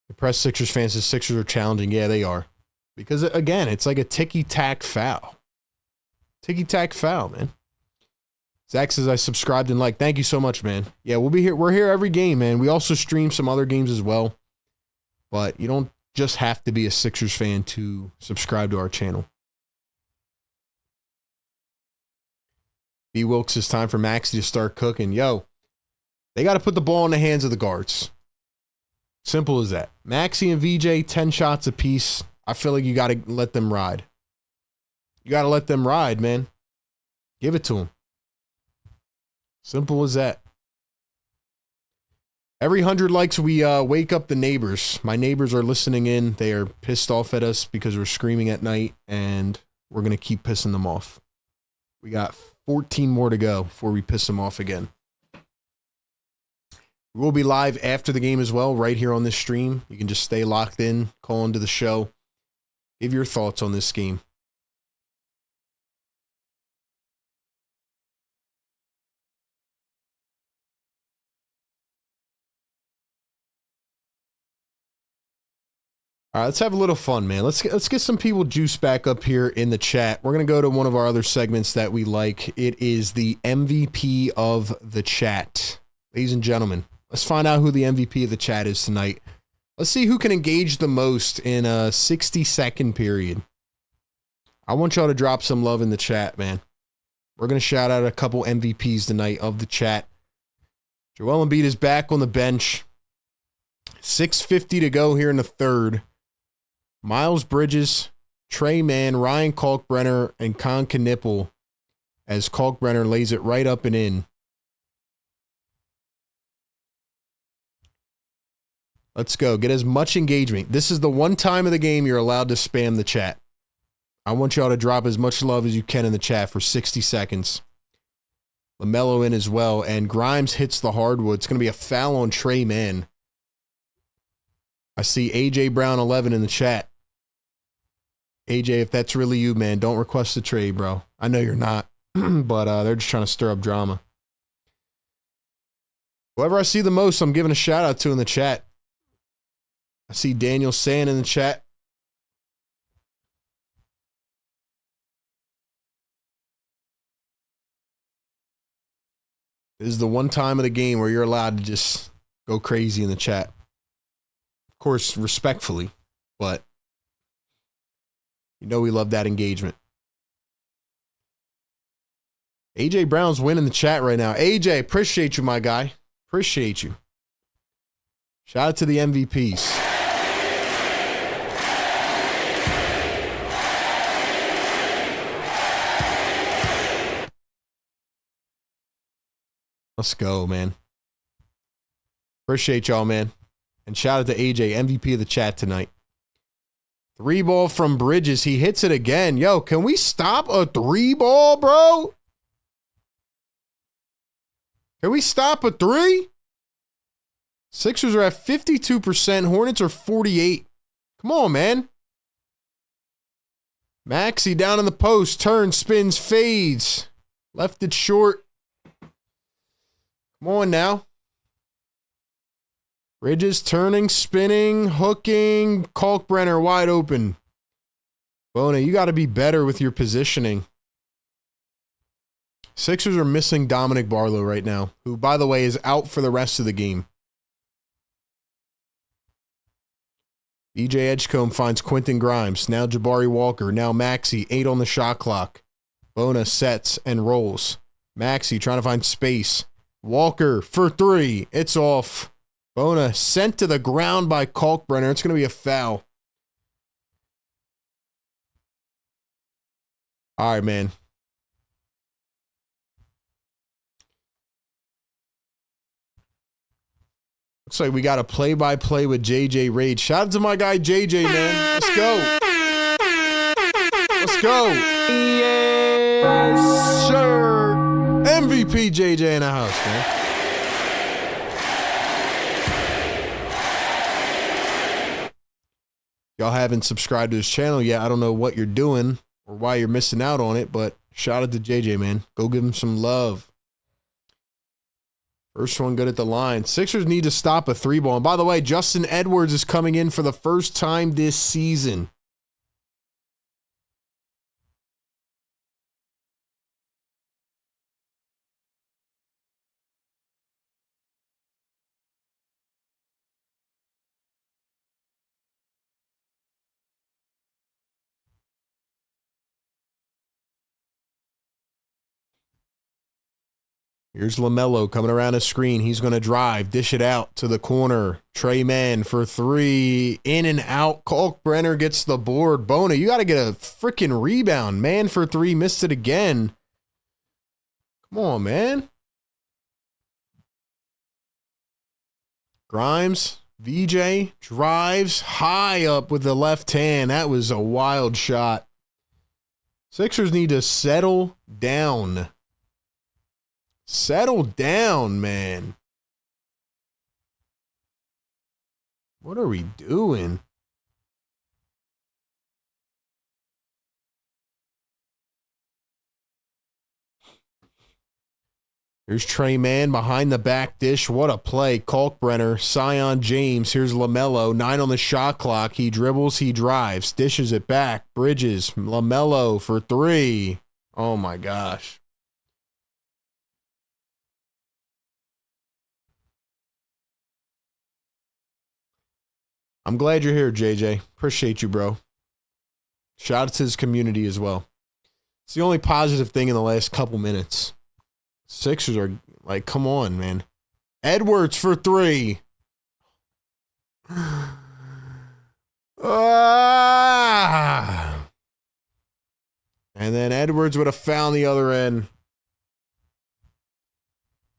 Depressed Sixers fans says Sixers are challenging. Yeah, they are. Because, again, it's like a ticky-tack foul. Ticky-tack foul, man. Zach says, I subscribed and liked. Thank you so much, man. Yeah, we'll be here. We're here every game, man. We also stream some other games as well. But you don't just have to be a Sixers fan to subscribe to our channel. B. Wilkes, it's time for Maxey to start cooking. Yo, they got to put the ball in the hands of the guards. Simple as that. Maxey and VJ, 10 shots apiece. I feel like you got to let them ride. You got to let them ride, man. Give it to them. Simple as that. Every 100 likes, we wake up the neighbors. My neighbors are listening in. They are pissed off at us because we're screaming at night, and we're going to keep pissing them off. We got 14 more to go before we piss them off again. We will be live after the game as well, right here on this stream. You can just stay locked in, call into the show. Give your thoughts on this game. All right, let's have a little fun, man. Let's get some people juice back up here in the chat. We're going to go to one of our other segments that we like. It is the MVP of the chat. Ladies and gentlemen, let's find out who the MVP of the chat is tonight. Let's see who can engage the most in a 60-second period. I want y'all to drop some love in the chat, man. We're going to shout out a couple MVPs tonight of the chat. Joel Embiid is back on the bench. 6:50 to go here in the third. Miles Bridges, Trey Mann, Ryan Kalkbrenner, and Con Knipple as Kalkbrenner lays it right up and in. Let's go. Get as much engagement. This is the one time of the game you're allowed to spam the chat. I want y'all to drop as much love as you can in the chat for 60 seconds. LaMelo in as well, and Grimes hits the hardwood. It's going to be a foul on Trey Mann. I see AJ Brown 11 in the chat. AJ, if that's really you, man, don't request a trade, bro. I know you're not, but they're just trying to stir up drama. Whoever I see the most, I'm giving a shout out to in the chat. I see Daniel San in the chat. This is the one time of the game where you're allowed to just go crazy in the chat. Of course, respectfully, but you know we love that engagement. AJ Brown's winning the chat right now. AJ, appreciate you, my guy. Appreciate you. Shout out to the MVPs. Let's go, man. Appreciate y'all, man. And shout out to AJ, MVP of the chat tonight. 3-ball from Bridges. He hits it again. Yo, can we stop a 3-ball, bro? Can we stop a 3? Sixers are at 52%. Hornets are 48%. Come on, man. Maxey down in the post. Turns, spins, fades. Left it short. Come on now. Bridges turning, spinning, hooking. Kalkbrenner wide open. Bona, you got to be better with your positioning. Sixers are missing Dominic Barlow right now, who, by the way, is out for the rest of the game. BJ Edgecombe finds Quentin Grimes. Now Jabari Walker. Now Maxey. 8 on the shot clock. Bona sets and rolls. Maxey trying to find space. Walker for 3. It's off. Bona sent to the ground by Kalkbrenner. It's going to be a foul. All right, man. Looks like we got a play-by-play with JJ Rage. Shout out to my guy JJ, man. Let's go. Let's go. Yes, sir. MVP JJ in the house, man. Y'all haven't subscribed to his channel yet. I don't know what you're doing or why you're missing out on it, but shout out to JJ, man. Go give him some love. First one good at the line. Sixers need to stop a 3-ball. And by the way, Justin Edwards is coming in for the first time this season. Here's LaMelo coming around a screen. He's going to drive, dish it out to the corner. Trey Mann for 3. In and out. Kalkbrenner gets the board. Bona, you got to get a freaking rebound. Mann for 3. Missed it again. Come on, man. Grimes, VJ, drives high up with the left hand. That was a wild shot. Sixers need to settle down. Settle down, man. What are we doing? Here's Trey Mann behind the back dish. What a play. Kalkbrenner, Sion James. Here's LaMelo. 9 on the shot clock. He dribbles, he drives. Dishes it back. Bridges. LaMelo for 3. Oh, my gosh. I'm glad you're here, JJ. Appreciate you, bro. Shout out to his community as well. It's the only positive thing in the last couple minutes. Sixers are like, come on, man. Edwards for 3. Ah! And then Edwards would have found the other end.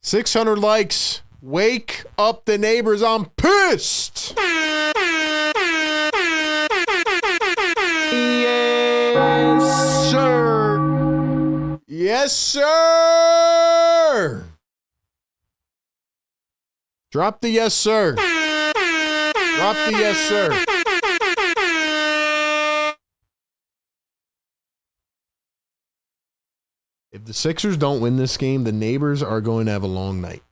600 likes. Wake up the neighbors. I'm pissed. Yes, sir. Yes, sir. Drop the yes, sir. Drop the yes, sir. If the Sixers don't win this game, the neighbors are going to have a long night.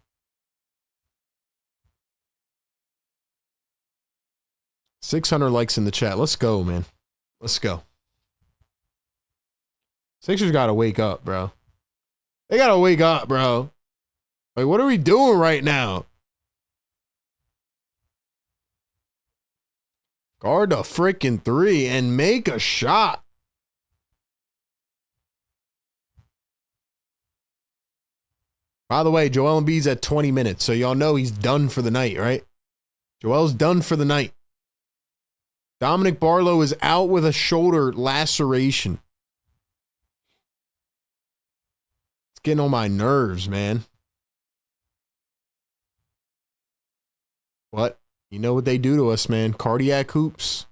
$600 likes in the chat. Let's go, man. Let's go. Sixers got to wake up, bro. They got to wake up, bro. Like, what are we doing right now? Guard the freaking 3 and make a shot. By the way, Joel Embiid's at 20 minutes, so y'all know he's done for the night, right? Joel's done for the night. Dominic Barlow is out with a shoulder laceration. It's getting on my nerves, man. What? You know what they do to us, man. Cardiac hoops.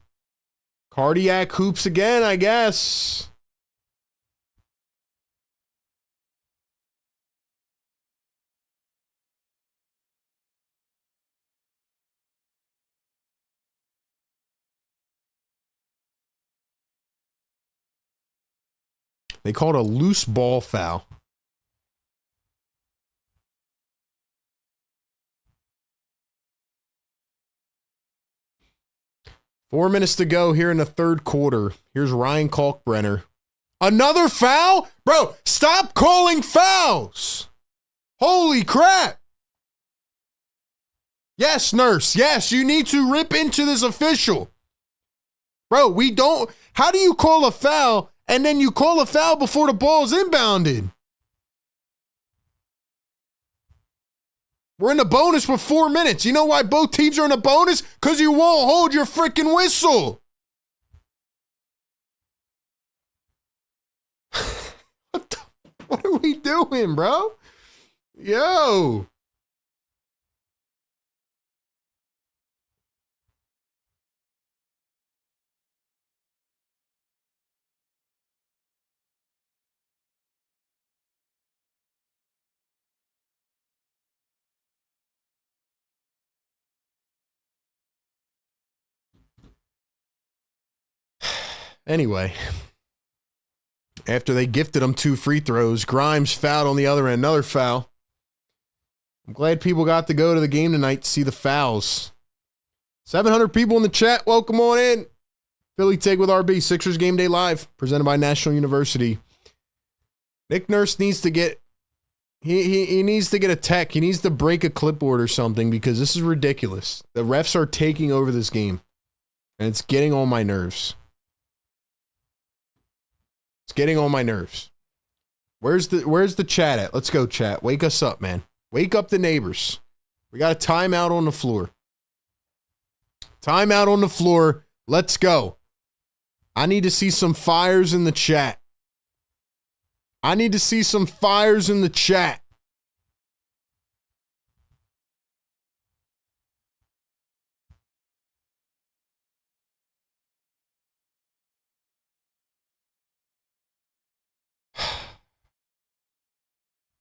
Cardiac hoops again, I guess. They called a loose ball foul. 4 minutes to go here in the third quarter. Here's Ryan Kalkbrenner. Another foul? Bro, stop calling fouls. Holy crap. Yes, nurse. Yes, you need to rip into this official. Bro, we don't. How do you call a foul and then you call a foul before the ball is inbounded? We're in the bonus with 4 minutes. You know why both teams are in the bonus? Because you won't hold your freaking whistle. What are we doing, bro? Yo. Anyway, after they gifted him 2 free throws, Grimes fouled on the other end, another foul. I'm glad people got to go to the game tonight to see the fouls. 700 people in the chat. Welcome on in. Philly Take with RB, Sixers Game Day Live, presented by National University. Nick Nurse needs to get, he needs to get a tech. He needs to break a clipboard or something because this is ridiculous. The refs are taking over this game, and it's getting on my nerves. It's getting on my nerves. Where's the chat at? Let's go, chat. Wake us up, man. Wake up the neighbors. We got a timeout on the floor. Timeout on the floor. Let's go. I need to see some fires in the chat. I need to see some fires in the chat.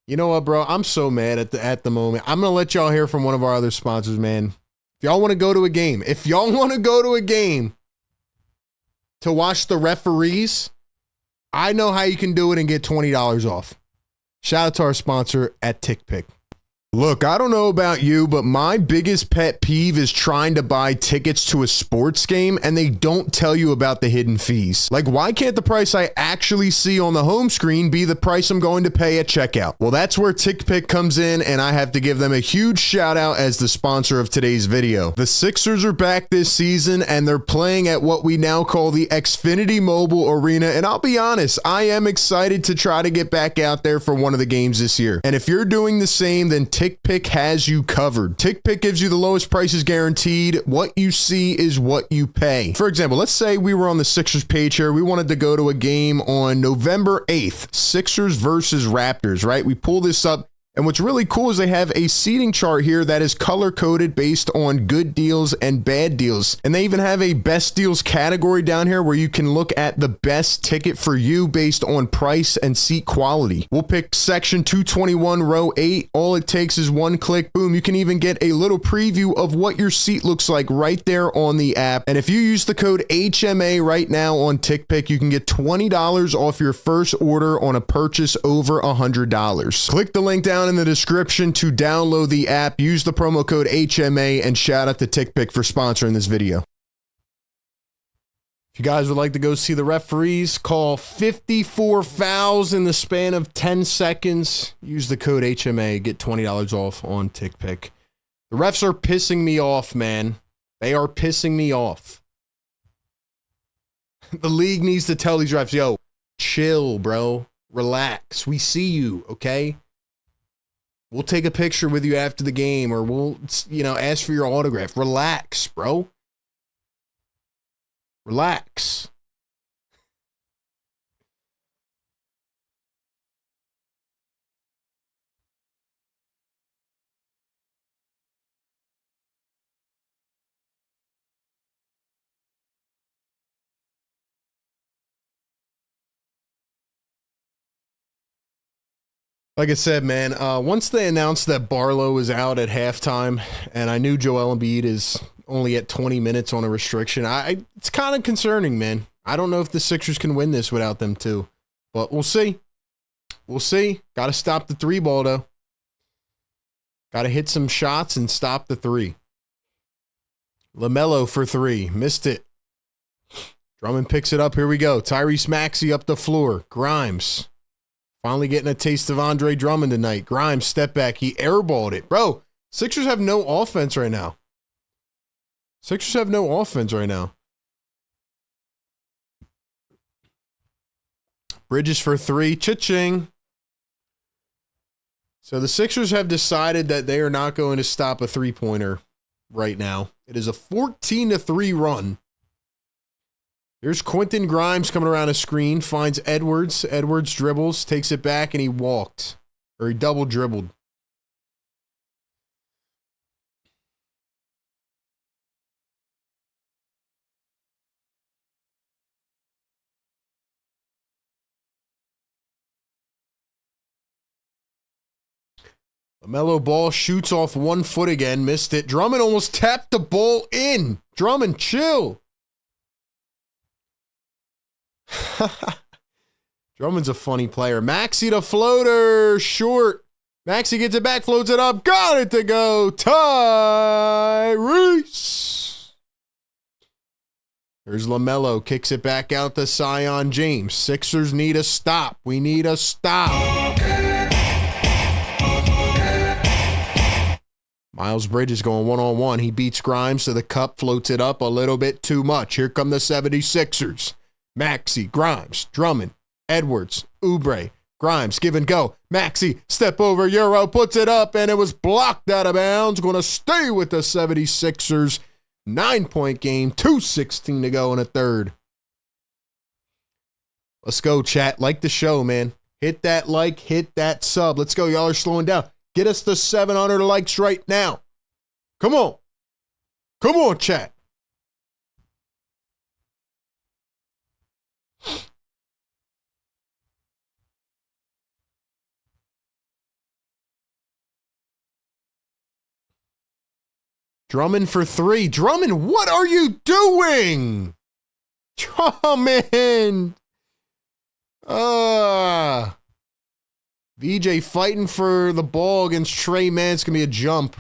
You know what, bro? I'm so mad at the moment. I'm going to let y'all hear from one of our other sponsors, man. If y'all want to go to a game, to watch the referees, I know how you can do it and get $20 off. Shout out to our sponsor at TickPick. Look, I don't know about you, but my biggest pet peeve is trying to buy tickets to a sports game and they don't tell you about the hidden fees. Like, why can't the price I actually see on the home screen be the price I'm going to pay at checkout? Well, that's where TickPick comes in, and I have to give them a huge shout out as the sponsor of today's video. The Sixers are back this season and they're playing at what we now call the Xfinity Mobile Arena, and I'll be honest, I am excited to try to get back out there for one of the games this year. And if you're doing the same, then TickPick has you covered. TickPick gives you the lowest prices guaranteed. What you see is what you pay. For example, let's say we were on the Sixers page here. We wanted to go to a game on November 8th, Sixers versus Raptors, right? We pull this up. And what's really cool is they have a seating chart here that is color-coded based on good deals and bad deals. And they even have a best deals category down here where you can look at the best ticket for you based on price and seat quality. We'll pick section 221, row 8. All it takes is one click. Boom. You can even get a little preview of what your seat looks like right there on the app. And if you use the code HMA right now on TickPick, you can get $20 off your first order on a purchase over $100. Click the link down in the description to download the app, use the promo code HMA, and shout out to TickPick for sponsoring this video. If you guys would like to go see the referees call 54 fouls in the span of 10 seconds, use the code HMA, get $20 off on TickPick. The refs are pissing me off, man. They are pissing me off. The league needs to tell these refs, yo, chill, bro. Relax. We see you, okay? We'll take a picture with you after the game, or we'll, ask for your autograph. Relax, bro. Relax. Like I said, man, once they announced that Barlow was out at halftime, and I knew Joel Embiid is only at 20 minutes on a restriction, it's kind of concerning, man. I don't know if the Sixers can win this without them too, but we'll see. We'll see. Got to stop the three ball, though. Got to hit some shots and stop the three. LaMelo for three. Missed it. Drummond picks it up. Here we go. Tyrese Maxey up the floor. Grimes finally getting a taste of Andre Drummond tonight. Grimes, step back. He airballed it. Bro, Sixers have no offense right now. Bridges for three. Cha-ching. So the Sixers have decided that they are not going to stop a three-pointer right now. It is a 14-3 run. Here's Quentin Grimes coming around a screen, finds Edwards. Edwards dribbles, takes it back, and he walked. Or he double dribbled. LaMelo Ball shoots off 1 foot again, missed it. Drummond almost tapped the ball in. Drummond, chill. Drummond's a funny player. Maxey the floater, short. Maxey gets it back, floats it up, got it to go. Tyrese. Here's LaMelo, kicks it back out to Zion James. Sixers need a stop. We need a stop. Miles Bridges going one-on-one. He beats Grimes to the cup, floats it up a little bit too much. Here come the 76ers. Maxey, Grimes, Drummond, Edwards, Oubre, Grimes, give and go. Maxey, step over, Euro, puts it up, and it was blocked out of bounds. Going to stay with the 76ers. 9-point game, 2:16 to go in a third. Let's go, chat. Like the show, man. Hit that like, hit that sub. Let's go. Y'all are slowing down. Get us the 700 likes right now. Come on. Come on, chat. Drummond for three. Drummond, what are you doing? Drummond. VJ fighting for the ball against Trey Mann. It's going to be a jump.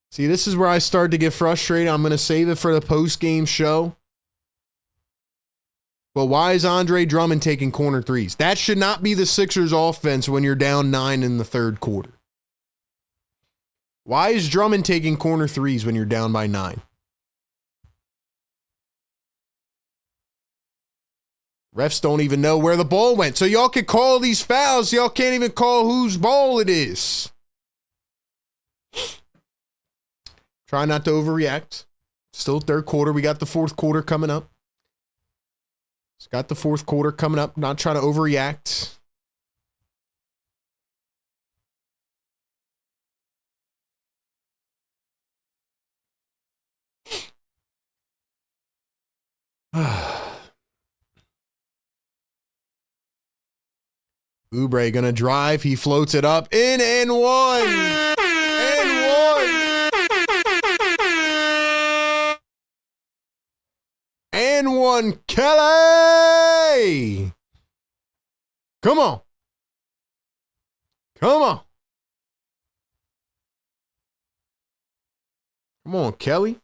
See, this is where I start to get frustrated. I'm going to save it for the post-game show. But why is Andre Drummond taking corner threes? That should not be the Sixers offense when you're down 9 in the third quarter. Why is Drummond taking corner threes when you're down by 9? Refs don't even know where the ball went. So y'all can call these fouls. Y'all can't even call whose ball it is. Try not to overreact. Still third quarter. We got the fourth quarter coming up. It's got the fourth quarter coming up. Not trying to overreact. Oubre gonna drive. He floats it up. In and one. And one. Kelly. Come on. Come on. Come on, Kelly.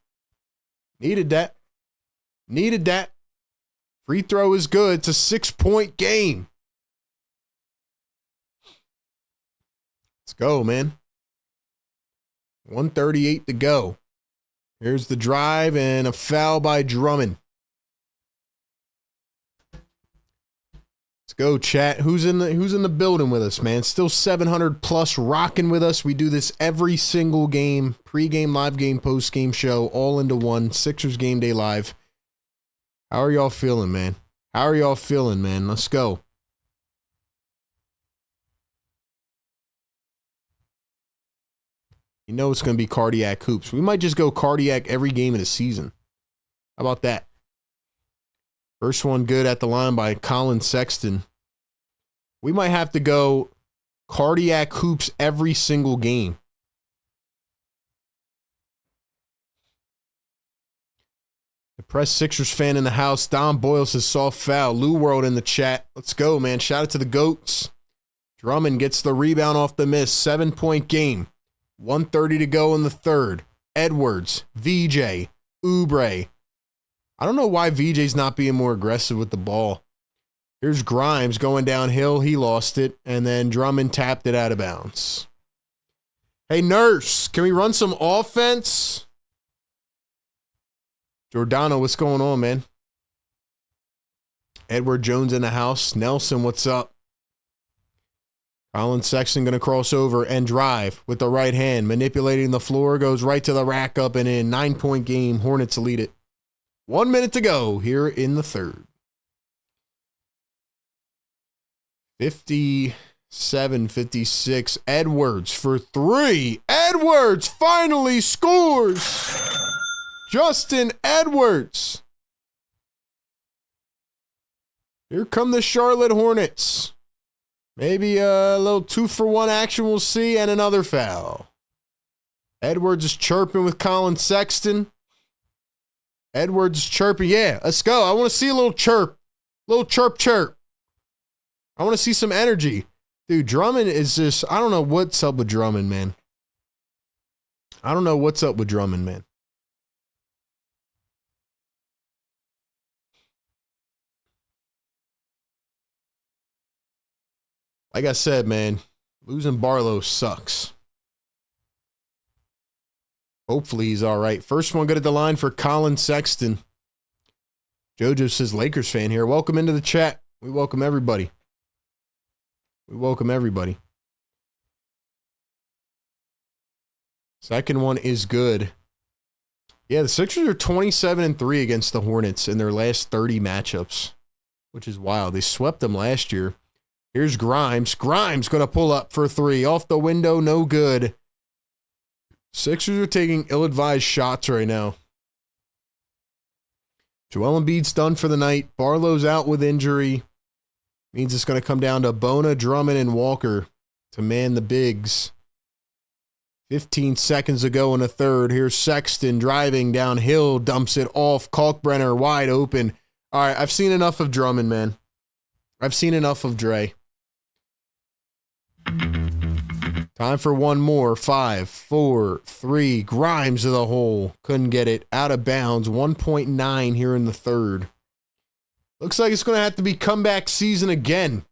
Needed that. Needed that. Free throw is good. It's a 6-point game. Let's go, man. 1:38 to go. Here's the drive and a foul by Drummond. Let's go, chat. Who's in the building with us, man? Still 700 plus rocking with us. We do this every single game. Pre-game, live game, post-game show, all into one. Sixers Game Day Live. How are y'all feeling, man? How are y'all feeling, man? Let's go. You know it's going to be cardiac hoops. We might just go cardiac every game of the season. How about that? First one good at the line by Colin Sexton. We might have to go cardiac hoops every single game. The Press Sixers fan in the house. Don Boyle says soft foul. Lou World in the chat. Let's go, man. Shout out to the GOATs. Drummond gets the rebound off the miss. 7-point game. 1:30 to go in the third. Edwards, VJ, Oubre. I don't know why VJ's not being more aggressive with the ball. Here's Grimes going downhill. He lost it. And then Drummond tapped it out of bounds. Hey, Nurse, can we run some offense? Giordano, what's going on, man? Edward Jones in the house. Nelson, what's up? Colin Sexton going to cross over and drive with the right hand. Manipulating the floor. Goes right to the rack, up and in. 9-point game. Hornets lead it. 1 minute to go here in the third. 57-56. Edwards for three. Edwards finally scores. Justin Edwards. Here come the Charlotte Hornets. Maybe a little 2-for-1 action we'll see, and another foul. Edwards is chirping with Colin Sexton. Edwards is chirping. Yeah, let's go. I want to see a little chirp. Little chirp chirp. I want to see some energy. Dude, Drummond is just, I don't know what's up with Drummond, man. I don't know what's up with Drummond, man. Like I said, man, losing Barlow sucks. Hopefully he's all right. First one good at the line for Colin Sexton. Jojo says Lakers fan here. Welcome into the chat. We welcome everybody. We welcome everybody. Second one is good. Yeah, the Sixers are 27-3 against the Hornets in their last 30 matchups, which is wild. They swept them last year. Here's Grimes. Grimes going to pull up for three. Off the window, no good. Sixers are taking ill-advised shots right now. Joel Embiid's done for the night. Barlow's out with injury. Means it's going to come down to Bona, Drummond, and Walker to man the bigs. 15 seconds to go in the third. Here's Sexton driving downhill. Dumps it off. Kalkbrenner wide open. All right, I've seen enough of Drummond, man. I've seen enough of Dre. Time for one more. 5, 4, 3. Grimes to the hole. Couldn't get it. Out of bounds. 1.9 here in the third. Looks like it's going to have to be comeback season again.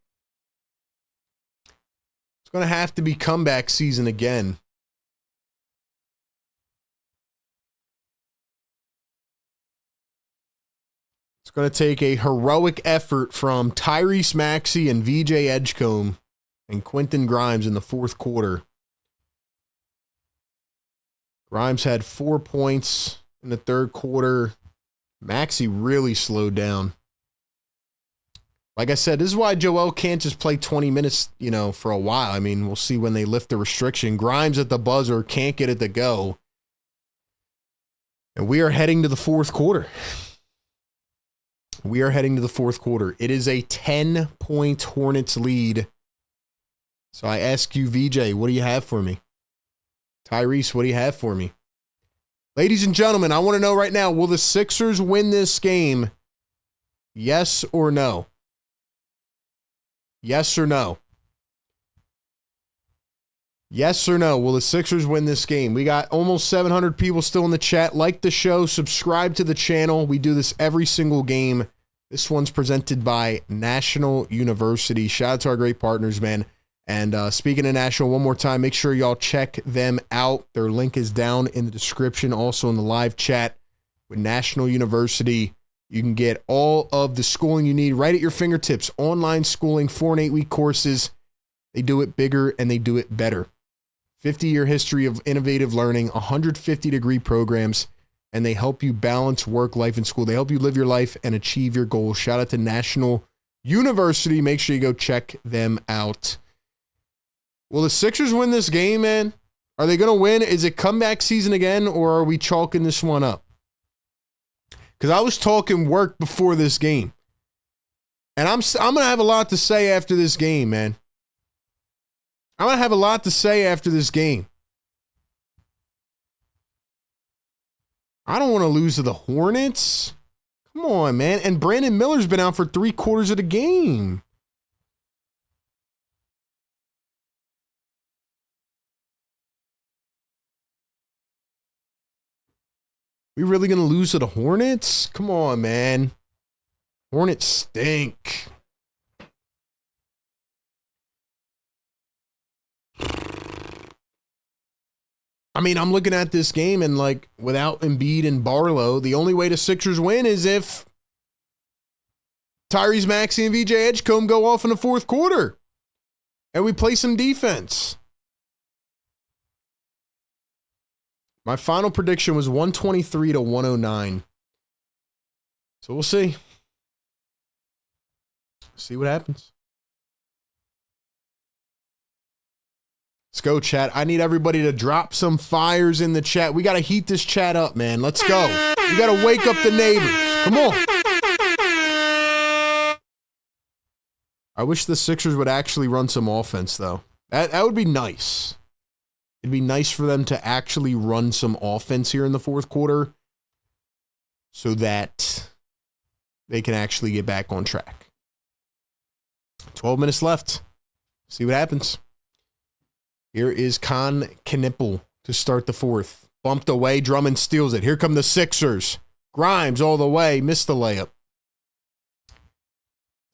It's going to have to be comeback season again. It's going to take a heroic effort from Tyrese Maxey and VJ Edgecombe and Quentin Grimes in the fourth quarter. Grimes had 4 points in the third quarter. Maxey really slowed down. Like I said, this is why Joel can't just play 20 minutes, for a while. I mean, we'll see when they lift the restriction. Grimes at the buzzer, can't get it to go. And we are heading to the fourth quarter. We are heading to the fourth quarter. It is a 10-point Hornets lead. So I ask you, VJ, what do you have for me? Tyrese, what do you have for me? Ladies and gentlemen, I want to know right now, will the Sixers win this game? Yes or no? Yes or no? Yes or no? Will the Sixers win this game? We got almost 700 people still in the chat. Like the show, subscribe to the channel. We do this every single game. This one's presented by National University. Shout out to our great partners, man. And speaking of National, one more time, make sure y'all check them out. Their link is down in the description, also in the live chat. With National University, you can get all of the schooling you need right at your fingertips. Online schooling, 4 and 8 week courses. They do it bigger and they do it better. 50-year history of innovative learning, 150-degree programs, and they help you balance work, life, and school. They help you live your life and achieve your goals. Shout out to National University. Make sure you go check them out. Will the Sixers win this game, man? Are they going to win? Is it comeback season again, or are we chalking this one up? Because I was talking work before this game. And I'm going to have a lot to say after this game, man. I'm going to have a lot to say after this game. I don't want to lose to the Hornets. Come on, man. And Brandon Miller's been out for 3/4 of the game. We really going to lose to the Hornets? Come on, man. Hornets stink. I mean, I'm looking at this game and, like, without Embiid and Barlow, the only way the Sixers win is if Tyrese Maxey and VJ Edgecombe go off in the fourth quarter and we play some defense. My final prediction was 123 to 109. So we'll see. See what happens. Let's go, chat. I need everybody to drop some fires in the chat. We got to heat this chat up, man. Let's go. We got to wake up the neighbors. Come on. I wish the Sixers would actually run some offense, though. That would be nice. It'd be nice for them to actually run some offense here in the fourth quarter so that they can actually get back on track. 12 minutes left. See what happens. Here is Con Knippel to start the fourth. Bumped away. Drummond steals it. Here come the Sixers. Grimes all the way. Missed the layup.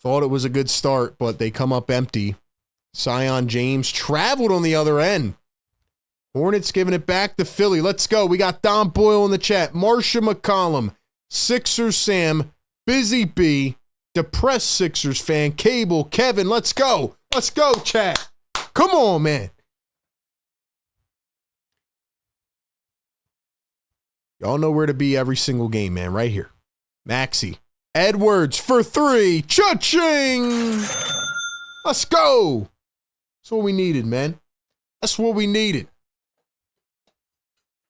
Thought it was a good start, but they come up empty. Sion James traveled on the other end. Hornets giving it back to Philly. Let's go. We got Don Boyle in the chat. Marsha McCollum. Sixers Sam. Busy B. Depressed Sixers fan. Cable. Kevin. Let's go. Let's go, chat. Come on, man. Y'all know where to be every single game, man. Right here. Maxey. Edwards for three. Cha-ching! Let's go. That's what we needed, man. That's what we needed.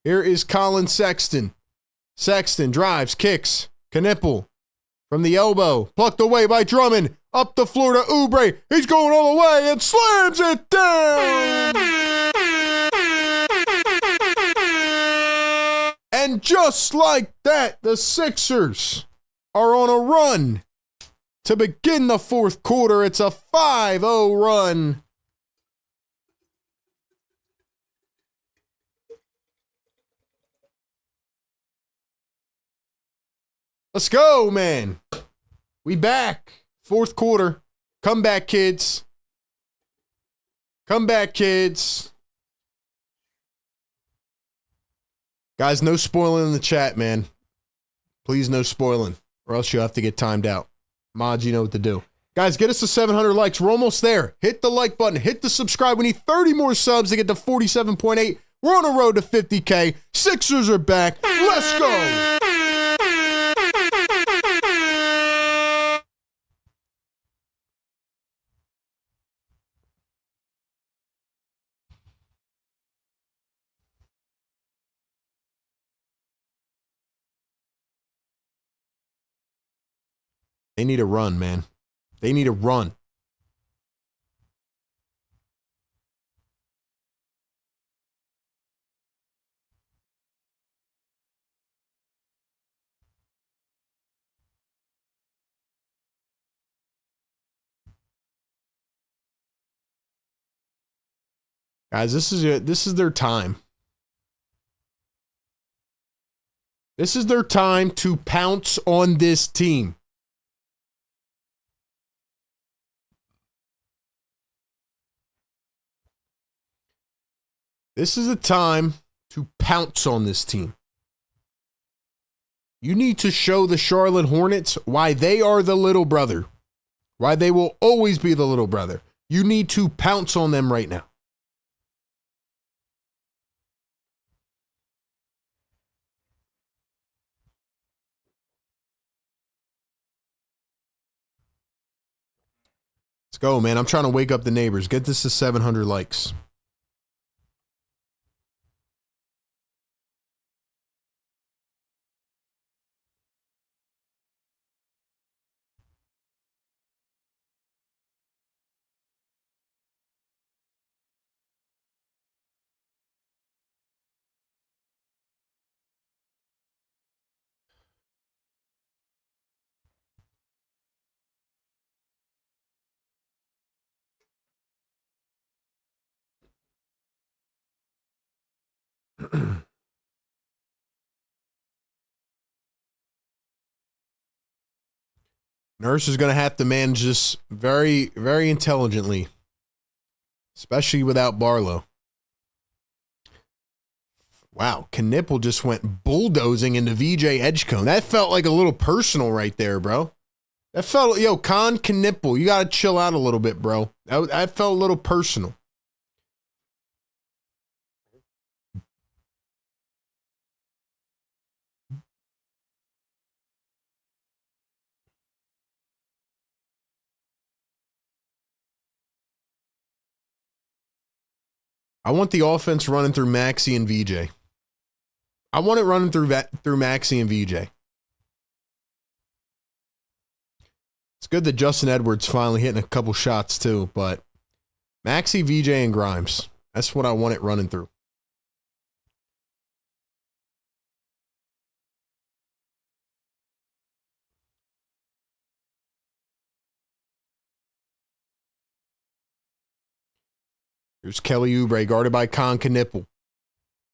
Here is Colin Sexton. Sexton drives, kicks. Knippel from the elbow. Plucked away by Drummond. Up the floor to Oubre. He's going all the way and slams it down. And just like that, the Sixers are on a run to begin the fourth quarter. It's a 5-0 run. Let's go, man. We back. Fourth quarter. Come back, kids. Come back, kids. Guys, no spoiling in the chat, man. Please, no spoiling, or else you'll have to get timed out. Mods, you know what to do. Guys, get us to 700 likes. We're almost there. Hit the like button. Hit the subscribe. We need 30 more subs to get to 47.8. We're on a road to 50K. Sixers are back. Let's go. They need a run, man. They need a run. Guys, this is their time. This is their time to pounce on this team. This is the time to pounce on this team. You need to show the Charlotte Hornets why they are the little brother. Why they will always be the little brother. You need to pounce on them right now. Let's go, man. I'm trying to wake up the neighbors. Get this to 700 likes. Nurse is going to have to manage this very, very intelligently, especially without Barlow. Wow, Knipple just went bulldozing into VJ Edgecombe. That felt like a little personal right there, bro. That felt, yo, Con Knipple, you got to chill out a little bit, bro. That felt a little personal. I want the offense running through Maxey and VJ. I want it running through Maxey and VJ. It's good that Justin Edwards finally hitting a couple shots too, but Maxey, VJ, and Grimes. That's what I want it running through. Here's Kelly Oubre, guarded by Con Knipple.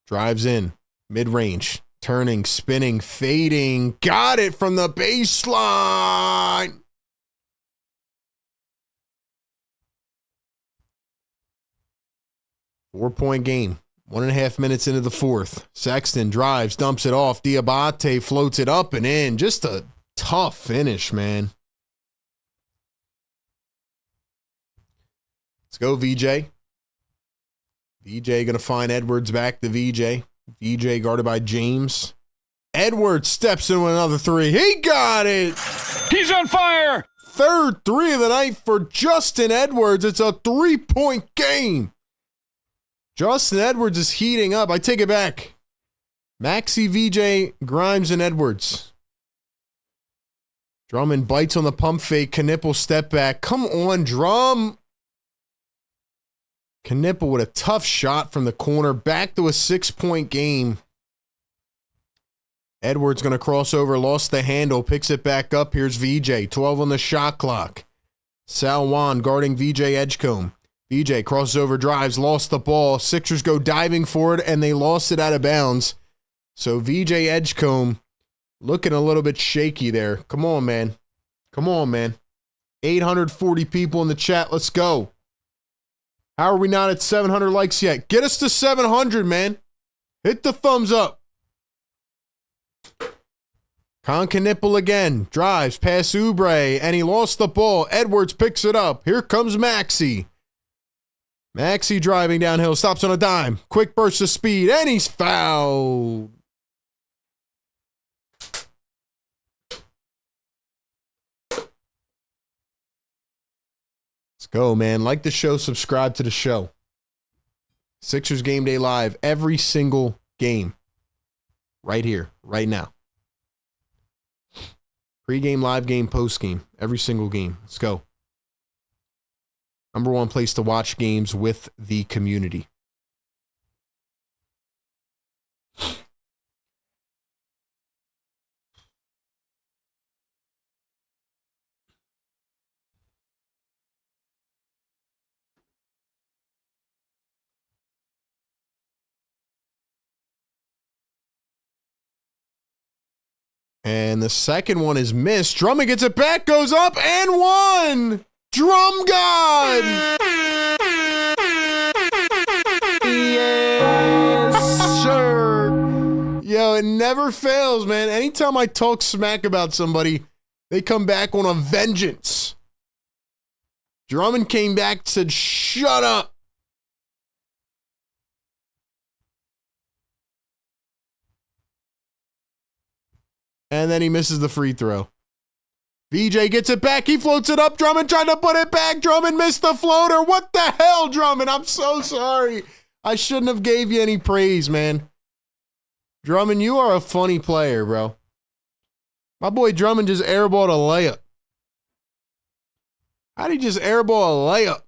Drives in, mid-range, turning, spinning, fading. Got it from the baseline. Four-point game. 1.5 minutes into the fourth. Sexton drives, dumps it off. Diabate floats it up and in. Just a tough finish, man. Let's go, VJ. VJ going to find Edwards back to VJ. VJ guarded by James. Edwards steps into another three. He got it. He's on fire. Third three of the night for Justin Edwards. It's a 3-point game. Justin Edwards is heating up. I take it back. Maxey, VJ, Grimes, and Edwards. Drummond bites on the pump fake. Knipple step back. Come on, Drum. Knipple with a tough shot from the corner. Back to a 6-point game. Edwards going to cross over. Lost the handle. Picks it back up. Here's VJ. 12 on the shot clock. Sal Juan guarding VJ Edgecombe. VJ crosses over, drives, lost the ball. Sixers go diving for it, and they lost it out of bounds. So VJ Edgecombe looking a little bit shaky there. Come on, man. Come on, man. 840 people in the chat. Let's go. How are we not at 700 likes yet? Get us to 700, man. Hit the thumbs up. Con Knipple again. Drives past Oubre, and he lost the ball. Edwards picks it up. Here comes Maxey. Maxey driving downhill. Stops on a dime. Quick burst of speed, and he's fouled. Let's go, man. Like the show, subscribe to the show. Sixers Game Day Live, every single game. Right here, right now. Pre-game, live game, post-game. Every single game. Let's go. Number one place to watch games with the community. And the second one is missed. Drummond gets it back, goes up, and one! Drum God! Yes, sir! Yo, it never fails, man. Anytime I talk smack about somebody, they come back on a vengeance. Drummond came back and said, shut up. And then he misses the free throw. VJ gets it back. He floats it up. Drummond trying to put it back. Drummond missed the floater. What the hell, Drummond? I'm so sorry. I shouldn't have gave you any praise, man. Drummond, you are a funny player, bro. My boy Drummond just airballed a layup. How did he just airball a layup?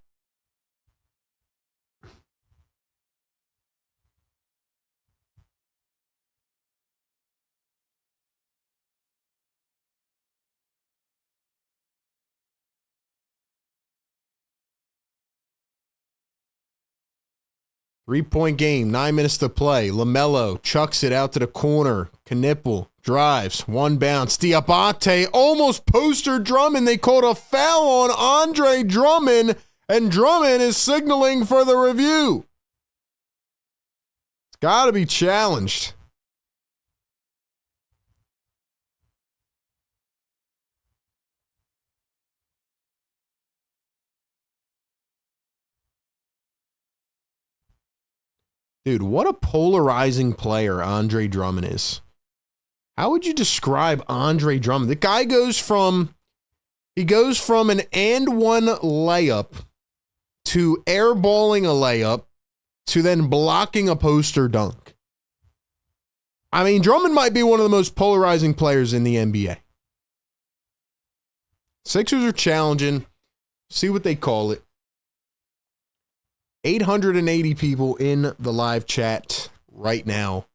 3-point game, 9 minutes to play. LaMelo chucks it out to the corner. Knipple drives, one bounce. Diabate almost poster Drummond. They called a foul on Andre Drummond, and Drummond is signaling for the review. It's got to be challenged. Dude, what a polarizing player Andre Drummond is. How would you describe Andre Drummond? The guy goes from an and one layup to airballing a layup to then blocking a poster dunk. I mean, Drummond might be one of the most polarizing players in the NBA. Sixers are challenging. See what they call it. 880 people in the live chat right now.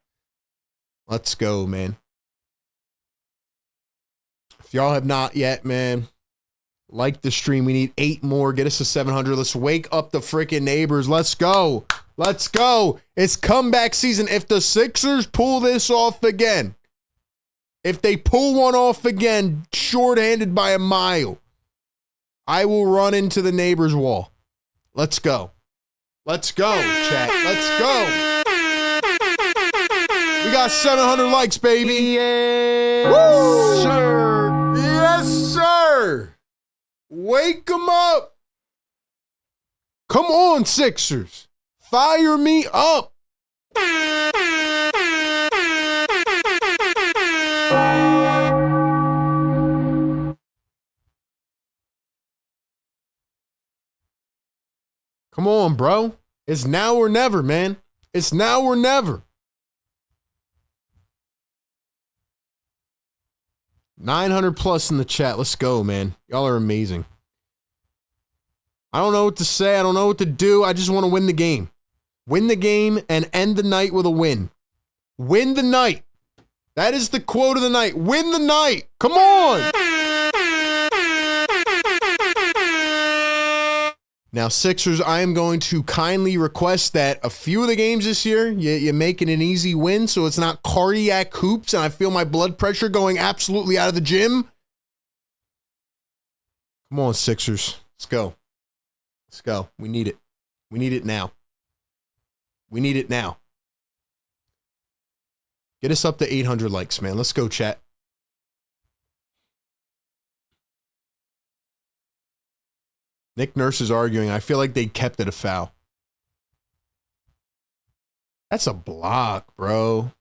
Let's go, man. If y'all have not yet, man, like the stream. We need 8 more. Get us to 700. Let's wake up the freaking neighbors. Let's go. Let's go. It's comeback season. If the Sixers pull this off again, if they pull one off again, shorthanded by a mile, I will run into the neighbor's wall. Let's go. Let's go, chat. Let's go. We got 700 likes, baby. Yes, woo! Sir. Yes, sir. Wake them up. Come on, Sixers. Fire me up. Come on, bro. It's now or never, man. It's now or never. 900 plus in the chat. Let's go, man. Y'all are amazing. I don't know what to say. I don't know what to do. I just want to win the game. Win the game and end the night with a win. Win the night. That is the quote of the night. Win the night. Come on. Now, Sixers, I am going to kindly request that a few of the games this year, you make it an easy win so it's not cardiac hoops and I feel my blood pressure going absolutely out of the gym. Come on, Sixers. Let's go. Let's go. We need it. We need it now. We need it now. Get us up to 800 likes, man. Let's go, chat. Nick Nurse is arguing. I feel like they kept it a foul. That's a block, bro.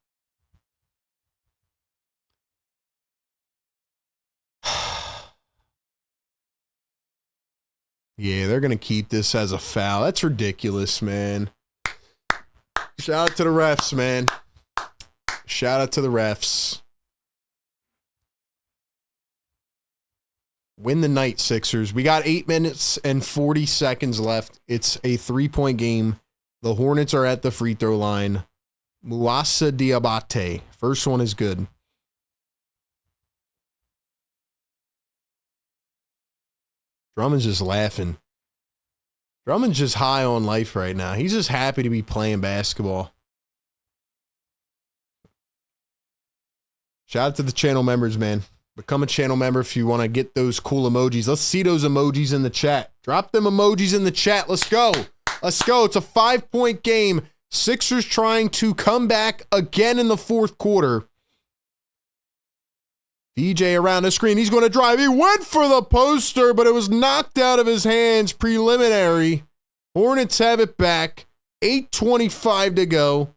Yeah, they're going to keep this as a foul. That's ridiculous, man. Shout out to the refs, man. Shout out to the refs. Win the night, Sixers. We got 8 minutes and 40 seconds left. It's a 3-point game. The Hornets are at the free throw line. Muasa Diabate. First one is good. Drummond's just laughing. Drummond's just high on life right now. He's just happy to be playing basketball. Shout out to the channel members, man. Become a channel member if you want to get those cool emojis. Let's see those emojis in the chat. Drop them emojis in the chat. Let's go. Let's go. It's a 5-point game. Sixers trying to come back again in the fourth quarter. DJ around the screen. He's going to drive. He went for the poster, but it was knocked out of his hands. Preliminary. Hornets have it back. 8:25 to go.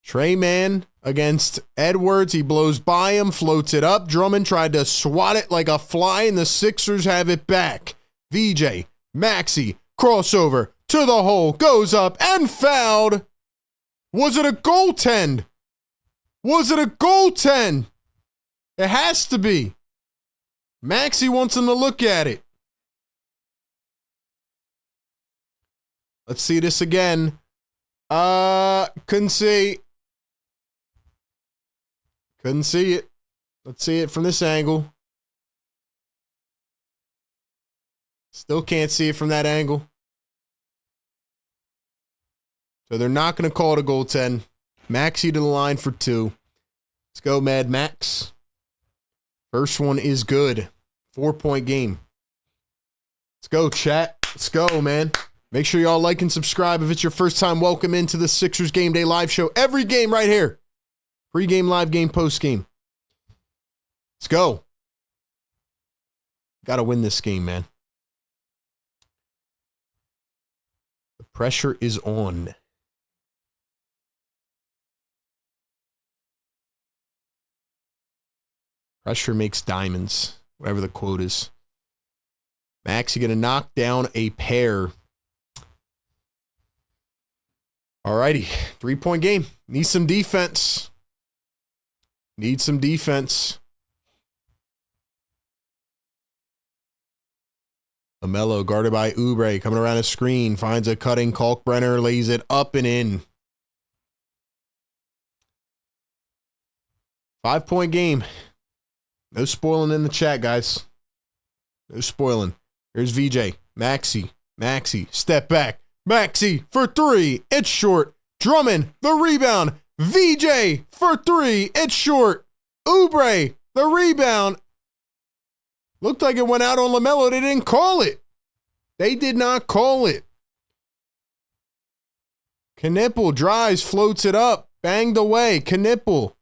Trey Mann against Edwards. He blows by him, floats it up. Drummond tried to swat it like a fly, and the Sixers have it back. VJ, Maxey, crossover to the hole, goes up and fouled. Was it a goaltend? Was it a goaltend? It has to be. Maxey wants him to look at it. Let's see this again. Couldn't see. Couldn't see it. Let's see it from this angle. Still can't see it from that angle. So they're not going to call it a goaltend. Maxey to the line for 2. Let's go, Mad Max. First one is good. 4-point game. Let's go, chat. Let's go, man. Make sure y'all like and subscribe if it's your first time. Welcome into the Sixers Game Day live show. Every game right here. Pre-game, live game, post-game. Let's go. Got to win this game, man. The pressure is on. Pressure makes diamonds, whatever the quote is. Max, you're going to knock down a pair. Alrighty, 3-point game. Need some defense. Need some defense. LaMelo guarded by Oubre, coming around a screen, finds a cutting Kalkbrenner, lays it up and in. 5-point game. No spoiling in the chat, guys. No spoiling. Here's VJ. Maxey, step back. Maxey for 3. It's short. Drummond, the rebound. VJ for 3. It's short. Oubre, the rebound. Looked like it went out on LaMelo. They didn't call it. They did not call it. Knipple drives, floats it up. Banged away. Knipple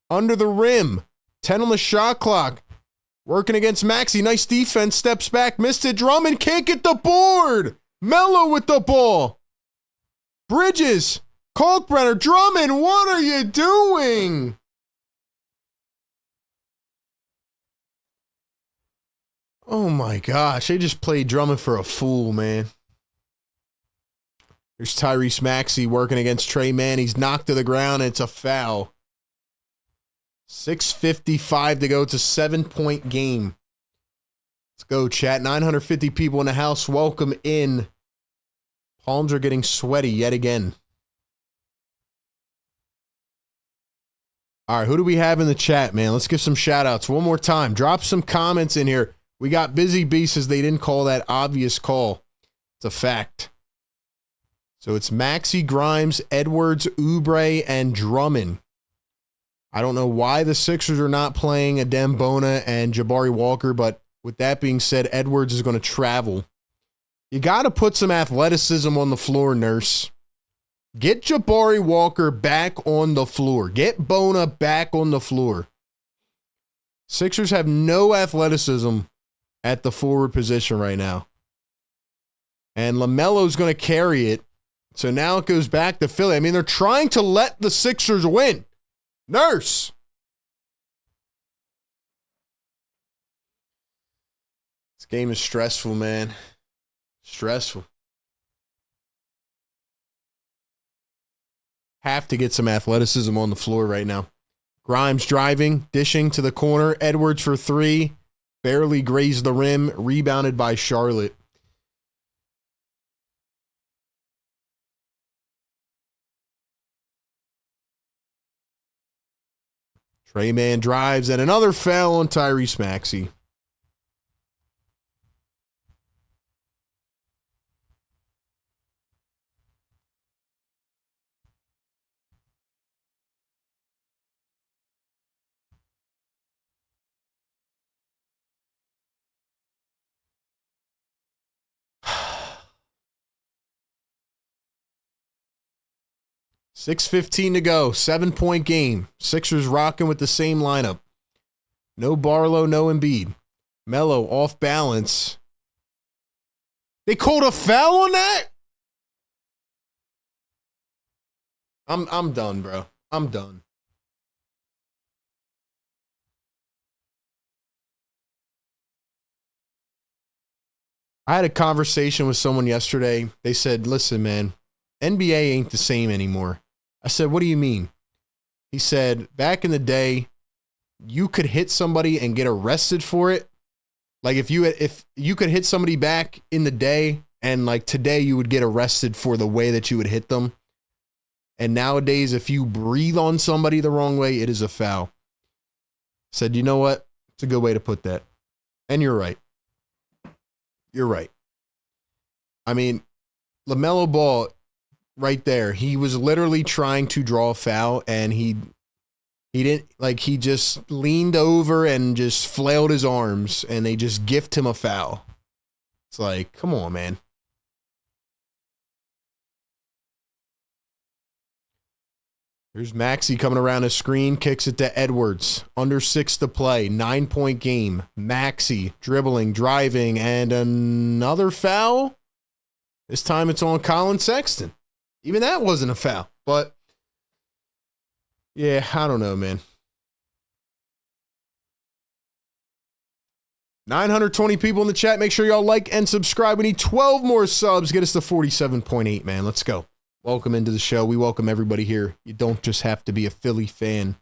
under the rim. 10 on the shot clock. Working against Maxey. Nice defense. Steps back. Missed it. Drummond can't get the board. Melo with the ball. Bridges. Kalkbrenner. Drummond, what are you doing? Oh my gosh. They just played Drummond for a fool, man. There's Tyrese Maxey working against Trey Mann. He's knocked to the ground. And it's a foul. 6:55 to go. It's a 7-point game. Let's go, chat. 950 people in the house. Welcome in. Palms are getting sweaty yet again. All right, who do we have in the chat, man? Let's give some shout-outs one more time. Drop some comments in here. We got Busy B says they didn't call that obvious call. It's a fact. So it's Maxey, Grimes, Edwards, Oubre, and Drummond. I don't know why the Sixers are not playing Adem Bona and Jabari Walker, but with that being said, Edwards is going to travel. You got to put some athleticism on the floor, Nurse. Get Jabari Walker back on the floor. Get Bona back on the floor. Sixers have no athleticism at the forward position right now. And LaMelo's going to carry it. So now it goes back to Philly. I mean, they're trying to let the Sixers win. Nurse. This game is stressful, man. Stressful. Have to get some athleticism on the floor right now. Grimes driving, dishing to the corner. Edwards for 3. Barely grazed the rim. Rebounded by Charlotte. Trey Mann drives, and another foul on Tyrese Maxey. $6:15 to go. 7-point game. Sixers rocking with the same lineup. No Barlow, no Embiid. Melo off balance. They called a foul on that? I'm done, bro. I'm done. I had a conversation with someone yesterday. They said, listen, man, NBA ain't the same anymore. I said, what do you mean? He said, back in the day, you could hit somebody and get arrested for it. Like if you could hit somebody back in the day, and like today you would get arrested for the way that you would hit them. And nowadays, if you breathe on somebody the wrong way, it is a foul. Said, you know what? It's a good way to put that. And you're right. You're right. I mean, LaMelo Ball, right there. He was literally trying to draw a foul, and he didn't, like, he just leaned over and just flailed his arms, and they just gift him a foul. It's like, come on, man. Here's Maxey coming around the screen, kicks it to Edwards. Under 6 to play, 9-point game. Maxey dribbling, driving, and another foul. This time it's on Colin Sexton. Even that wasn't a foul, but yeah, I don't know, man. 920 people in the chat. Make sure y'all like and subscribe. We need 12 more subs. Get us to 47.8, man. Let's go. Welcome into the show. We welcome everybody here. You don't just have to be a Philly fan.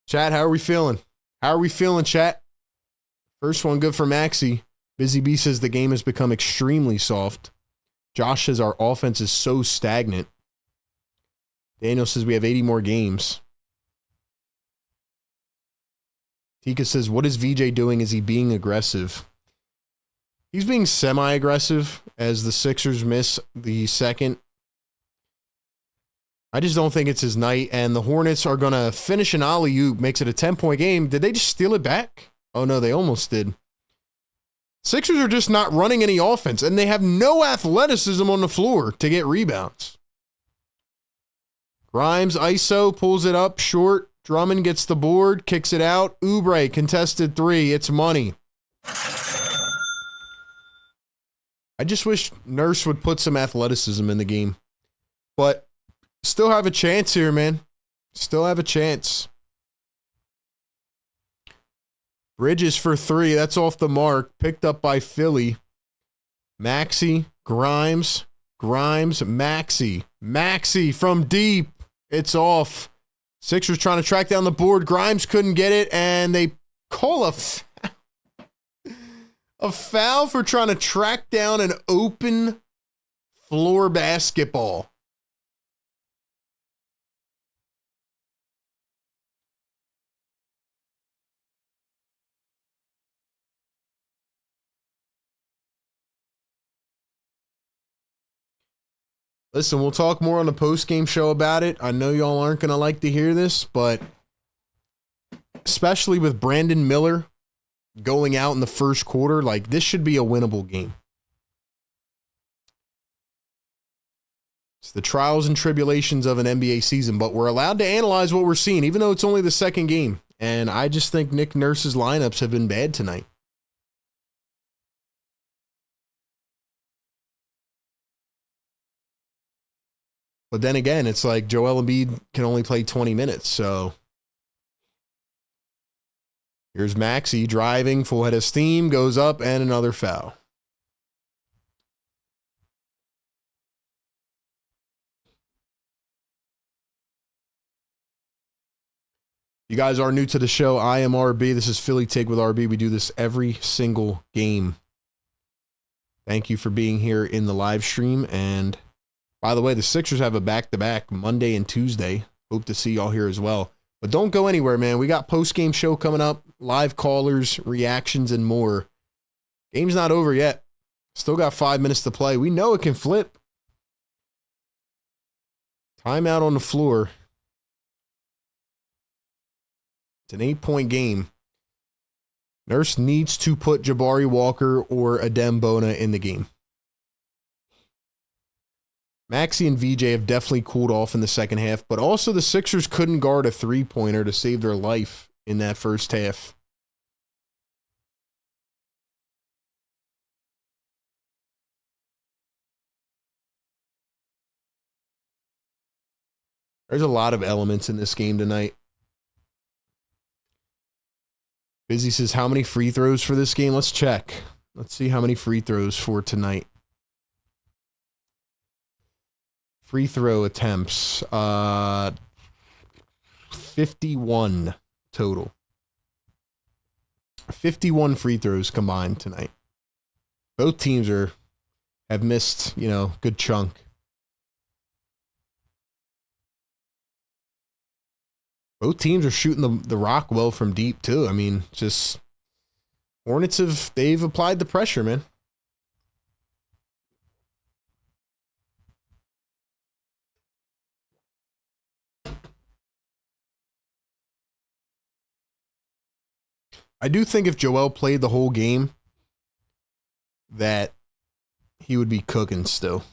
Chat, how are we feeling? How are we feeling, chat? First one, good for Maxey. Busy B says the game has become extremely soft. Josh says our offense is so stagnant. Daniel says we have 80 more games. Tika says, what is VJ doing? Is he being aggressive? He's being semi-aggressive as the Sixers miss the second. I just don't think it's his night, and the Hornets are going to finish an alley-oop, makes it a 10-point game. Did they just steal it back? Oh, no, they almost did. Sixers are just not running any offense, and they have no athleticism on the floor to get rebounds. Grimes, ISO, pulls it up, short. Drummond gets the board, kicks it out. Oubre, contested three. It's money. I just wish Nurse would put some athleticism in the game. But still have a chance here, man. Still have a chance. Bridges for three. That's off the mark. Picked up by Philly. Maxey, Grimes, Maxey. Maxey from deep. It's off. Sixers trying to track down the board. Grimes couldn't get it, and they call a foul for trying to track down an open floor basketball. Listen, we'll talk more on the post-game show about it. I know y'all aren't going to like to hear this, but especially with Brandon Miller going out in the first quarter, like, this should be a winnable game. It's the trials and tribulations of an NBA season, but we're allowed to analyze what we're seeing, even though it's only the second game. And I just think Nick Nurse's lineups have been bad tonight. But then again, it's like Joel Embiid can only play 20 minutes, so here's Maxey driving, full head of steam, goes up, and another foul. You guys are new to the show. I am RB. This is Philly Take with RB. We do this every single game. Thank you for being here in the live stream. And by the way, the Sixers have a back-to-back Monday and Tuesday. Hope to see y'all here as well. But don't go anywhere, man. We got post-game show coming up, live callers, reactions, and more. Game's not over yet. Still got 5 minutes to play. We know it can flip. Timeout on the floor. It's an 8-point game. Nurse needs to put Jabari Walker or Adem Bona in the game. Maxey and VJ have definitely cooled off in the second half, but also the Sixers couldn't guard a three-pointer to save their life in that first half. There's a lot of elements in this game tonight. Busy says, how many free throws for this game? Let's check. Let's see how many free throws for tonight. Free throw attempts, 51 total. 51 free throws combined tonight. Both teams have missed, good chunk. Both teams are shooting the rock well from deep too. I mean, just Hornets they've applied the pressure, man. I do think if Joel played the whole game, that he would be cooking still.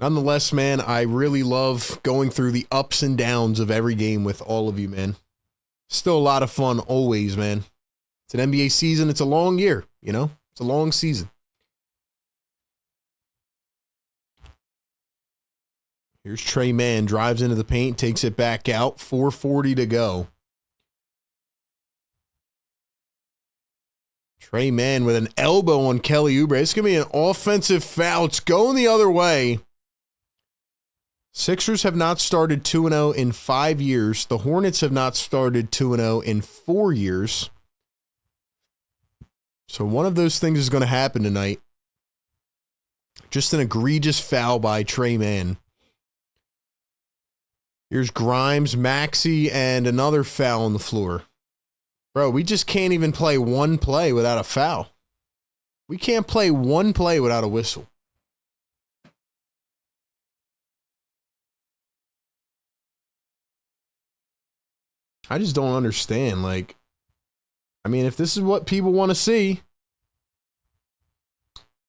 Nonetheless, man, I really love going through the ups and downs of every game with all of you, man. Still a lot of fun always, man. It's an NBA season. It's a long year, you know? It's a long season. Here's Trey Mann, drives into the paint, takes it back out, 4:40 to go. Trey Mann with an elbow on Kelly Oubre. It's going to be an offensive foul. It's going the other way. Sixers have not started 2-0 in 5 years. The Hornets have not started 2-0 in 4 years. So one of those things is going to happen tonight. Just an egregious foul by Trey Mann. Here's Grimes, Maxey, and another foul on the floor. Bro, we just can't even play one play without a foul. We can't play one play without a whistle. I just don't understand. Like, I mean, if this is what people want to see,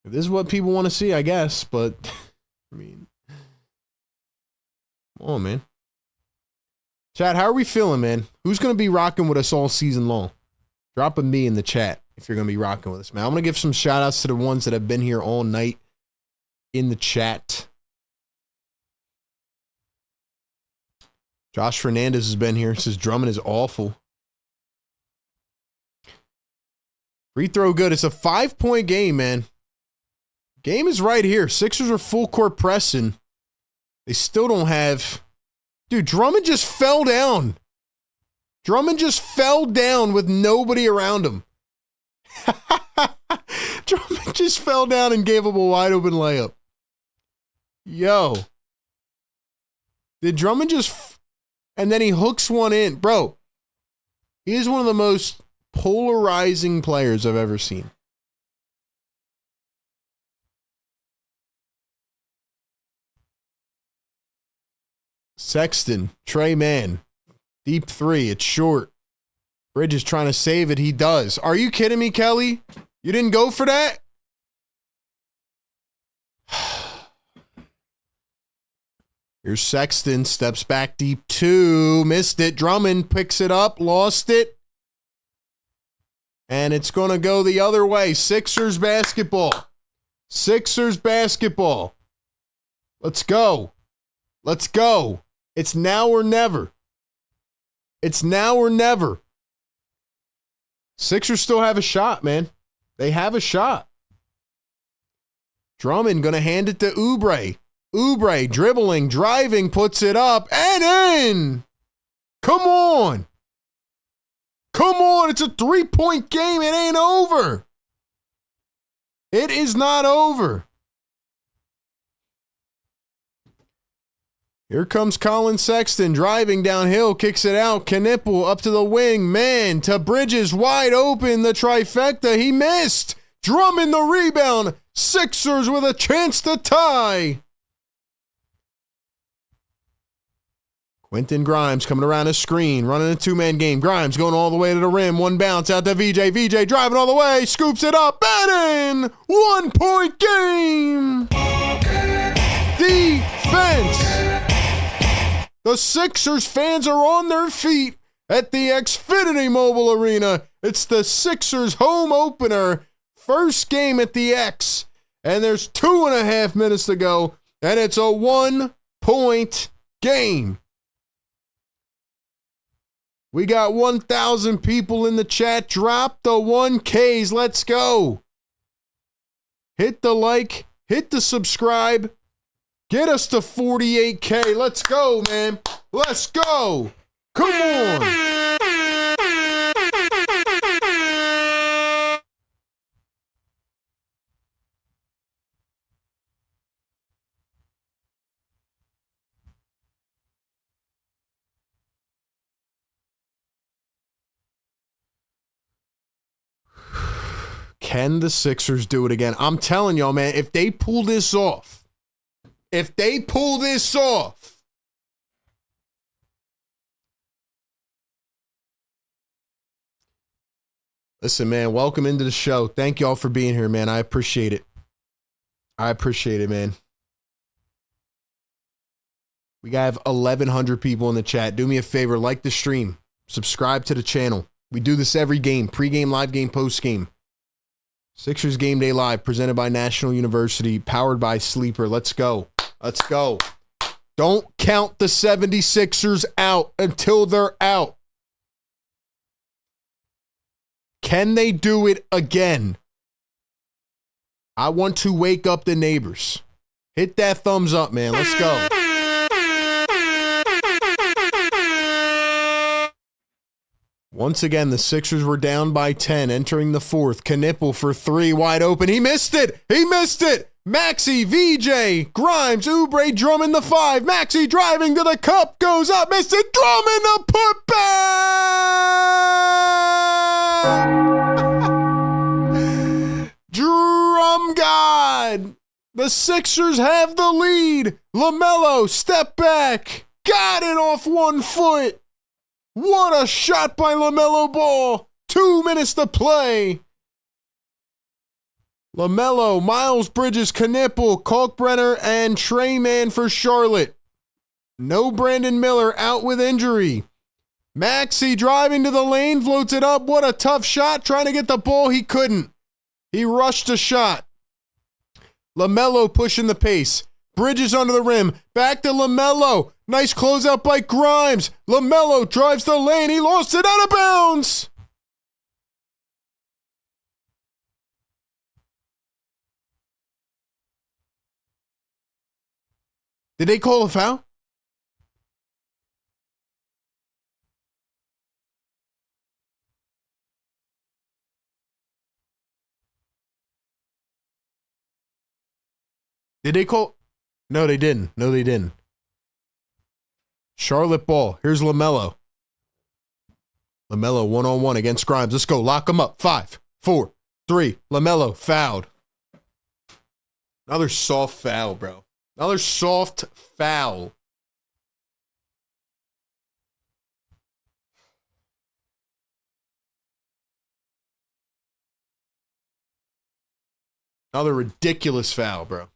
I guess, but I mean, come on, man. Chat, how are we feeling, man? Who's going to be rocking with us all season long? Drop a me in the chat if you're going to be rocking with us, man. I'm going to give some shout outs to the ones that have been here all night in the chat. Josh Fernandez has been here. Says Drummond is awful. Free throw good. It's a 5-point game, man. Game is right here. Sixers are full court pressing. They still don't have... Dude, Drummond just fell down. Drummond just fell down with nobody around him. Drummond just fell down and gave up a wide open layup. Yo. Did Drummond just... And then he hooks one in. Bro, he is one of the most polarizing players I've ever seen. Sexton, Trey Mann, deep three, it's short. Bridges trying to save it, he does. Are you kidding me, Kelly? You didn't go for that? Here's Sexton, steps back deep two, missed it. Drummond picks it up, lost it. And it's going to go the other way. Sixers basketball. Sixers basketball. Let's go. Let's go. It's now or never. It's now or never. Sixers still have a shot, man. They have a shot. Drummond going to hand it to Oubre. Oubre dribbling, driving, puts it up and in. Come on. Come on. It's a 3-point game. It ain't over. It is not over. Here comes Colin Sexton driving downhill, kicks it out. Knipple up to the wing. Man to Bridges, wide open. The trifecta. He missed. Drummond the rebound. Sixers with a chance to tie. Quentin Grimes coming around a screen, running a two-man game. Grimes going all the way to the rim. One bounce out to VJ. VJ driving all the way. Scoops it up. And in. 1-point game. Defense. The Sixers fans are on their feet at the Xfinity Mobile Arena. It's the Sixers home opener. First game at the X. And there's 2.5 minutes to go. And it's a 1-point game. We got 1,000 people in the chat. Drop the 1Ks. Let's go. Hit the like. Hit the subscribe. Get us to 48K. Let's go, man. Let's go. Come on. Can the Sixers do it again? I'm telling y'all, man, if they pull this off, listen, man, welcome into the show. Thank y'all for being here, man. I appreciate it. Man. We have 1,100 people in the chat. Do me a favor, like the stream, subscribe to the channel. We do this every game, pregame, live game, postgame. Sixers Game Day Live, presented by National University, powered by Sleeper. Let's go. Don't count the 76ers out until they're out. Can they do it again? I want to wake up the neighbors. Hit that thumbs up, man. Let's go. Once again, the Sixers were down by 10 entering the fourth. Knipple for three, wide open. He missed it. Maxey, VJ, Grimes, Oubre, Drummond the five. Maxey driving to the cup, goes up, missed it. Drummond the putback. Drum God. The Sixers have the lead. LaMelo, step back. Got it off 1 foot. What a shot by LaMelo Ball. 2 minutes to play. LaMelo, Miles Bridges, Knipple, Kalkbrenner, and Trey Mann for Charlotte. No Brandon Miller, out with injury. Maxey driving to the lane, floats it up. What a tough shot. Trying to get the ball, he couldn't. He rushed a shot. LaMelo pushing the pace. Bridges under the rim. Back to LaMelo. Nice closeout by Grimes. LaMelo drives the lane. He lost it out of bounds. Did they call a foul? Did they call? No, they didn't. Charlotte ball. Here's LaMelo. LaMelo one-on-one against Grimes. Let's go. Lock him up. 5, 4, 3. LaMelo fouled. Another soft foul, bro. Another soft foul. Another ridiculous foul, bro.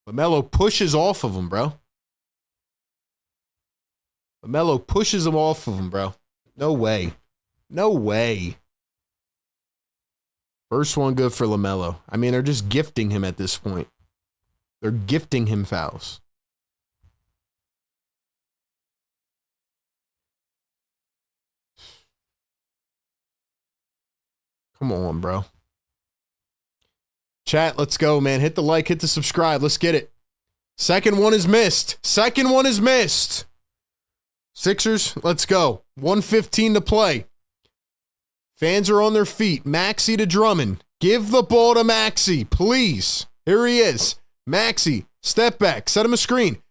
LaMelo pushes off of him, bro. LaMelo pushes him off of him, bro. No way. First one good for LaMelo. I mean, they're just gifting him at this point. They're gifting him fouls. Come on, bro. Chat, let's go, man. Hit the like, hit the subscribe. Let's get it. Second one is missed. Sixers, let's go. 1:15 to play. Fans are on their feet. Maxey to Drummond. Give the ball to Maxey, please. Here he is. Maxey, step back. Set him a screen.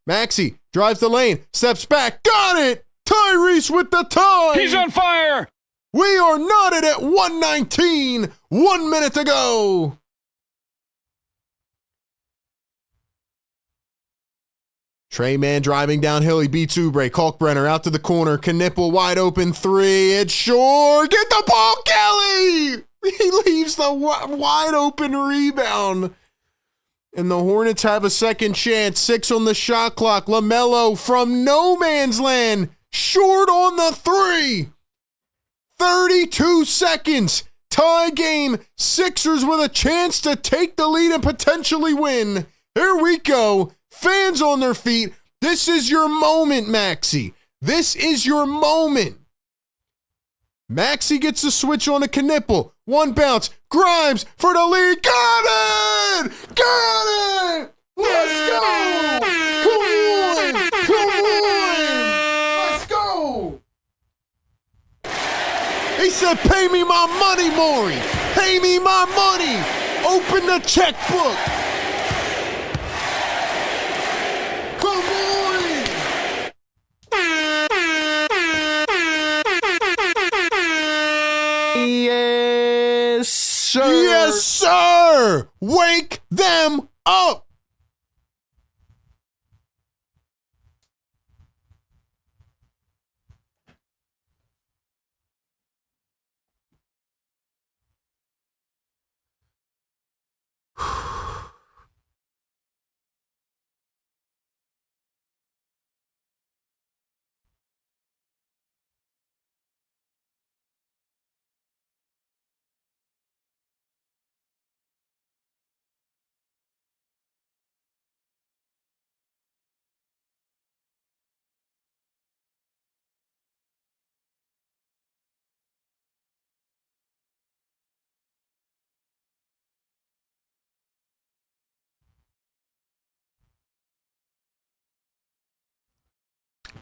Maxey drives the lane. Steps back. Got it. Tyrese with the tie. He's on fire. We are knotted at 1:19. 1 minute to go. Trey Mann driving downhill. He beats Oubre. Kalkbrenner out to the corner. Knipple wide open three. It's short. Get the ball, Kelly. He leaves the wide open rebound. And the Hornets have a second chance. 6 on the shot clock. LaMelo from no man's land. Short on the three. 32 seconds. Tie game. Sixers with a chance to take the lead and potentially win. Here we go. Fans on their feet. This is your moment, Maxey. This is your moment. Maxey gets the switch on to Knipple. One bounce. Grimes for the lead. Got it! Let's go! Come on! Let's go! He said, pay me my money, Maury. Pay me my money. Open the checkbook. sir. Yes, sir. Wake them up.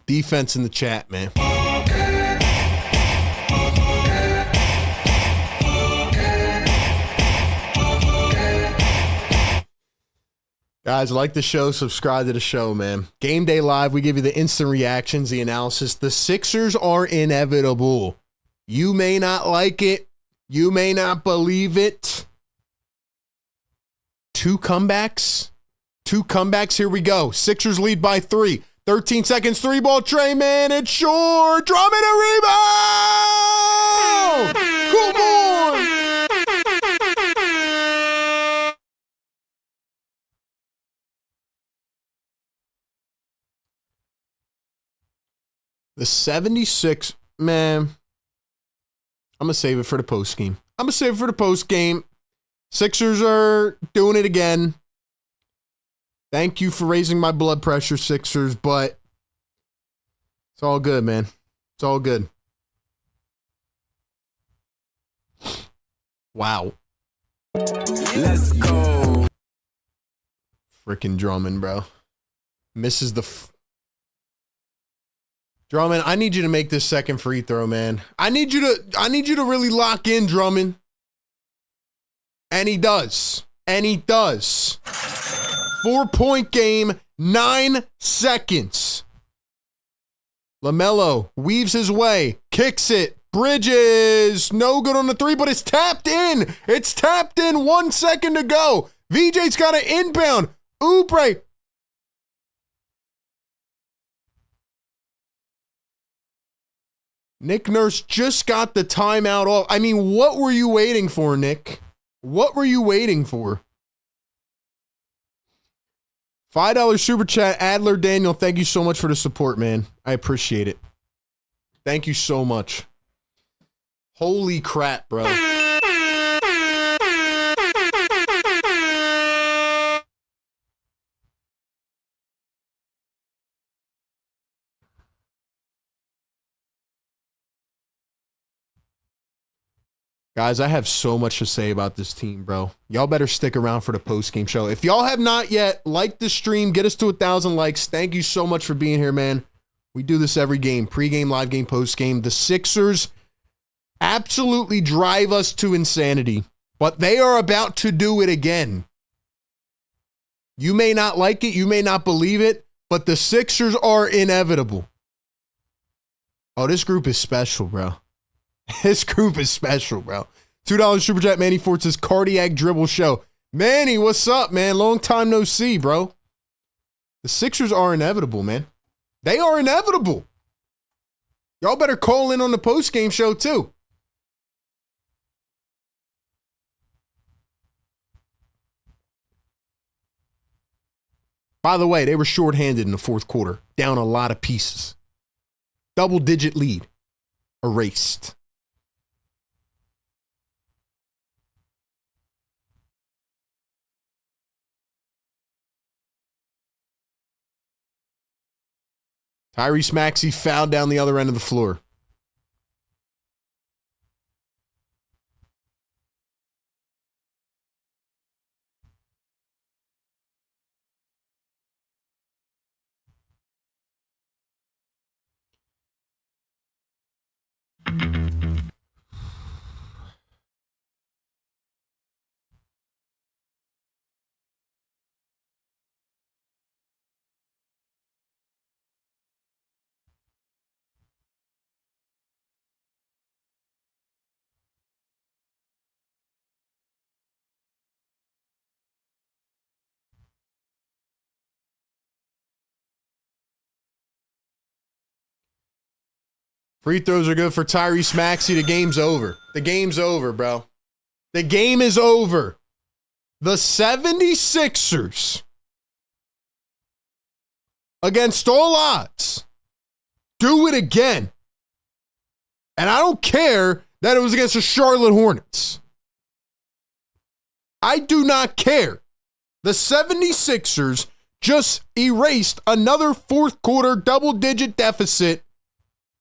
Defense in the chat, man. Guys, like the show, subscribe to the show, man. Game Day Live, we give you the instant reactions, the analysis. The Sixers are inevitable. You may not like it. You may not believe it. Two comebacks. Here we go. Sixers lead by 3. 13 seconds, 3-ball tray, man. It's short. Drummond a rebound. Come on. The 76, man. I'm going to save it for the post game. Sixers are doing it again. Thank you for raising my blood pressure, Sixers, but it's all good, man. It's all good. Wow. Let's go. Freaking Drummond, bro. Misses the... Drummond, I need you to make this second free throw, man. I need you to really lock in, Drummond. And he does. 4-point game, 9 seconds. LaMelo weaves his way, kicks it. Bridges, no good on the 3, but it's tapped in. 1 second to go. VJ's got an inbound. Oubre. Nick Nurse just got the timeout off. I mean, what were you waiting for, Nick? What were you waiting for? $5 super chat, Adler Daniel. Thank you so much for the support, man. I appreciate it. Thank you so much. Holy crap, bro. Guys, I have so much to say about this team, bro. Y'all better stick around for the post-game show. If y'all have not yet, like the stream, get us to 1,000 likes. Thank you so much for being here, man. We do this every game. Pre-game, live game, post-game. The Sixers absolutely drive us to insanity, but they are about to do it again. You may not like it, you may not believe it, but the Sixers are inevitable. Oh, this group is special, bro. This group is special, bro. $2 super chat. Manny Ford says cardiac dribble show. Manny, what's up, man? Long time no see, bro. The Sixers are inevitable, man. They are inevitable. Y'all better call in on the post-game show, too. By the way, they were shorthanded in the fourth quarter. Down a lot of pieces. Double-digit lead. Erased. Tyrese Maxey fouled down the other end of the floor. Free throws are good for Tyrese Maxey. The game's over. The game's over, bro. The game is over. The 76ers, against all odds, do it again. And I don't care that it was against the Charlotte Hornets. I do not care. The 76ers just erased another fourth quarter double-digit deficit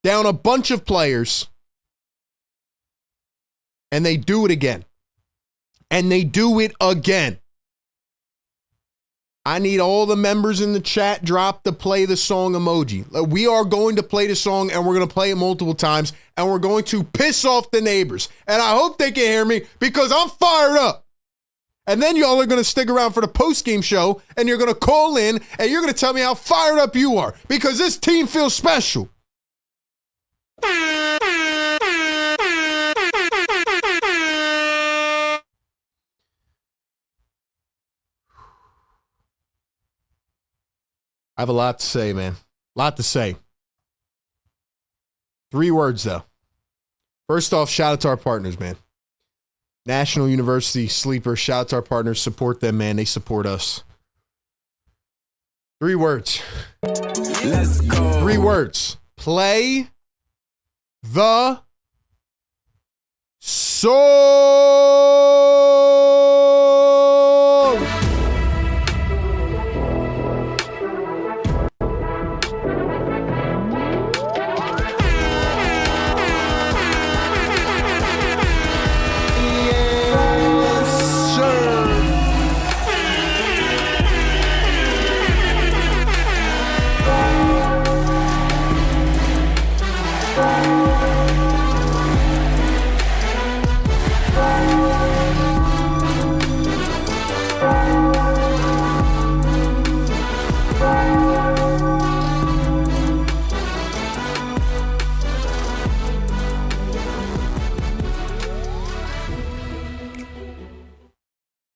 down a bunch of players. And they do it again. And they do it again. I need all the members in the chat drop the play the song emoji. We are going to play the song, and we're going to play it multiple times, and we're going to piss off the neighbors. And I hope they can hear me because I'm fired up. And then y'all are going to stick around for the postgame show, and you're going to call in, and you're going to tell me how fired up you are because this team feels special. I have a lot to say, man. A lot to say. 3 words, though. First off, shout out to our partners, man. National University Sleeper, shout out to our partners. Support them, man. They support us. 3 words. Let's go. 3 words. Play the song.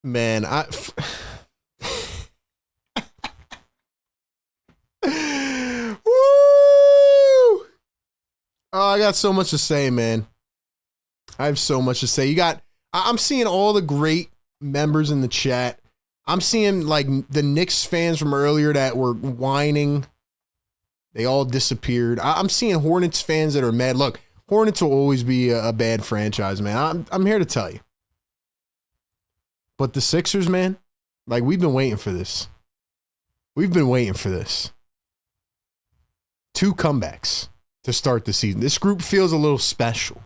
Man, Woo! Oh, I got so much to say, man. I have so much to say. I'm seeing all the great members in the chat. I'm seeing like the Knicks fans from earlier that were whining. They all disappeared. I'm seeing Hornets fans that are mad. Look, Hornets will always be a bad franchise, man. I'm here to tell you. But the Sixers, man, like we've been waiting for this. We've been waiting for this. 2 comebacks to start the season. This group feels a little special.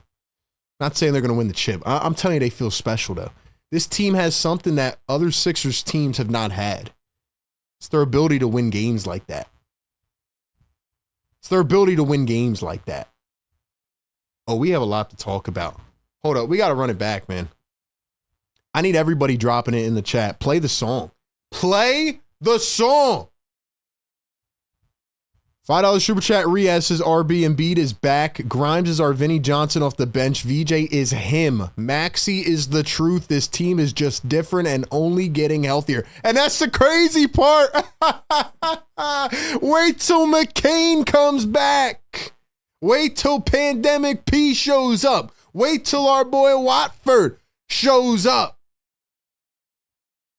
Not saying they're going to win the chip. I'm telling you they feel special, though. This team has something that other Sixers teams have not had. It's their ability to win games like that. It's their ability to win games like that. Oh, we have a lot to talk about. Hold up. We got to run it back, man. I need everybody dropping it in the chat. Play the song. Play the song. $5 super chat. Riaz says RB Embiid is back. Grimes is our Vinny Johnson off the bench. VJ is him. Maxey is the truth. This team is just different and only getting healthier. And that's the crazy part. Wait till McCain comes back. Wait till Pandemic P shows up. Wait till our boy Watford shows up.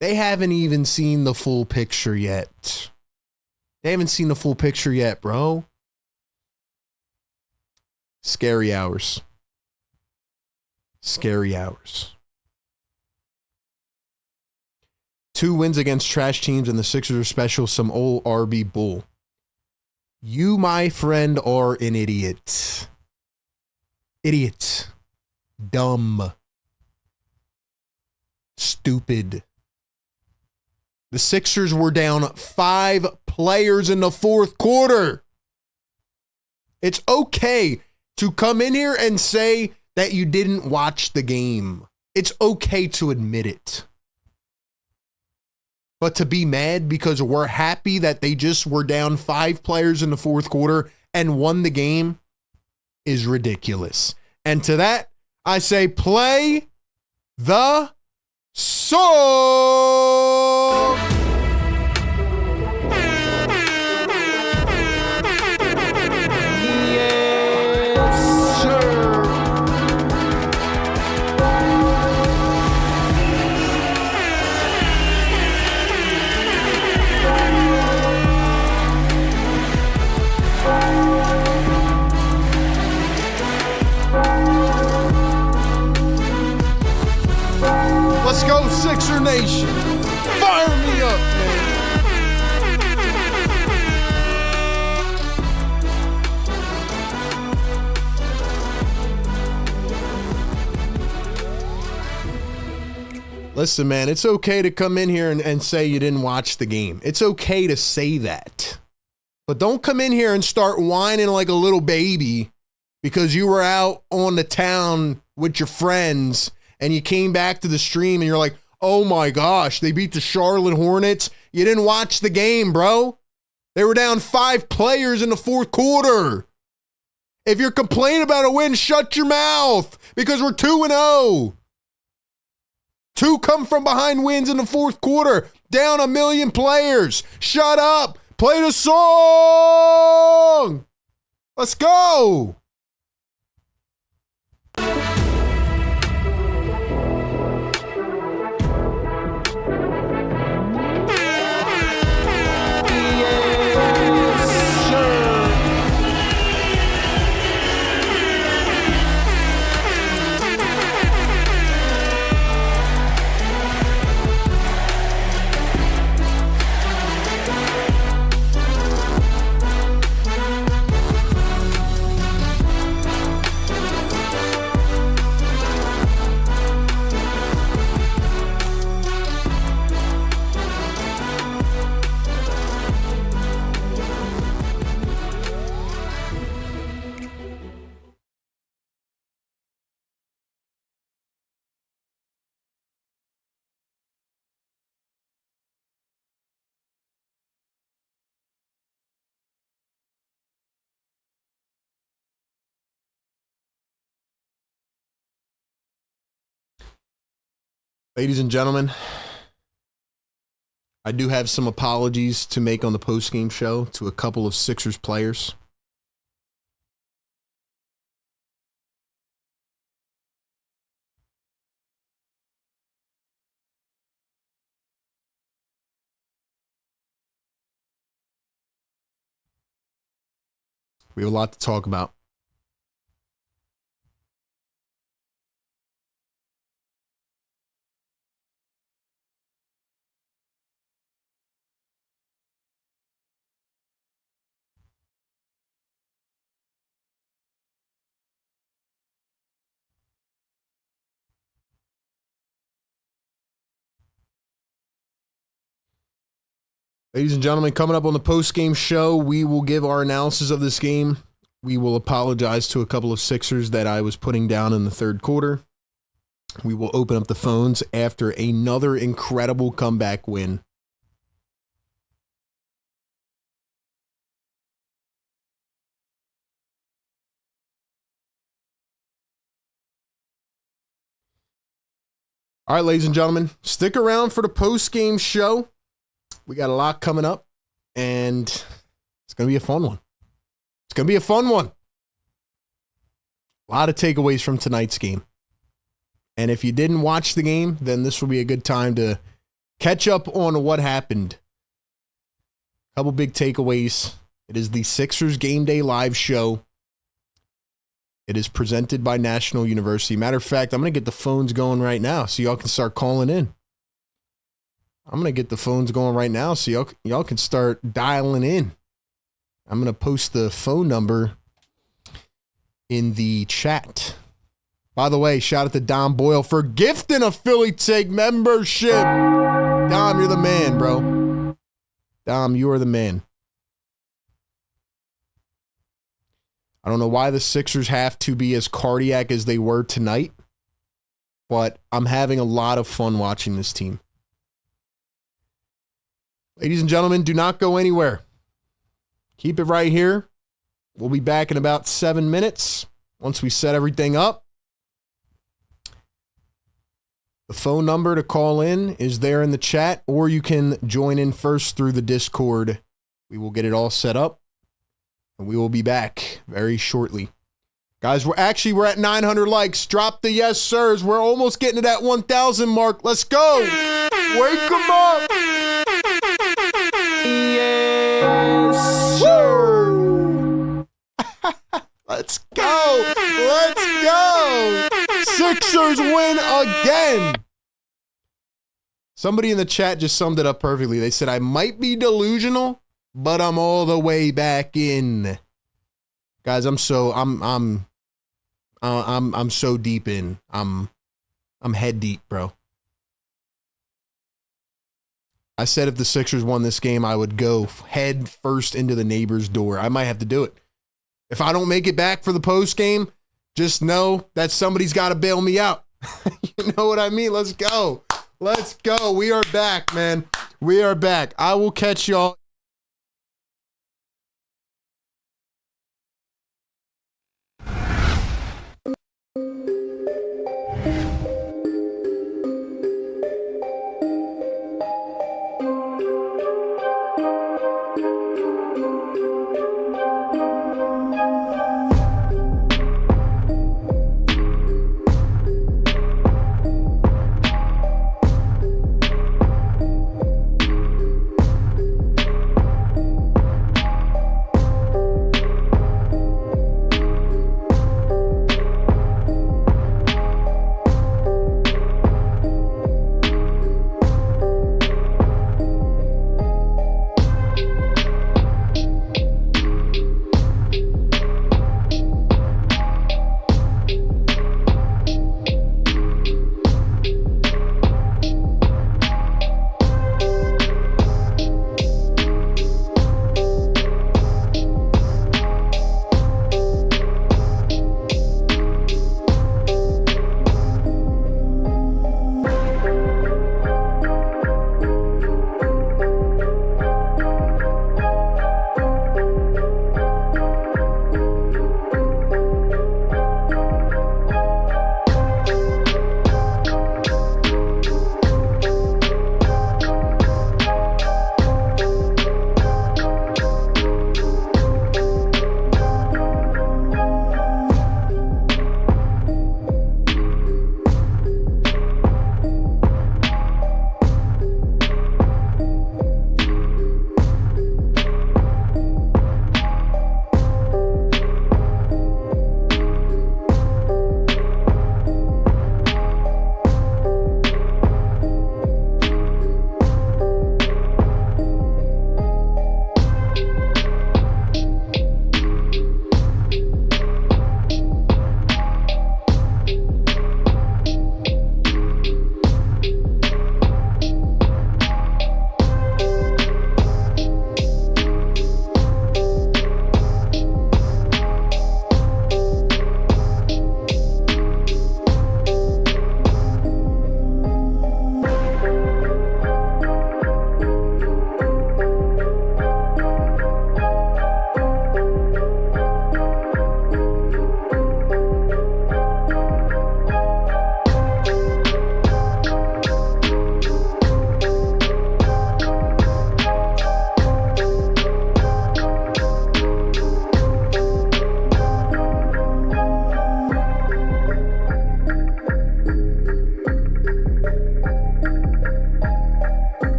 They haven't even seen the full picture yet. They haven't seen the full picture yet, bro. Scary hours. Scary hours. 2 wins against trash teams and the Sixers are special. Some old RB bull. You, my friend, are an idiot. Idiot. Dumb. Stupid. The Sixers were down 5 players in the fourth quarter. It's okay to come in here and say that you didn't watch the game. It's okay to admit it. But to be mad because we're happy that they just were down 5 players in the fourth quarter and won the game is ridiculous. And to that, I say play the song. Yes, go, Sixer Nation. Fire me up, man. Listen, man, it's okay to come in here and say you didn't watch the game. It's okay to say that. But don't come in here and start whining like a little baby because you were out on the town with your friends and you came back to the stream and you're like, oh my gosh, they beat the Charlotte Hornets. You didn't watch the game, bro. They were down 5 players in the fourth quarter. If you're complaining about a win, shut your mouth because we're 2-0. 2 come from behind wins in the fourth quarter. Down 1 million players. Shut up. Play the song. Let's go. Ladies and gentlemen, I do have some apologies to make on the postgame show to a couple of Sixers players. We have a lot to talk about. Ladies and gentlemen, coming up on the post-game show, we will give our analysis of this game. We will apologize to a couple of Sixers that I was putting down in the third quarter. We will open up the phones after another incredible comeback win. All right, ladies and gentlemen, stick around for the post-game show. We got a lot coming up, and it's going to be a fun one. It's going to be a fun one. A lot of takeaways from tonight's game. And if you didn't watch the game, then this will be a good time to catch up on what happened. A couple big takeaways. It is the Sixers Game Day Live show. It is presented by National University. Matter of fact, I'm going to get the phones going right now so y'all can start calling in. I'm going to get the phones going right now so y'all can start dialing in. I'm going to post the phone number in the chat. By the way, shout out to Dom Boyle for gifting a Philly Take membership. Dom, you're the man, bro. Dom, you are the man. I don't know why the Sixers have to be as cardiac as they were tonight, but I'm having a lot of fun watching this team. Ladies and gentlemen, do not go anywhere. Keep it right here. We'll be back in about 7 minutes once we set everything up. The phone number to call in is there in the chat, or you can join in first through the Discord. We will get it all set up, and we will be back very shortly. Guys, we're at 900 likes. Drop the yes, sirs. We're almost getting to that 1,000 mark. Let's go. Wake them up. Yes, sir. Let's go. Let's go. Sixers win again. Somebody in the chat just summed it up perfectly. They said, I might be delusional, but I'm all the way back in. Guys, I'm so deep in. I'm head deep, bro. I said if the Sixers won this game, I would go head first into the neighbor's door. I might have to do it. If I don't make it back for the post game, just know that somebody's got to bail me out. You know what I mean? Let's go. Let's go. We are back, man. We are back. I will catch y'all.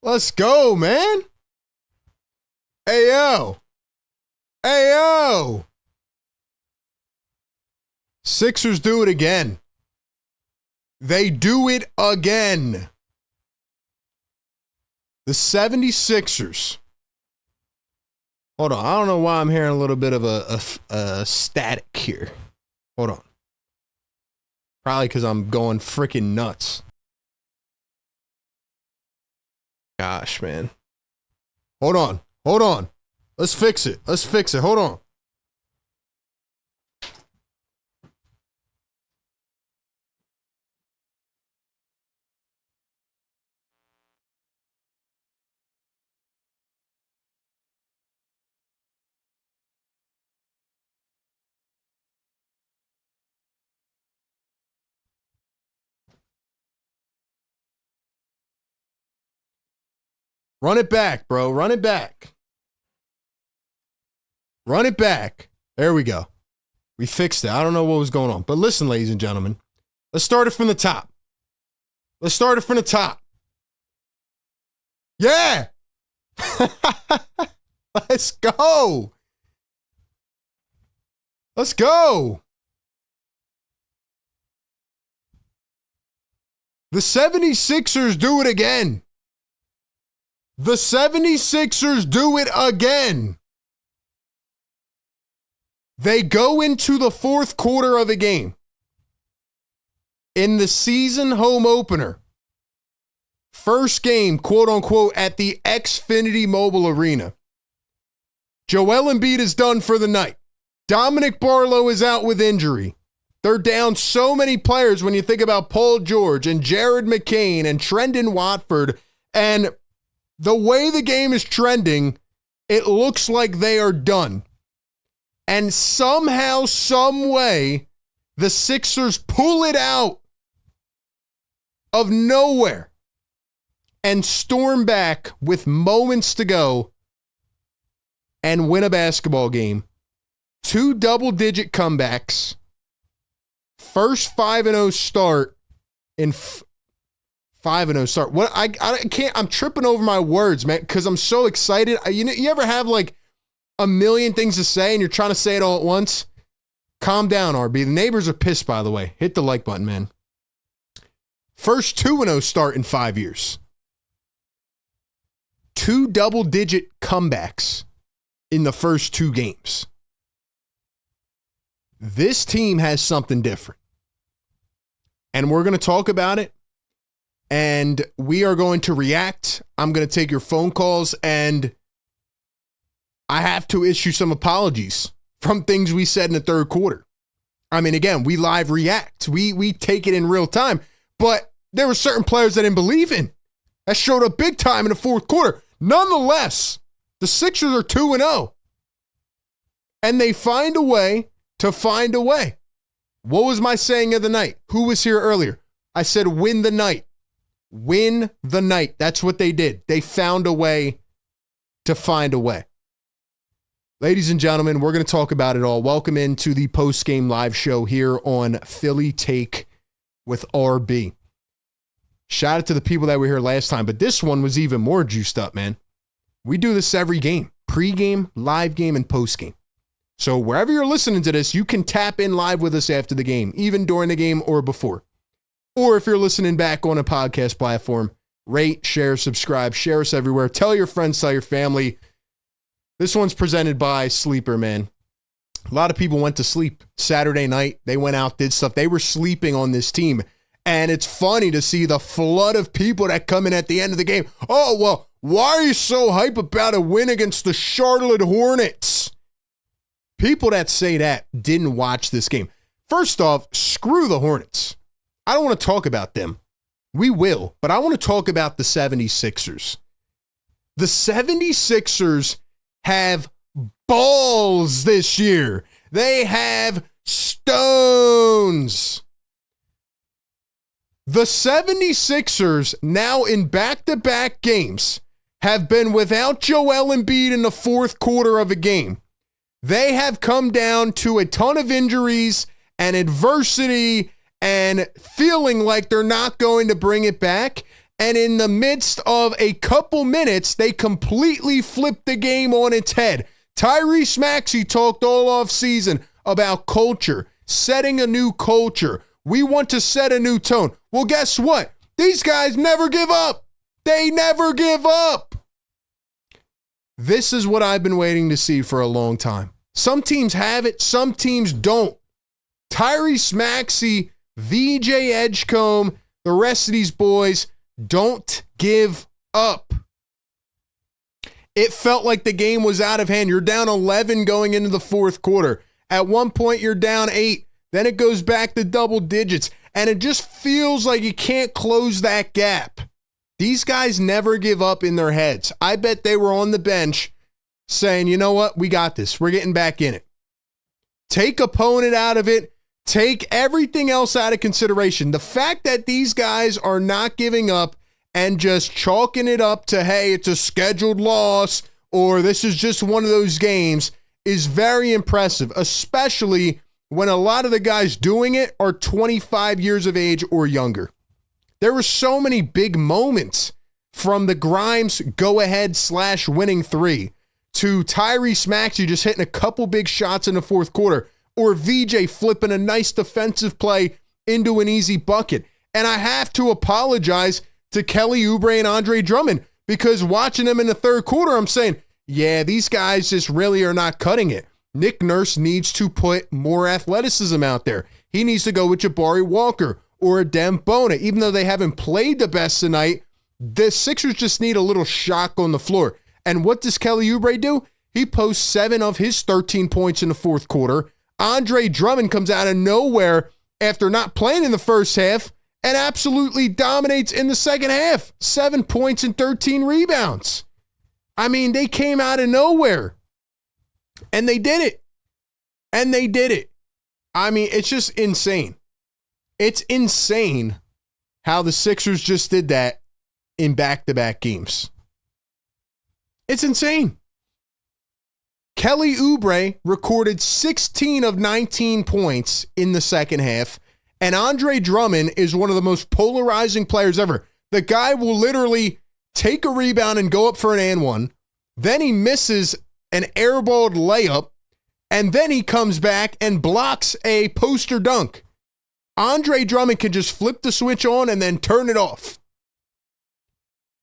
Let's go, man. Hey, yo. Hey, yo. Sixers do it again. They do it again. The 76ers. Hold on. I don't know why I'm hearing a little bit of a static here. Hold on. Probably because I'm going freaking nuts. Gosh, man. Hold on. Hold on. Let's fix it. Let's fix it. Hold on. Run it back, bro. Run it back. Run it back. There we go. We fixed it. I don't know what was going on. But listen, ladies and gentlemen, let's start it from the top. Let's start it from the top. Yeah. Let's go. Let's go. The 76ers do it again. The 76ers do it again. They go into the fourth quarter of the game. In the season home opener. First game, quote unquote, at the Xfinity Mobile Arena. Joel Embiid is done for the night. Dominic Barlow is out with injury. They're down so many players when you think about Paul George and Jared McCain and Trendon Watford. And the way the game is trending, it looks like they are done. And somehow, some way, the Sixers pull it out of nowhere and storm back with moments to go and win a basketball game. 2 double-digit comebacks. First 5-0 start in 5-0 start. What I can't. I'm tripping over my words, man, because I'm so excited. You ever have like a million things to say and you're trying to say it all at once? Calm down, RB. The neighbors are pissed, by the way. Hit the like button, man. First 2-0 start in 5 years. 2 double-digit comebacks in the first 2 games. This team has something different. And we're going to talk about it. And we are going to react. I'm going to take your phone calls. And I have to issue some apologies from things we said in the third quarter. I mean, again, we live react. We take it in real time. But there were certain players that I didn't believe in. That showed up big time in the fourth quarter. Nonetheless, the Sixers are 2-0. And they find a way to find a way. What was my saying of the night? Who was here earlier? I said win the night. Win the night. That's what they did. They found a way to find a way. Ladies and gentlemen, we're going to talk about it all. Welcome into the post-game live show here on Philly Take with RB. Shout out to the people that were here last time, but this one was even more juiced up, man. We do this every game. Pre-game, live game, and post-game. So wherever you're listening to this, you can tap in live with us after the game, even during the game or before. Or if you're listening back on a podcast platform, rate, share, subscribe, share us everywhere. Tell your friends, tell your family. This one's presented by Sleeper, man. A lot of people went to sleep Saturday night. They went out, did stuff. They were sleeping on this team. And it's funny to see the flood of people that come in at the end of the game. Oh, well, why are you so hype about a win against the Charlotte Hornets? People that say that didn't watch this game. First off, screw the Hornets. I don't want to talk about them. We will, but I want to talk about the 76ers. The 76ers have balls this year. They have stones. The 76ers, now in back-to-back games, have been without Joel Embiid in the fourth quarter of a game. They have come down to a ton of injuries and adversity and feeling like they're not going to bring it back. And in the midst of a couple minutes, they completely flipped the game on its head. Tyrese Maxey talked all off season about culture, setting a new culture. We want to set a new tone. Well, guess what? These guys never give up. They never give up. This is what I've been waiting to see for a long time. Some teams have it, some teams don't. Tyrese Maxey, VJ Edgecombe, the rest of these boys don't give up. It felt like the game was out of hand. You're down 11 going into the fourth quarter. At one point, you're down 8. Then it goes back to double digits. And it just feels like you can't close that gap. These guys never give up in their heads. I bet they were on the bench saying, you know what? We got this. We're getting back in it. Take opponent out of it. Take everything else out of consideration. The fact that these guys are not giving up and just chalking it up to, hey, it's a scheduled loss or this is just one of those games is very impressive, especially when a lot of the guys doing it are 25 years of age or younger. There were so many big moments from the Grimes go-ahead / winning 3 to Tyrese Maxey just hitting a couple big shots in the fourth quarter or VJ flipping a nice defensive play into an easy bucket. And I have to apologize to Kelly Oubre and Andre Drummond because watching them in the third quarter, I'm saying, yeah, these guys just really are not cutting it. Nick Nurse needs to put more athleticism out there. He needs to go with Jabari Walker or Adem Bona. Even though they haven't played the best tonight, the Sixers just need a little shock on the floor. And what does Kelly Oubre do? He posts 7 of his 13 points in the fourth quarter. Andre Drummond comes out of nowhere after not playing in the first half and absolutely dominates in the second half. 7 points and 13 rebounds. I mean, they came out of nowhere. And they did it. And they did it. I mean, it's just insane. It's insane how the Sixers just did that in back-to-back games. It's insane. Kelly Oubre recorded 16 of 19 points in the second half, and Andre Drummond is one of the most polarizing players ever. The guy will literally take a rebound and go up for an and one, then he misses an airballed layup, and then he comes back and blocks a poster dunk. Andre Drummond can just flip the switch on and then turn it off.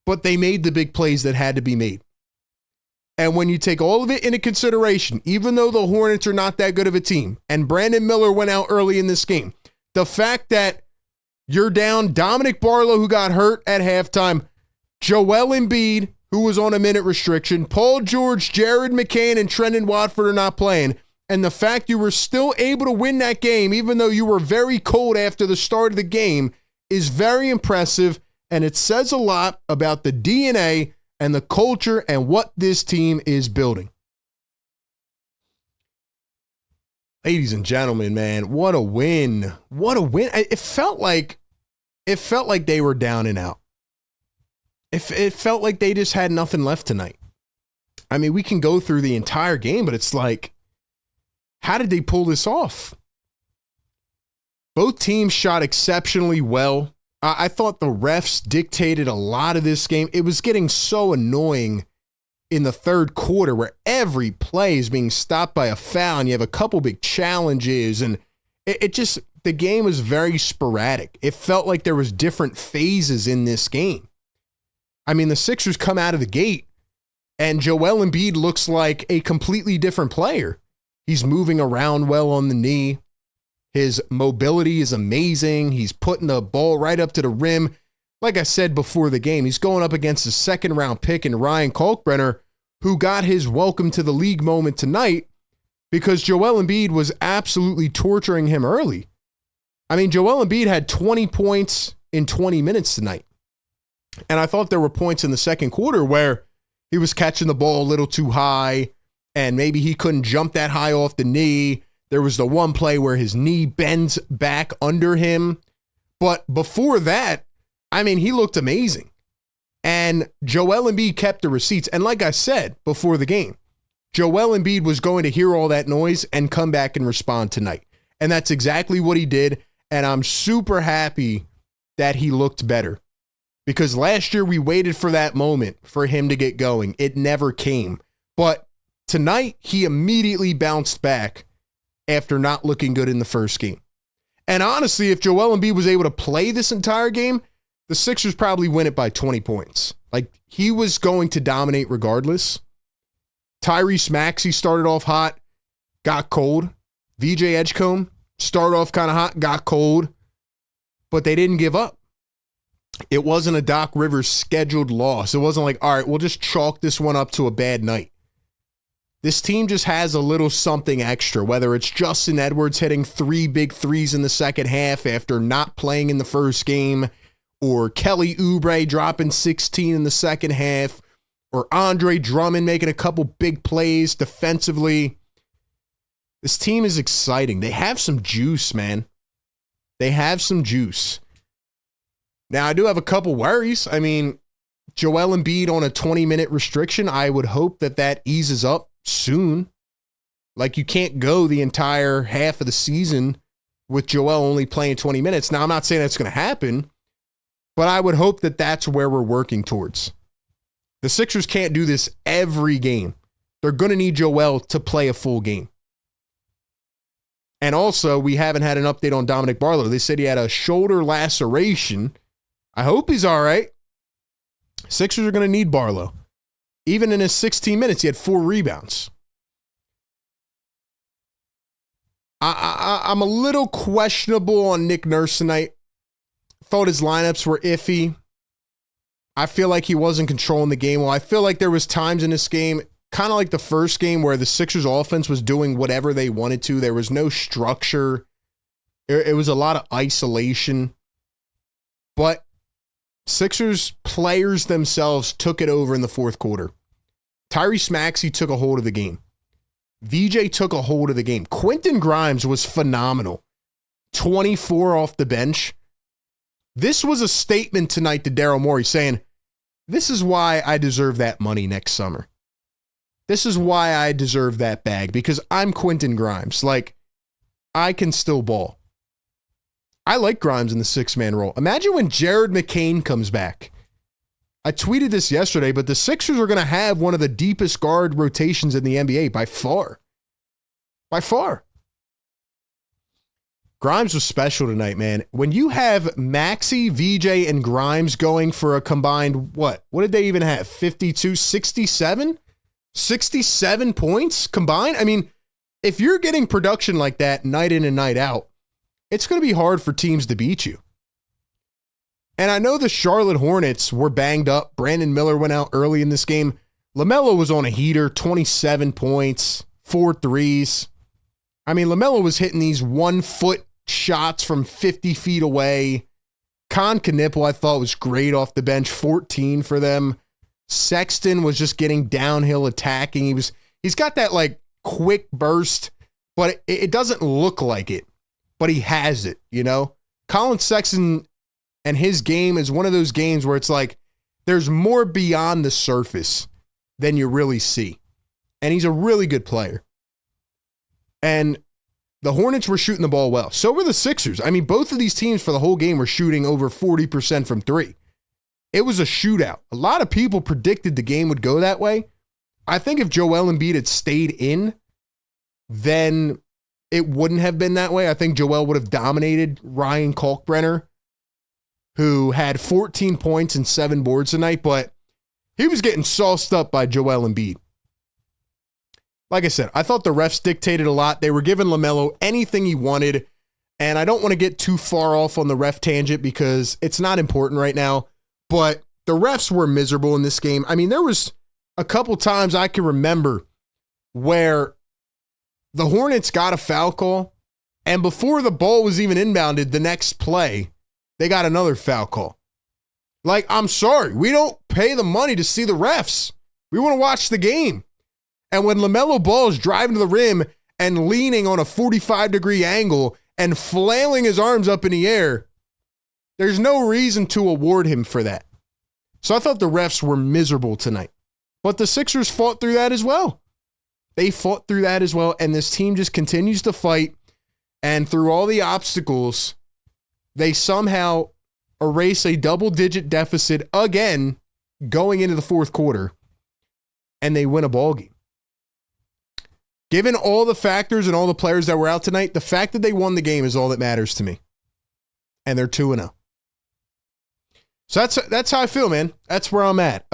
But they made the big plays that had to be made. And when you take all of it into consideration, even though the Hornets are not that good of a team, and Brandon Miller went out early in this game, the fact that you're down Dominic Barlow, who got hurt at halftime, Joel Embiid, who was on a minute restriction, Paul George, Jared McCain, and Trendon Watford are not playing, and the fact you were still able to win that game, even though you were very cold after the start of the game, is very impressive, and it says a lot about the DNA and the culture and what this team is building. Ladies and gentlemen, man, what a win. What a win. It felt like they were down and out. It felt like they just had nothing left tonight. I mean, we can go through the entire game, but it's like, how did they pull this off? Both teams shot exceptionally well. I thought the refs dictated a lot of this game. It was getting so annoying in the third quarter where every play is being stopped by a foul and you have a couple big challenges, and it just, the game was very sporadic. It felt like there was different phases in this game. I mean, the Sixers come out of the gate and Joel Embiid looks like a completely different player. He's moving around well on the knee. His mobility is amazing. He's putting the ball right up to the rim. Like I said before the game, he's going up against a second-round pick in Ryan Kalkbrenner, who got his welcome to the league moment tonight because Joel Embiid was absolutely torturing him early. I mean, Joel Embiid had 20 points in 20 minutes tonight. And I thought there were points in the second quarter where he was catching the ball a little too high and maybe he couldn't jump that high off the knee. There was the one play where his knee bends back under him. But before that, I mean, he looked amazing. And Joel Embiid kept the receipts. And like I said before the game, Joel Embiid was going to hear all that noise and come back and respond tonight. And that's exactly what he did. And I'm super happy that he looked better. because last year we waited for that moment for him to get going. It never came. But tonight, he immediately bounced back after not looking good in the first game. And honestly, if Joel Embiid was able to play this entire game, the Sixers probably win it by 20 points. Like, he was going to dominate regardless. Tyrese Maxey started off hot, got cold. VJ Edgecombe started off kind of hot, got cold. But they didn't give up. It wasn't a Doc Rivers scheduled loss. It wasn't like, all right, we'll just chalk this one up to a bad night. This team just has a little something extra, whether it's Justin Edwards hitting 3 big threes in the second half after not playing in the first game, or Kelly Oubre dropping 16 in the second half, or Andre Drummond making a couple big plays defensively. This team is exciting. They have some juice, man. They have some juice. Now, I do have a couple worries. I mean, Joel Embiid on a 20-minute restriction, I would hope that eases up soon. Like, you can't go the entire half of the season with Joel only playing 20 minutes. Now, I'm not saying that's going to happen, but I would hope that that's where we're working towards. The Sixers can't do this every game. They're going to need Joel to play a full game. And also, we haven't had an update on Dominic Barlow. They said he had a shoulder laceration. I hope he's all right. Sixers are going to need Barlow. Even in his 16 minutes, he had 4 rebounds. I'm a little questionable on Nick Nurse tonight. Thought his lineups were iffy. I feel like he wasn't controlling the game well. I feel like there was times in this game, kind of like the first game, where the Sixers offense was doing whatever they wanted to. There was no structure. It was a lot of isolation. But Sixers players themselves took it over in the fourth quarter. Tyrese Maxey took a hold of the game. VJ took a hold of the game. Quentin Grimes was phenomenal. 24 off the bench. This was a statement tonight to Daryl Morey saying, this is why I deserve that money next summer. This is why I deserve that bag, because I'm Quentin Grimes. Like, I can still ball. I like Grimes in the 6-man role. Imagine when Jared McCain comes back. I tweeted this yesterday, but the Sixers are going to have one of the deepest guard rotations in the NBA by far. By far. Grimes was special tonight, man. When you have Maxey, VJ, and Grimes going for a combined, what did they even have? 52, 67? 67 points combined? I mean, if you're getting production like that night in and night out, it's going to be hard for teams to beat you. And I know the Charlotte Hornets were banged up. Brandon Miller went out early in this game. LaMelo was on a heater, 27 points, 4 threes. I mean, LaMelo was hitting these 1-foot shots from 50 feet away. Con Knipple, I thought, was great off the bench, 14 for them. Sexton was just getting downhill attacking. He's got that like quick burst, but it doesn't look like it. But he has it, you know? Colin Sexton and his game is one of those games where it's like there's more beyond the surface than you really see. And he's a really good player. And the Hornets were shooting the ball well. So were the Sixers. I mean, both of these teams for the whole game were shooting over 40% from 3. It was a shootout. A lot of people predicted the game would go that way. I think if Joel Embiid had stayed in, then it wouldn't have been that way. I think Joel would have dominated Ryan Kalkbrenner, who had 14 points and 7 boards tonight, but he was getting sauced up by Joel Embiid. Like I said, I thought the refs dictated a lot. They were giving LaMelo anything he wanted, and I don't want to get too far off on the ref tangent because it's not important right now, but the refs were miserable in this game. I mean, there was a couple times I can remember where the Hornets got a foul call, and before the ball was even inbounded, the next play, they got another foul call. Like, I'm sorry, we don't pay the money to see the refs. We want to watch the game. And when LaMelo Ball is driving to the rim and leaning on a 45-degree angle and flailing his arms up in the air, there's no reason to award him for that. So I thought the refs were miserable tonight. But the Sixers fought through that as well. They fought through that as well, and this team just continues to fight. And through all the obstacles, they somehow erase a double-digit deficit again going into the fourth quarter, and they win a ball game. Given all the factors and all the players that were out tonight, the fact that they won the game is all that matters to me. And they're 2-0. So that's how I feel, man. That's where I'm at.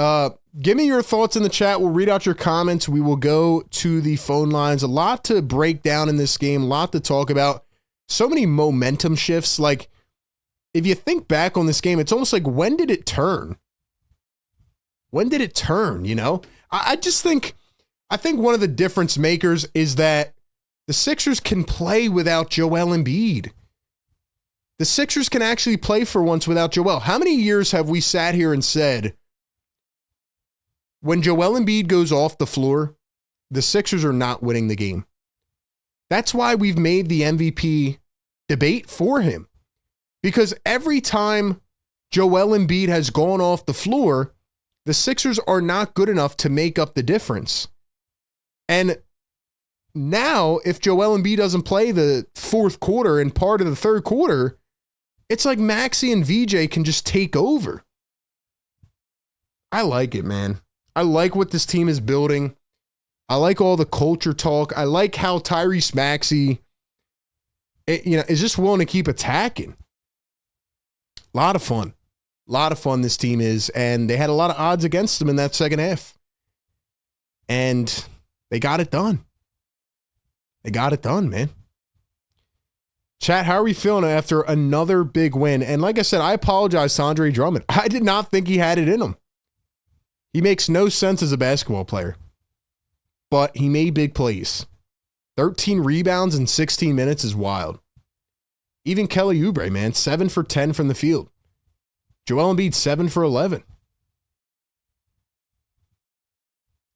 Give me your thoughts in the chat. We'll read out your comments. We will go to the phone lines. A lot to break down in this game. A lot to talk about. So many momentum shifts. Like, if you think back on this game, it's almost like, when did it turn? When did it turn, you know? I think one of the difference makers is that the Sixers can play without Joel Embiid. The Sixers can actually play for once without Joel. How many years have we sat here and said, when Joel Embiid goes off the floor, the Sixers are not winning the game? That's why we've made the MVP debate for him. Because every time Joel Embiid has gone off the floor, the Sixers are not good enough to make up the difference. And now, if Joel Embiid doesn't play the fourth quarter and part of the third quarter, it's like Maxey and VJ can just take over. I like it, man. I like what this team is building. I like all the culture talk. I like how Tyrese Maxey, is just willing to keep attacking. A lot of fun. A lot of fun this team is, and they had a lot of odds against them in that second half. And they got it done. They got it done, man. Chat, how are we feeling after another big win? And like I said, I apologize to Andre Drummond. I did not think he had it in him. He makes no sense as a basketball player. But he made big plays. 13 rebounds in 16 minutes is wild. Even Kelly Oubre, man, 7 for 10 from the field. Joel Embiid, 7 for 11.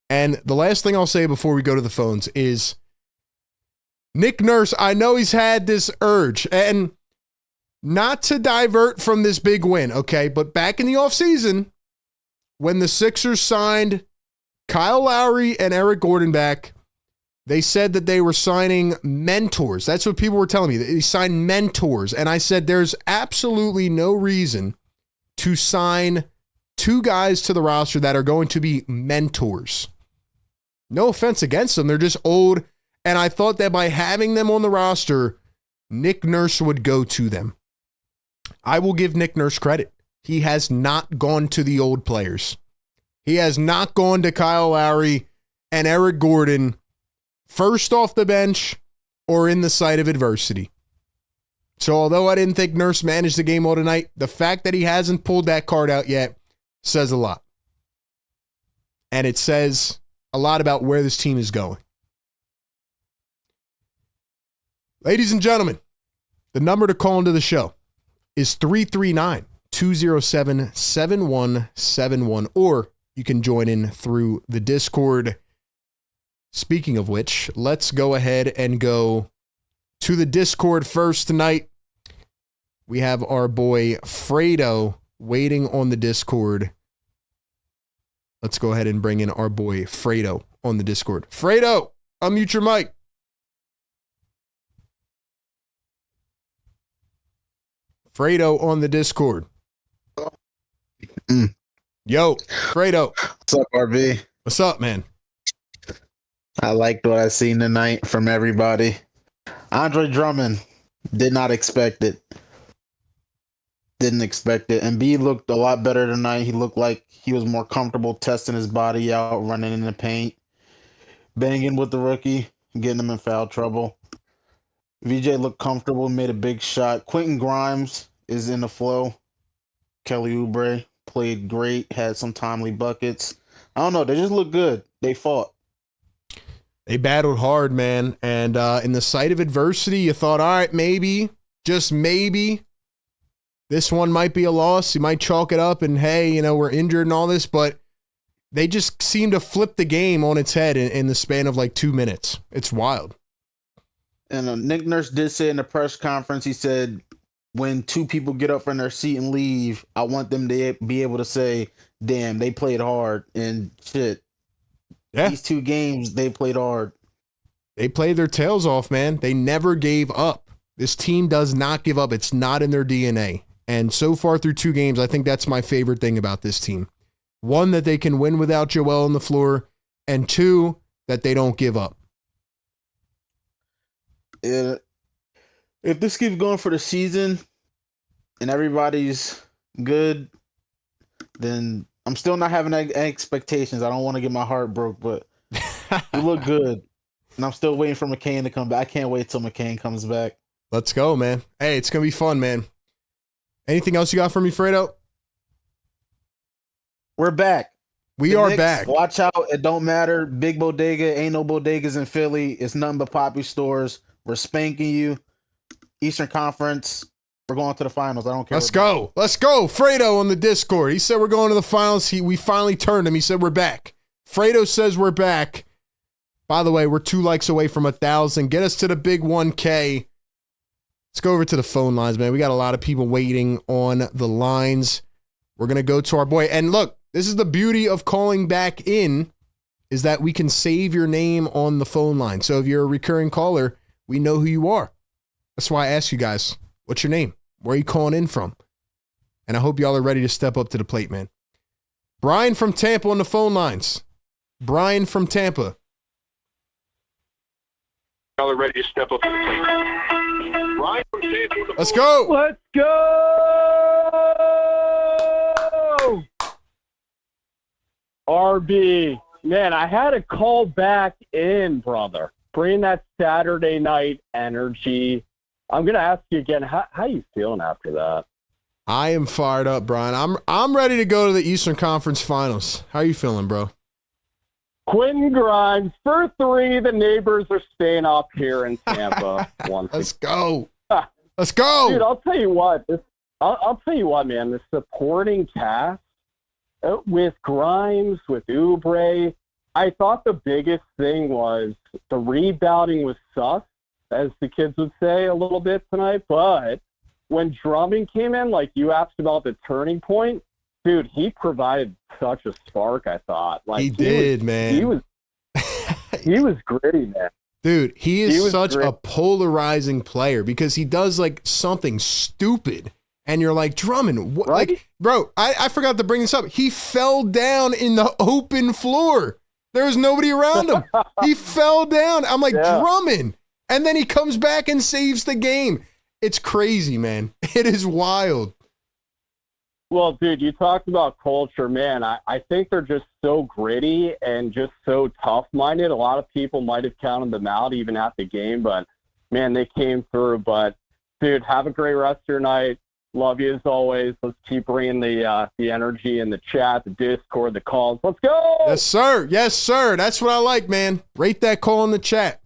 And the last thing I'll say before we go to the phones is, Nick Nurse, I know he's had this urge, and not to divert from this big win, okay? But back in the offseason, when the Sixers signed Kyle Lowry and Eric Gordon back, they said that they were signing mentors. That's what people were telling me. They signed mentors. And I said, there's absolutely no reason to sign two guys to the roster that are going to be mentors. No offense against them. They're just old. And I thought that by having them on the roster, Nick Nurse would go to them. I will give Nick Nurse credit. He has not gone to the old players. He has not gone to Kyle Lowry and Eric Gordon first off the bench or in the sight of adversity. So although I didn't think Nurse managed the game well tonight, the fact that he hasn't pulled that card out yet says a lot. And it says a lot about where this team is going. Ladies and gentlemen, the number to call into the show is 339-207-7171, or you can join in through the Discord. Speaking of which, let's go ahead and go to the Discord first tonight. We have our boy Fredo waiting on the Discord. Let's go ahead and bring in our boy Fredo on the Discord. Fredo, unmute your mic. Fredo on the Discord. Yo, Fredo. What's up, RB? What's up, man? I liked what I seen tonight from everybody. Andre Drummond, did not expect it. Didn't expect it. And B looked a lot better tonight. He looked like he was more comfortable testing his body out, running in the paint, banging with the rookie, getting him in foul trouble. VJ looked comfortable, made a big shot. Quentin Grimes is in the flow. Kelly Oubre played great, had some timely buckets. I don't know, they just look good. They fought. They battled hard, man. And in the sight of adversity, you thought, all right, maybe, just maybe, this one might be a loss. You might chalk it up and, hey, we're injured and all this. But they just seem to flip the game on its head in the span of like 2 minutes. It's wild. And Nick Nurse did say in the press conference, he said, when two people get up from their seat and leave, I want them to be able to say, damn, they played hard and shit. Yeah. These 2 games, they played hard. They played their tails off, man. They never gave up. This team does not give up. It's not in their DNA. And so far through 2 games, I think that's my favorite thing about this team. 1, that they can win without Joel on the floor, and 2, that they don't give up. If this keeps going for the season and everybody's good, then I'm still not having expectations. I don't want to get my heart broke, but we look good. And I'm still waiting for McCain to come back. I can't wait till McCain comes back. Let's go, man. Hey, it's going to be fun, man. Anything else you got for me, Fredo? We're back. We are back. Watch out. It don't matter. Big bodega. Ain't no bodegas in Philly. It's nothing but Poppy stores. We're spanking you. Eastern Conference. We're going to the finals. I don't care. Let's go. Let's go. Fredo on the Discord. He said we're going to the finals. We finally turned him. He said we're back. Fredo says we're back. By the way, we're 2 likes away from 1,000. Get us to the big 1K. Let's go over to the phone lines, man. We got a lot of people waiting on the lines. We're going to go to our boy. And look, this is the beauty of calling back in, is that we can save your name on the phone line. So if you're a recurring caller, we know who you are. That's why I ask you guys, what's your name? Where are you calling in from? And I hope y'all are ready to step up to the plate, man. Brian from Tampa on the phone lines. Brian from Tampa. Y'all are ready to step up to the plate. Brian from Tampa. Let's go. Let's go. RB. Man, I had to call back in, brother. Bring that Saturday night energy. I'm going to ask you again, how you feeling after that? I am fired up, Brian. I'm ready to go to the Eastern Conference Finals. How are you feeling, bro? Quentin Grimes for 3. The neighbors are staying up here in Tampa. Let's go. Let's go. Dude, I'll tell you what. I'll tell you what, man. The supporting cast with Grimes, with Oubre, I thought the biggest thing was the rebounding was sus, as the kids would say a little bit tonight. But when Drummond came in, like you asked about the turning point, dude, he provided such a spark, I thought. Like he did, man. He was gritty, man. Dude, he is such a polarizing player because he does like something stupid. And you're like, Drummond, what? Right? Like, bro, I forgot to bring this up. He fell down in the open floor. There was nobody around him. He fell down. I'm like, Drummond. And then he comes back and saves the game. It's crazy, man. It is wild. Well, dude, you talked about culture, man. I think they're just so gritty and just so tough-minded. A lot of people might have counted them out even at the game, but, man, they came through. But, dude, have a great rest of your night. Love you as always. Let's keep bringing the energy in the chat, the Discord, the calls. Let's go! Yes, sir. Yes, sir. That's what I like, man. Rate that call in the chat.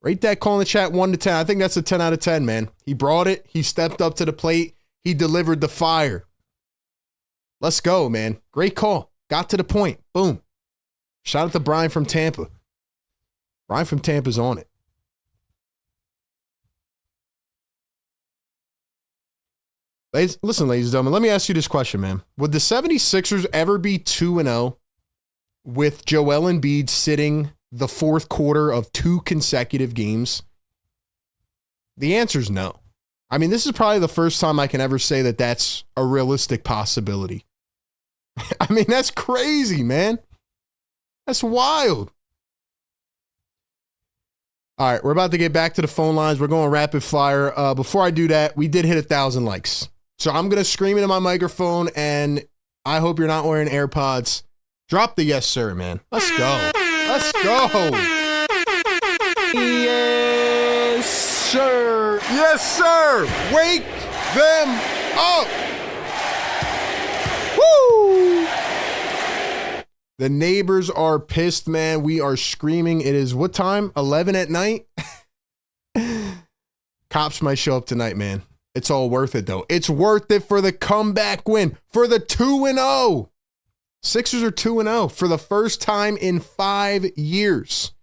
Rate that call in the chat 1 to 10. I think that's a 10 out of 10, man. He brought it. He stepped up to the plate. He delivered the fire. Let's go, man. Great call. Got to the point. Boom. Shout out to Brian from Tampa. Brian from Tampa's on it. Listen, ladies and gentlemen, let me ask you this question, man. Would the 76ers ever be 2-0 with Joel Embiid sitting the fourth quarter of 2 consecutive games? The answer is no. I mean, this is probably the first time I can ever say that that's a realistic possibility. I mean, that's crazy, man. That's wild. All right, we're about to get back to the phone lines. We're going rapid fire. Before I do that, we did hit 1,000 likes. So I'm going to scream into my microphone, and I hope you're not wearing AirPods. Drop the yes, sir, man. Let's go. Let's go. Yes, sir. Yes, sir. Wake them up. Woo! The neighbors are pissed, man. We are screaming. It is what time? 11 at night? Cops might show up tonight, man. It's all worth it, though. It's worth it for the comeback win, for the 2-0. Sixers are 2-0 for the first time in 5 years.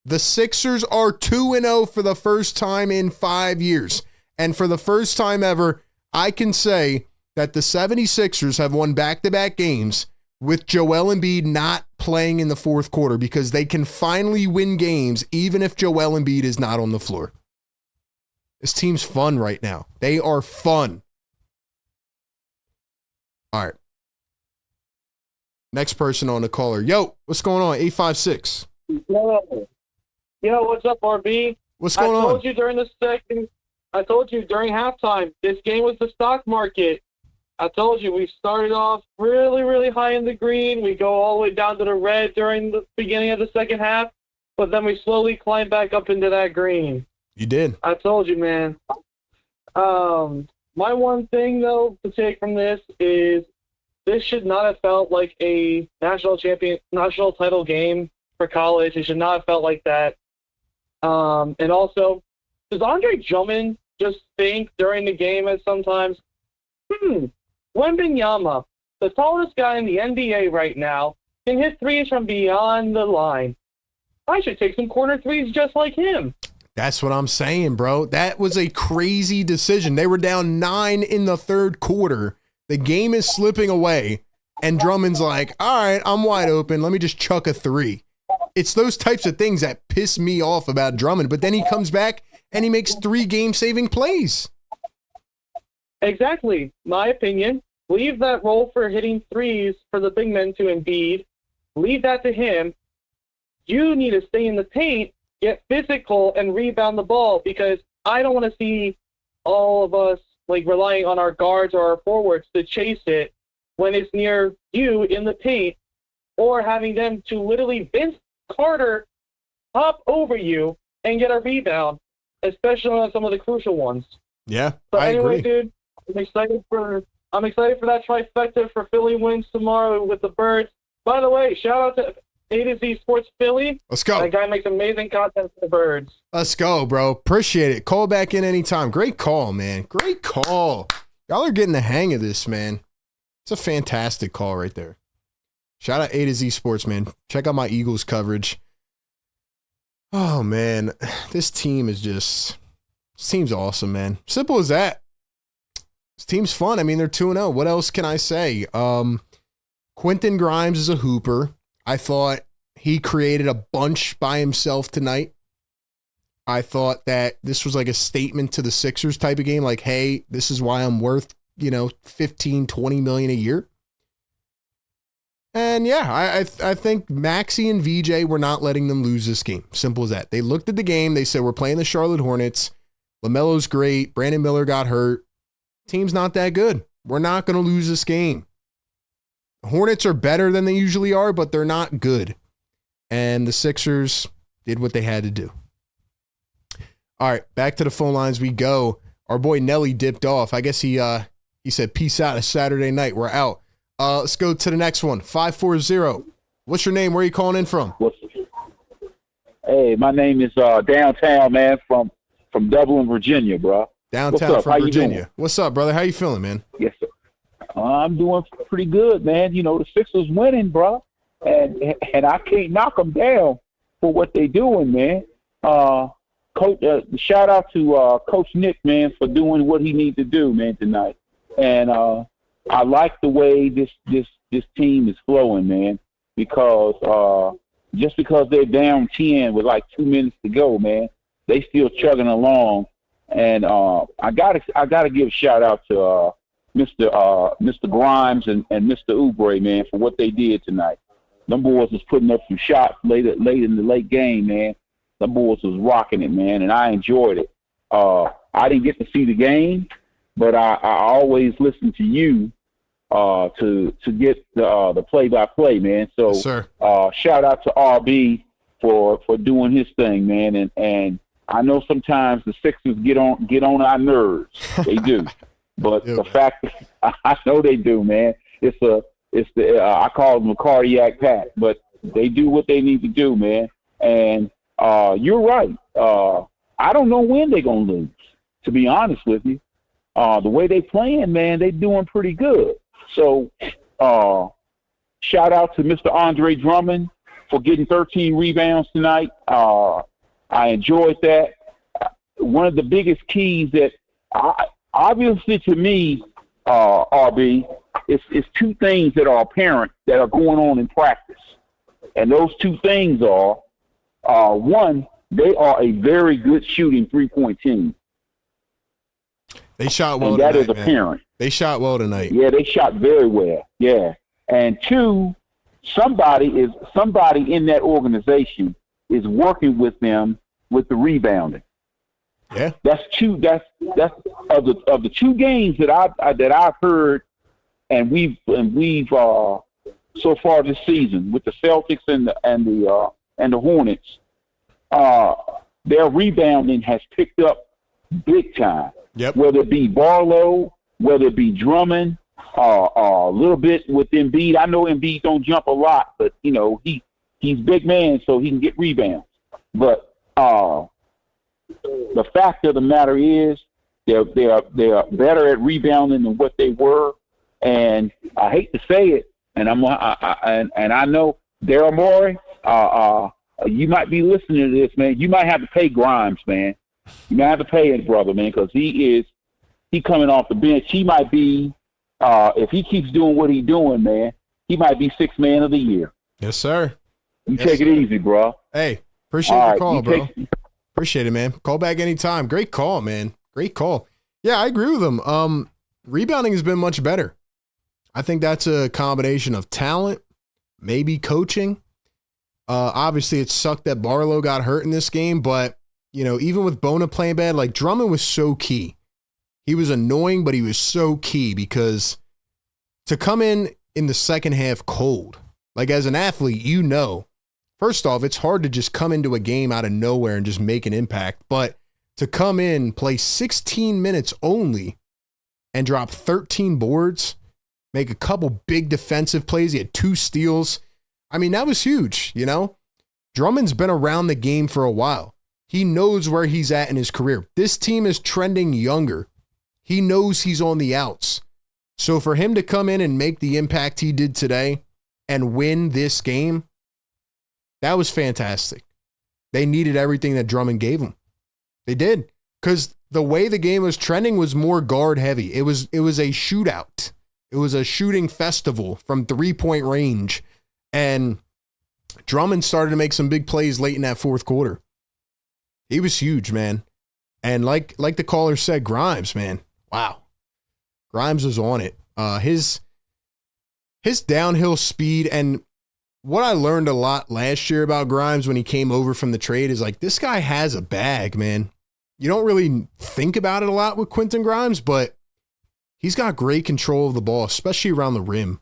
The Sixers are 2-0 for the first time in 5 years. And for the first time ever, I can say that the 76ers have won back-to-back games with Joel Embiid not playing in the fourth quarter because they can finally win games even if Joel Embiid is not on the floor. This team's fun right now. They are fun. All right. Next person on the caller. Yo, what's going on? 856. Yo, what's up, RB? What's going on? I told you during halftime, this game was the stock market. I told you we started off really, really high in the green. We go all the way down to the red during the beginning of the second half, but then we slowly climb back up into that green. You did. I told you, man. My one thing, though, to take from this is this should not have felt like a national title game for college. It should not have felt like that. And also, does Andre Drummond just think during the game at sometimes, Wembanyama, the tallest guy in the NBA right now, can hit threes from beyond the line. I should take some corner threes just like him. That's what I'm saying, bro. That was a crazy decision. They were down 9 in the third quarter. The game is slipping away, and Drummond's like, all right, I'm wide open. Let me just chuck a three. It's those types of things that piss me off about Drummond, but then he comes back and he makes 3 game-saving plays. Exactly. My opinion, leave that role for hitting threes for the big men to Embiid. Leave that to him. You need to stay in the paint, get physical, and rebound the ball, because I don't want to see all of us relying on our guards or our forwards to chase it when it's near you in the paint, or having them to literally Vince Carter hop over you and get a rebound, especially on some of the crucial ones. Yeah, but I anyway, agree. dude, I'm excited for that trifecta for Philly wins tomorrow with the Birds. By the way, shout out to A to Z Sports Philly. Let's go. That guy makes amazing content for the Birds. Let's go, bro. Appreciate it. Call back in anytime. Great call, man. Great call. Y'all are getting the hang of this, man. It's a fantastic call right there. Shout out A to Z Sports, man. Check out my Eagles coverage. Oh, man. This team's awesome, man. Simple as that. This team's fun. I mean, they're 2-0. What else can I say? Quentin Grimes is a hooper. I thought he created a bunch by himself tonight. I thought that this was like a statement to the Sixers type of game. Like, hey, this is why I'm worth, 15, 20 million a year. And yeah, I think Maxey and VJ were not letting them lose this game. Simple as that. They looked at the game. They said, we're playing the Charlotte Hornets. LaMelo's great. Brandon Miller got hurt. Team's not that good. We're not going to lose this game. The Hornets are better than they usually are, but they're not good. And the Sixers did what they had to do. All right, back to the phone lines we go. Our boy Nelly dipped off. I guess he said, peace out. It's Saturday night. We're out. Let's go to the next one. 540. What's your name? Where are you calling in from? Hey, my name is Downtown, man, from Dublin, Virginia, bro. Downtown from Virginia. What's up, brother? How you feeling, man? Yes, sir. I'm doing pretty good, man. The Sixers winning, bro, and I can't knock them down for what they doing, man. Coach, shout out to Coach Nick, man, for doing what he needs to do, man, tonight. And I like the way this team is flowing, man, because just because they're down 10 with like 2 minutes to go, man, they still chugging along. And I gotta give a shout out to Mr. Grimes and Mr. Oubre, man, for what they did tonight. Them boys was putting up some shots late in the late game, man. Them boys was rocking it, man, and I enjoyed it. I didn't get to see the game, but I always listen to you to get the play-by-play, man. So yes, sir. Shout out to RB for doing his thing, man, and I know sometimes the Sixers get on our nerves. They do. But the fact that I know they do, man. It's the I call them a cardiac pack, but they do what they need to do, man. And you're right. I don't know when they're gonna lose, to be honest with you. The way they playing, man, they doing pretty good. So shout out to Mr. Andre Drummond for getting 13 rebounds tonight. I enjoyed that. One of the biggest keys that obviously to me, RB, is 2 things that are apparent that are going on in practice. And those 2 things are, one, they are a very good shooting 3-point team. They shot well and that tonight, is apparent. They shot well tonight. Yeah, they shot very well. Yeah. And two, somebody in that organization is working with them with the rebounding. Yeah. That's of the two games that I've heard and we've so far this season with the Celtics and the Hornets, their rebounding has picked up big time. Yep. Whether it be Barlow, whether it be Drummond, a little bit with Embiid. I know Embiid don't jump a lot, but he's big man, so he can get rebounds. But the fact of the matter is, they're better at rebounding than what they were. And I hate to say it, and I know Daryl Morey. You might be listening to this, man. You might have to pay Grimes, man. You might have to pay his brother, man, because he coming off the bench. He might be, if he keeps doing what he's doing, man, he might be sixth man of the year. Yes, sir. Take it easy, bro. Hey, appreciate the call, bro. Appreciate it, man. Call back anytime. Great call, man. Great call. Yeah, I agree with him. Rebounding has been much better. I think that's a combination of talent, maybe coaching. Obviously, it sucked that Barlow got hurt in this game, but, even with Bona playing bad, like Drummond was so key. He was annoying, but he was so key because to come in the second half cold, like as an athlete, first off, it's hard to just come into a game out of nowhere and just make an impact, but to come in, play 16 minutes only and drop 13 boards, make a couple big defensive plays. He had 2 steals. I mean, that was huge, Drummond's been around the game for a while. He knows where he's at in his career. This team is trending younger. He knows he's on the outs. So for him to come in and make the impact he did today and win this game, that was fantastic. They needed everything that Drummond gave them. They did. Because the way the game was trending was more guard heavy. It was a shootout. It was a shooting festival from 3-point range. And Drummond started to make some big plays late in that fourth quarter. He was huge, man. And like the caller said, Grimes, man. Wow. Grimes was on it. His downhill speed, and what I learned a lot last year about Grimes when he came over from the trade is like, this guy has a bag, man. You don't really think about it a lot with Quentin Grimes, but he's got great control of the ball, especially around the rim.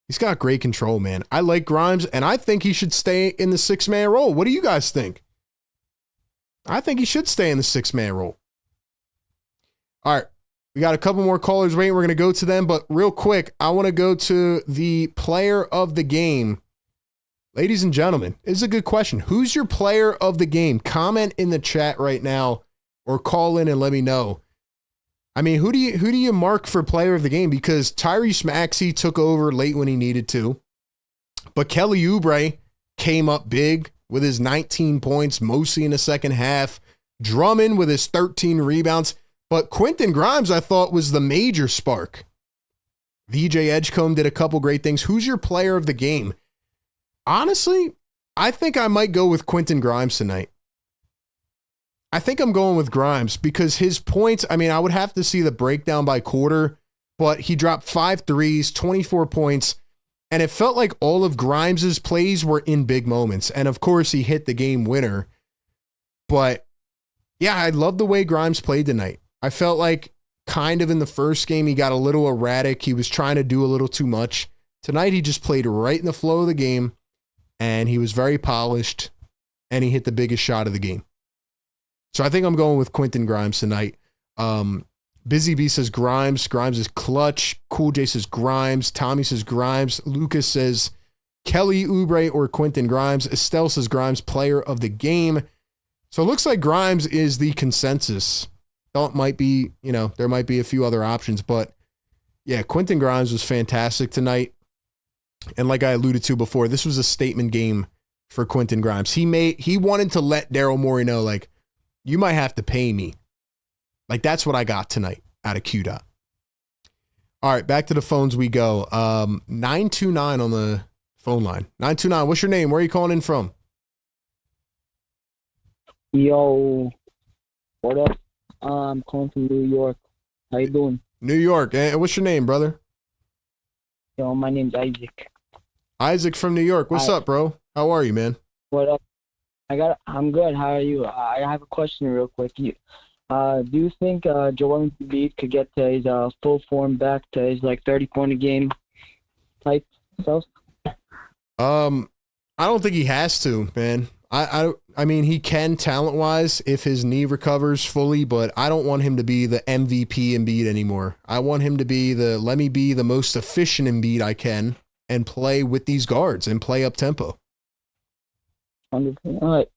He's got great control, man. I like Grimes, and I think he should stay in the 6-man role. What do you guys think? I think he should stay in the 6-man role. All right. We got a couple more callers waiting. We're going to go to them, but real quick, I want to go to the player of the game. Ladies and gentlemen, this is a good question. Who's your player of the game? Comment in the chat right now or call in and let me know. I mean, who do you mark for player of the game? Because Tyrese Maxey took over late when he needed to, but Kelly Oubre came up big with his 19 points, mostly in the second half. Drummond with his 13 rebounds. But Quentin Grimes, I thought, was the major spark. VJ Edgecombe did a couple great things. Who's your player of the game? Honestly, I think I might go with Quentin Grimes tonight. I think I'm going with Grimes because his points, I mean, I would have to see the breakdown by quarter, but he dropped 5 threes, 24 points, and it felt like all of Grimes's plays were in big moments. And of course, he hit the game winner. But yeah, I love the way Grimes played tonight. I felt like kind of in the first game, he got a little erratic. He was trying to do a little too much. Tonight, he just played right in the flow of the game, and he was very polished, and he hit the biggest shot of the game. So I think I'm going with Quentin Grimes tonight. Busy Bee says Grimes. Grimes is clutch. Cool J says Grimes. Tommy says Grimes. Lucas says Kelly Oubre or Quentin Grimes. Estelle says Grimes, player of the game. So it looks like Grimes is the consensus. It might be, there might be a few other options, but yeah, Quentin Grimes was fantastic tonight. And like I alluded to before, this was a statement game for Quentin Grimes. He wanted to let Daryl Morey know, like, you might have to pay me. Like, that's what I got tonight out of QDOT. All right, back to the phones we go. 929 on the phone line. 929, what's your name? Where are you calling in from? Yo, what up? I'm calling from New York. How you doing? New York. And what's your name, brother? Yo, my name's Isaac. Isaac from New York. What's up, bro? How are you, man? What up? I'm good. How are you? I have a question real quick. Do you think Joel Embiid could get to his full form back to his 30-point a game type self? I don't think he has to, man. I mean, he can talent-wise if his knee recovers fully, but I don't want him to be the MVP Embiid anymore. I want him to be let me be the most efficient Embiid I can and play with these guards and play up tempo. 100%. All right.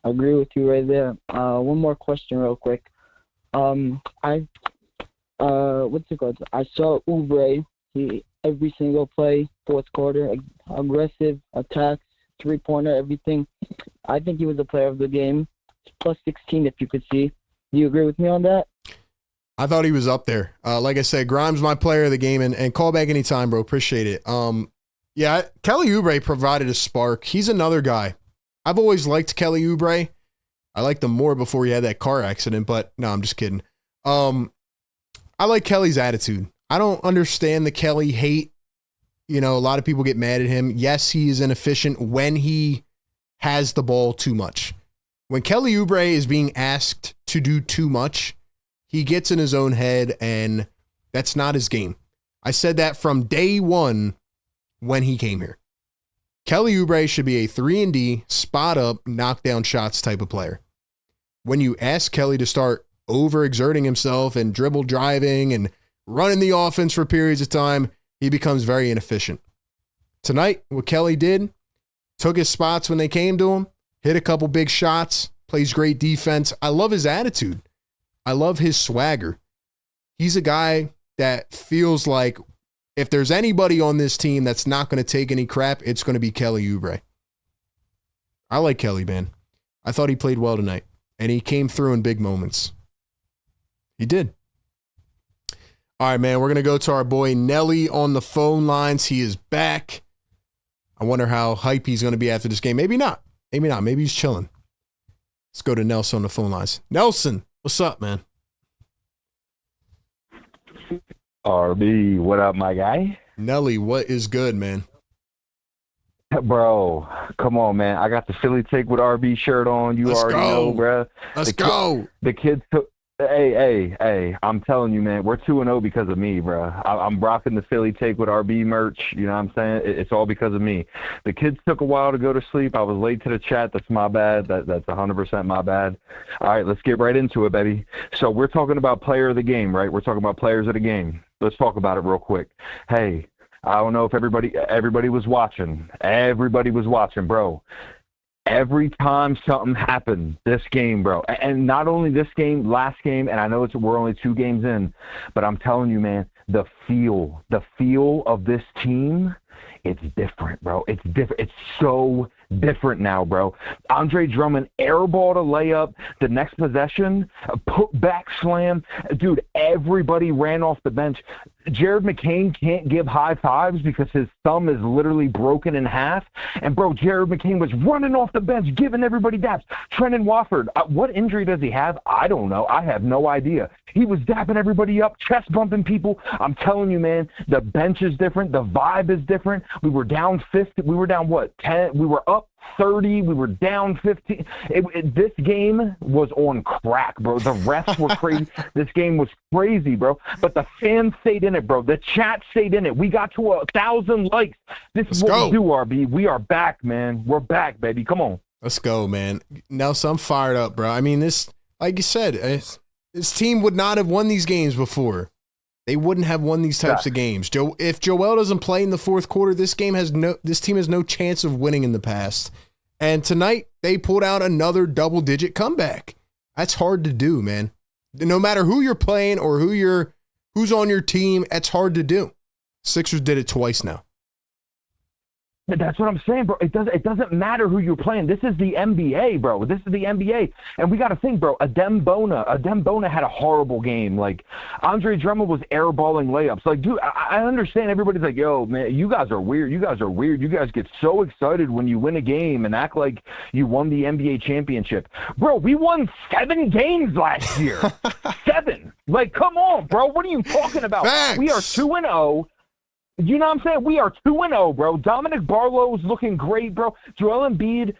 I agree with you right there. One more question real quick. What's it called? I saw Oubre. He every single play, fourth quarter, aggressive attacks, three-pointer, everything. I think he was the player of the game. Plus 16, if you could see. Do you agree with me on that? I thought he was up there. Like I said, Grimes my player of the game, and call back anytime, bro. Appreciate it. Yeah, Kelly Oubre provided a spark. He's another guy. I've always liked Kelly Oubre. I liked him more before he had that car accident, but no, I'm just kidding. I like Kelly's attitude. I don't understand the Kelly hate. You know, a lot of people get mad at him. Yes, he is inefficient when he has the ball too much. When Kelly Oubre is being asked to do too much, he gets in his own head, and that's not his game. I said that from day one when he came here. Kelly Oubre should be a 3-and-D, spot-up, knock-down shots type of player. When you ask Kelly to start overexerting himself and dribble driving and running the offense for periods of time, he becomes very inefficient. Tonight, what Kelly did, took his spots when they came to him, hit a couple big shots, plays great defense. I love his attitude. I love his swagger. He's a guy that feels like if there's anybody on this team that's not going to take any crap, it's going to be Kelly Oubre. I like Kelly, man. I thought he played well tonight, and he came through in big moments. He did. All right, man, we're going to go to our boy Nelly on the phone lines. He is back. I wonder how hype he's going to be after this game. Maybe not. Maybe not. Maybe he's chilling. Let's go to Nelson on the phone lines. Nelson, what's up, man? RB, what up, my guy? Nelly, what is good, man? Bro, come on, man. I got the Philly Take with RB shirt on. You already know, bro. Let's go. The kids took. Hey, I'm telling you, man, we're 2-0 because of me, bro. I'm rocking the Philly Take with RB merch. You know what I'm saying? It's all because of me. The kids took a while to go to sleep. I was late to the chat. That's my bad. That's 100% my bad. All right, let's get right into it, baby. So we're talking about player of the game, right? We're talking about players of the game. Let's talk about it real quick. Hey, I don't know if everybody was watching. Everybody was watching, bro. Every time something happened this game, bro, and not only this game, last game, and I know we're only 2 games in, but I'm telling you, man, the feel of this team, it's different, bro. It's different. It's so different now, bro. Andre Drummond airballed a layup. The next possession, a put back slam. Dude, everybody ran off the bench. Jared McCain can't give high fives because his thumb is literally broken in half. And, bro, Jared McCain was running off the bench, giving everybody daps. Trenton Wofford, what injury does he have? I don't know. I have no idea. He was dapping everybody up, chest bumping people. I'm telling you, man, the bench is different. The vibe is different. We were down 50. We were down, what, 10? We were up 30. We were down 15. This game was on crack, bro. The refs were crazy. This game was crazy, bro. But the fans stayed in it, bro. The chat stayed in it. We got to 1,000 likes. This is what we do, RB. We are back, man. We're back, baby. Come on. Let's go, man. Nelson, I'm fired up, bro. I mean, this, like you said, this team would not have won these games before. They wouldn't have won these types of games. If Joel doesn't play in the fourth quarter, this team has no chance of winning in the past. And tonight, they pulled out another double-digit comeback. That's hard to do, man. No matter who you're playing or who's on your team, it's hard to do. Sixers did it twice now. That's what I'm saying, bro. It doesn't matter who you're playing. This is the NBA, bro. This is the NBA. And we got to think, bro, Adem Bona had a horrible game. Like, Andre Drummond was airballing layups. Like, dude, I understand everybody's like, yo, man, you guys are weird. You guys get so excited when you win a game and act like you won the NBA championship. Bro, we won 7 games last year. 7. Like, come on, bro. What are you talking about? Facts. We are 2-0. You know what I'm saying? We are 2-0, bro. Dominic Barlow's looking great, bro. Joel Embiid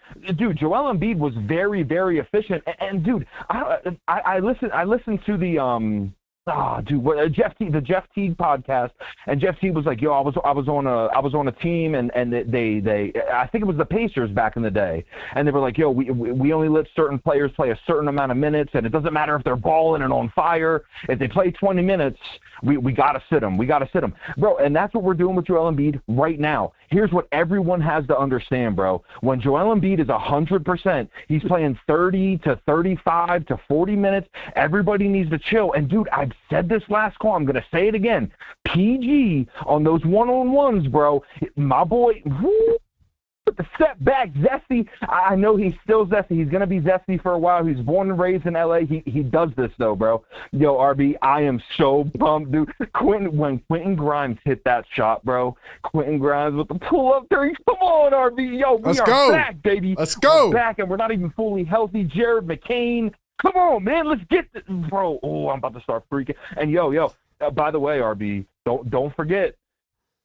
was very, very efficient. And dude, I listened to the the Jeff Teague podcast, and Jeff Teague was like, yo, I was on a team, and they I think it was the Pacers back in the day, and they were like, yo, we only let certain players play a certain amount of minutes, and it doesn't matter if they're balling and on fire. If they play 20 minutes, we gotta sit them. We gotta sit them, bro. And that's what we're doing with Joel Embiid right now. Here's what everyone has to understand, bro. When Joel Embiid is 100%, he's playing 30 to 35 to 40 minutes. Everybody needs to chill. And dude, I've said this last call. I'm gonna say it again. PG on those one-on-ones, bro. My boy. The step back, zesty. I know he's still zesty. He's going to be zesty for a while. He's born and raised in L.A. He does this, though, bro. Yo, RB, I am so pumped, dude. When Quentin Grimes hit that shot, bro, Quentin Grimes with the pull-up three. Come on, RB. Yo, we are back, baby. Let's go. We're back, and we're not even fully healthy. Jared McCain. Come on, man. Let's get this. Bro, I'm about to start freaking. And, yo, by the way, RB, don't forget,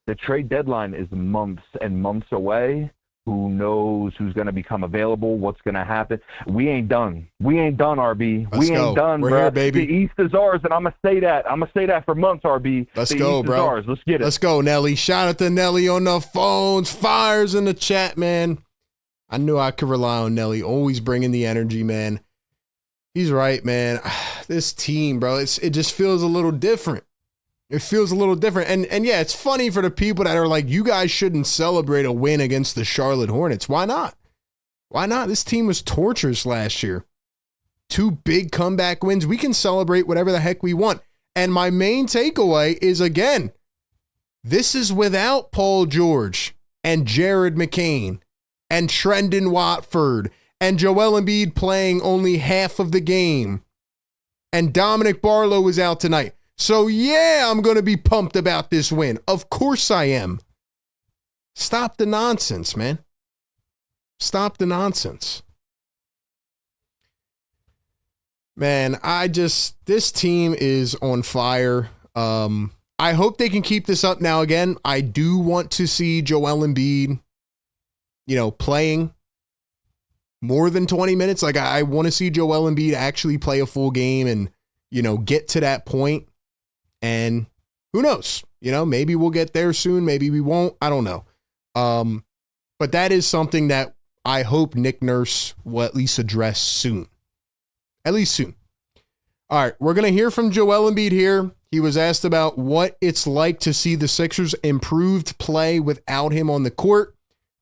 the trade deadline is months and months away. Who knows who's going to become available, what's going to happen. We ain't done. RB. Let's we go. Ain't done, We're bro. here, baby. The East is ours, and I'm going to say that. I'm going to say that for months, RB. Let's the go, East bro. Is ours. Let's get it. Let's go, Nelly. Shout out to Nelly on the phones. Fires in the chat, man. I knew I could rely on Nelly. Always bringing the energy, man. He's right, man. This team, bro, it just feels a little different. It feels a little different. And yeah, it's funny for the people that are like, you guys shouldn't celebrate a win against the Charlotte Hornets. Why not? Why not? This team was torturous last year. 2 big comeback wins. We can celebrate whatever the heck we want. And my main takeaway is, again, this is without Paul George and Jared McCain and Trendon Watford and Joel Embiid playing only half of the game. And Dominic Barlow is out tonight. So, yeah, I'm going to be pumped about this win. Of course I am. Stop the nonsense, man. Stop the nonsense. Man, this team is on fire. I hope they can keep this up. Now, again, I do want to see Joel Embiid, playing more than 20 minutes. Like, I want to see Joel Embiid actually play a full game and, get to that point. And who knows? Maybe we'll get there soon. Maybe we won't. I don't know. But that is something that I hope Nick Nurse will at least address soon. At least soon. All right, we're going to hear from Joel Embiid here. He was asked about what it's like to see the Sixers improved play without him on the court.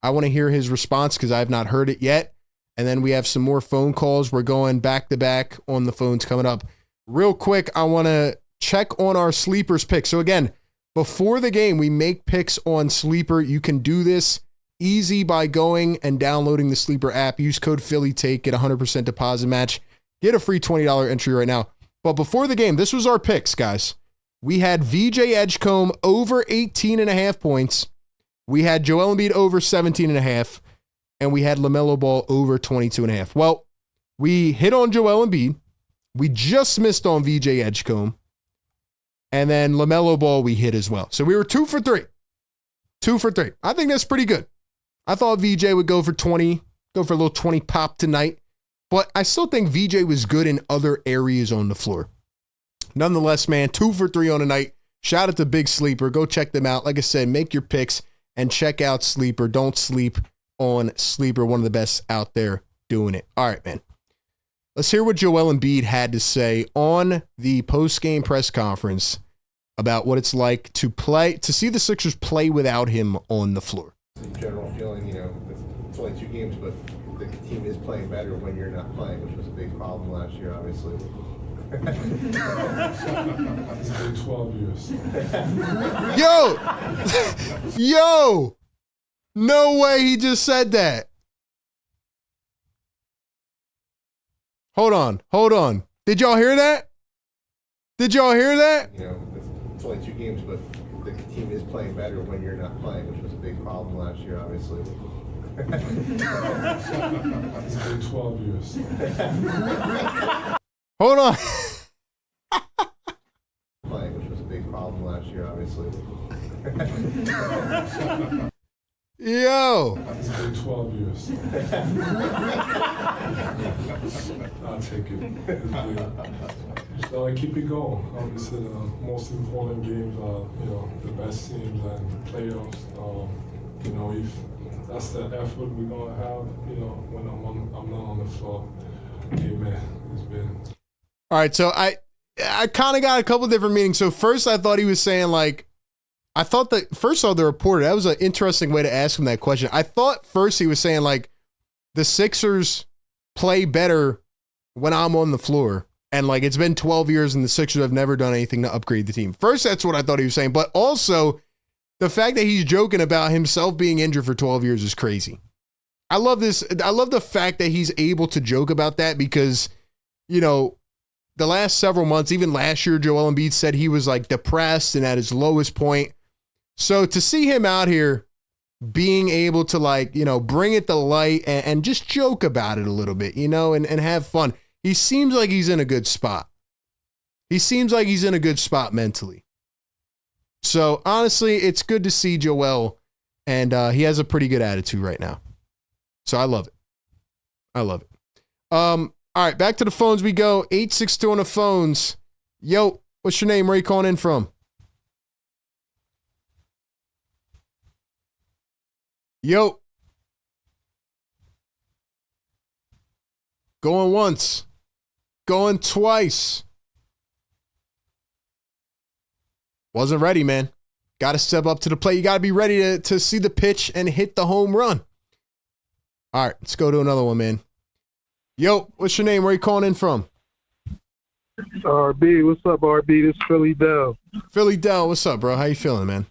I want to hear his response because I've not heard it yet. And then we have some more phone calls. We're going back to back on the phones coming up. Real quick, I want to check on our sleepers pick. So again, before the game, we make picks on Sleeper. You can do this easy by going and downloading the Sleeper app. Use code PhillyTake, get 100% deposit match. Get a free $20 entry right now. But before the game, this was our picks, guys. We had VJ Edgecombe over 18.5 points. We had Joel Embiid over 17.5. And we had LaMelo Ball over 22.5. Well, we hit on Joel Embiid. We just missed on VJ Edgecombe. And then LaMelo Ball we hit as well. So we were 2 for 3. 2 for 3. I think that's pretty good. I thought VJ would go for 20, go for a little 20 pop tonight. But I still think VJ was good in other areas on the floor. Nonetheless, man, 2 for 3 on the night. Shout out to Big Sleeper. Go check them out. Like I said, make your picks and check out Sleeper. Don't sleep on Sleeper. One of the best out there doing it. All right, man. Let's hear what Joel Embiid had to say on the post-game press conference about what it's like to see the Sixers play without him on the floor. General feeling, it's only 2 games, but the team is playing better when you're not playing, which was a big problem last year, obviously. It's been 12 years. Yo! No way he just said that. Hold on. Did y'all hear that? Did y'all hear that? You know, it's only 2 games, but the team is playing better when you're not playing, which was a big problem last year, obviously. It's been 12 years. Hold on. Playing, which was a big problem last year, obviously. Yo. It's been 12 years. I'll take it. So I keep it going. Obviously, the most important games are, the best teams and playoffs. If that's the effort we're gonna have, when I'm not on the floor. Amen. It's been. All right, so I kind of got a couple different meanings. So first, I thought he was saying first of all, the reporter, that was an interesting way to ask him that question. I thought first he was saying the Sixers play better when I'm on the floor. And it's been 12 years and the Sixers have never done anything to upgrade the team. First, that's what I thought he was saying. But also, the fact that he's joking about himself being injured for 12 years is crazy. I love this. I love the fact that he's able to joke about that because, the last several months, even last year, Joel Embiid said he was depressed and at his lowest point. So to see him out here being able to bring it to light and just joke about it a little bit, and have fun. He seems like he's in a good spot. He seems like he's in a good spot mentally. So honestly, it's good to see Joel, and he has a pretty good attitude right now. So I love it. All right, back to the phones we go. 862 on the phones. Yo, what's your name? Where are you calling in from? Yo. Going once. Going twice. Wasn't ready, man. Got to step up to the plate. You got to be ready to see the pitch and hit the home run. All right, let's go to another one, man. Yo, what's your name? Where are you calling in from? RB, what's up, RB? This is Philly Dell. Philly Dell, what's up, bro? How you feeling, man?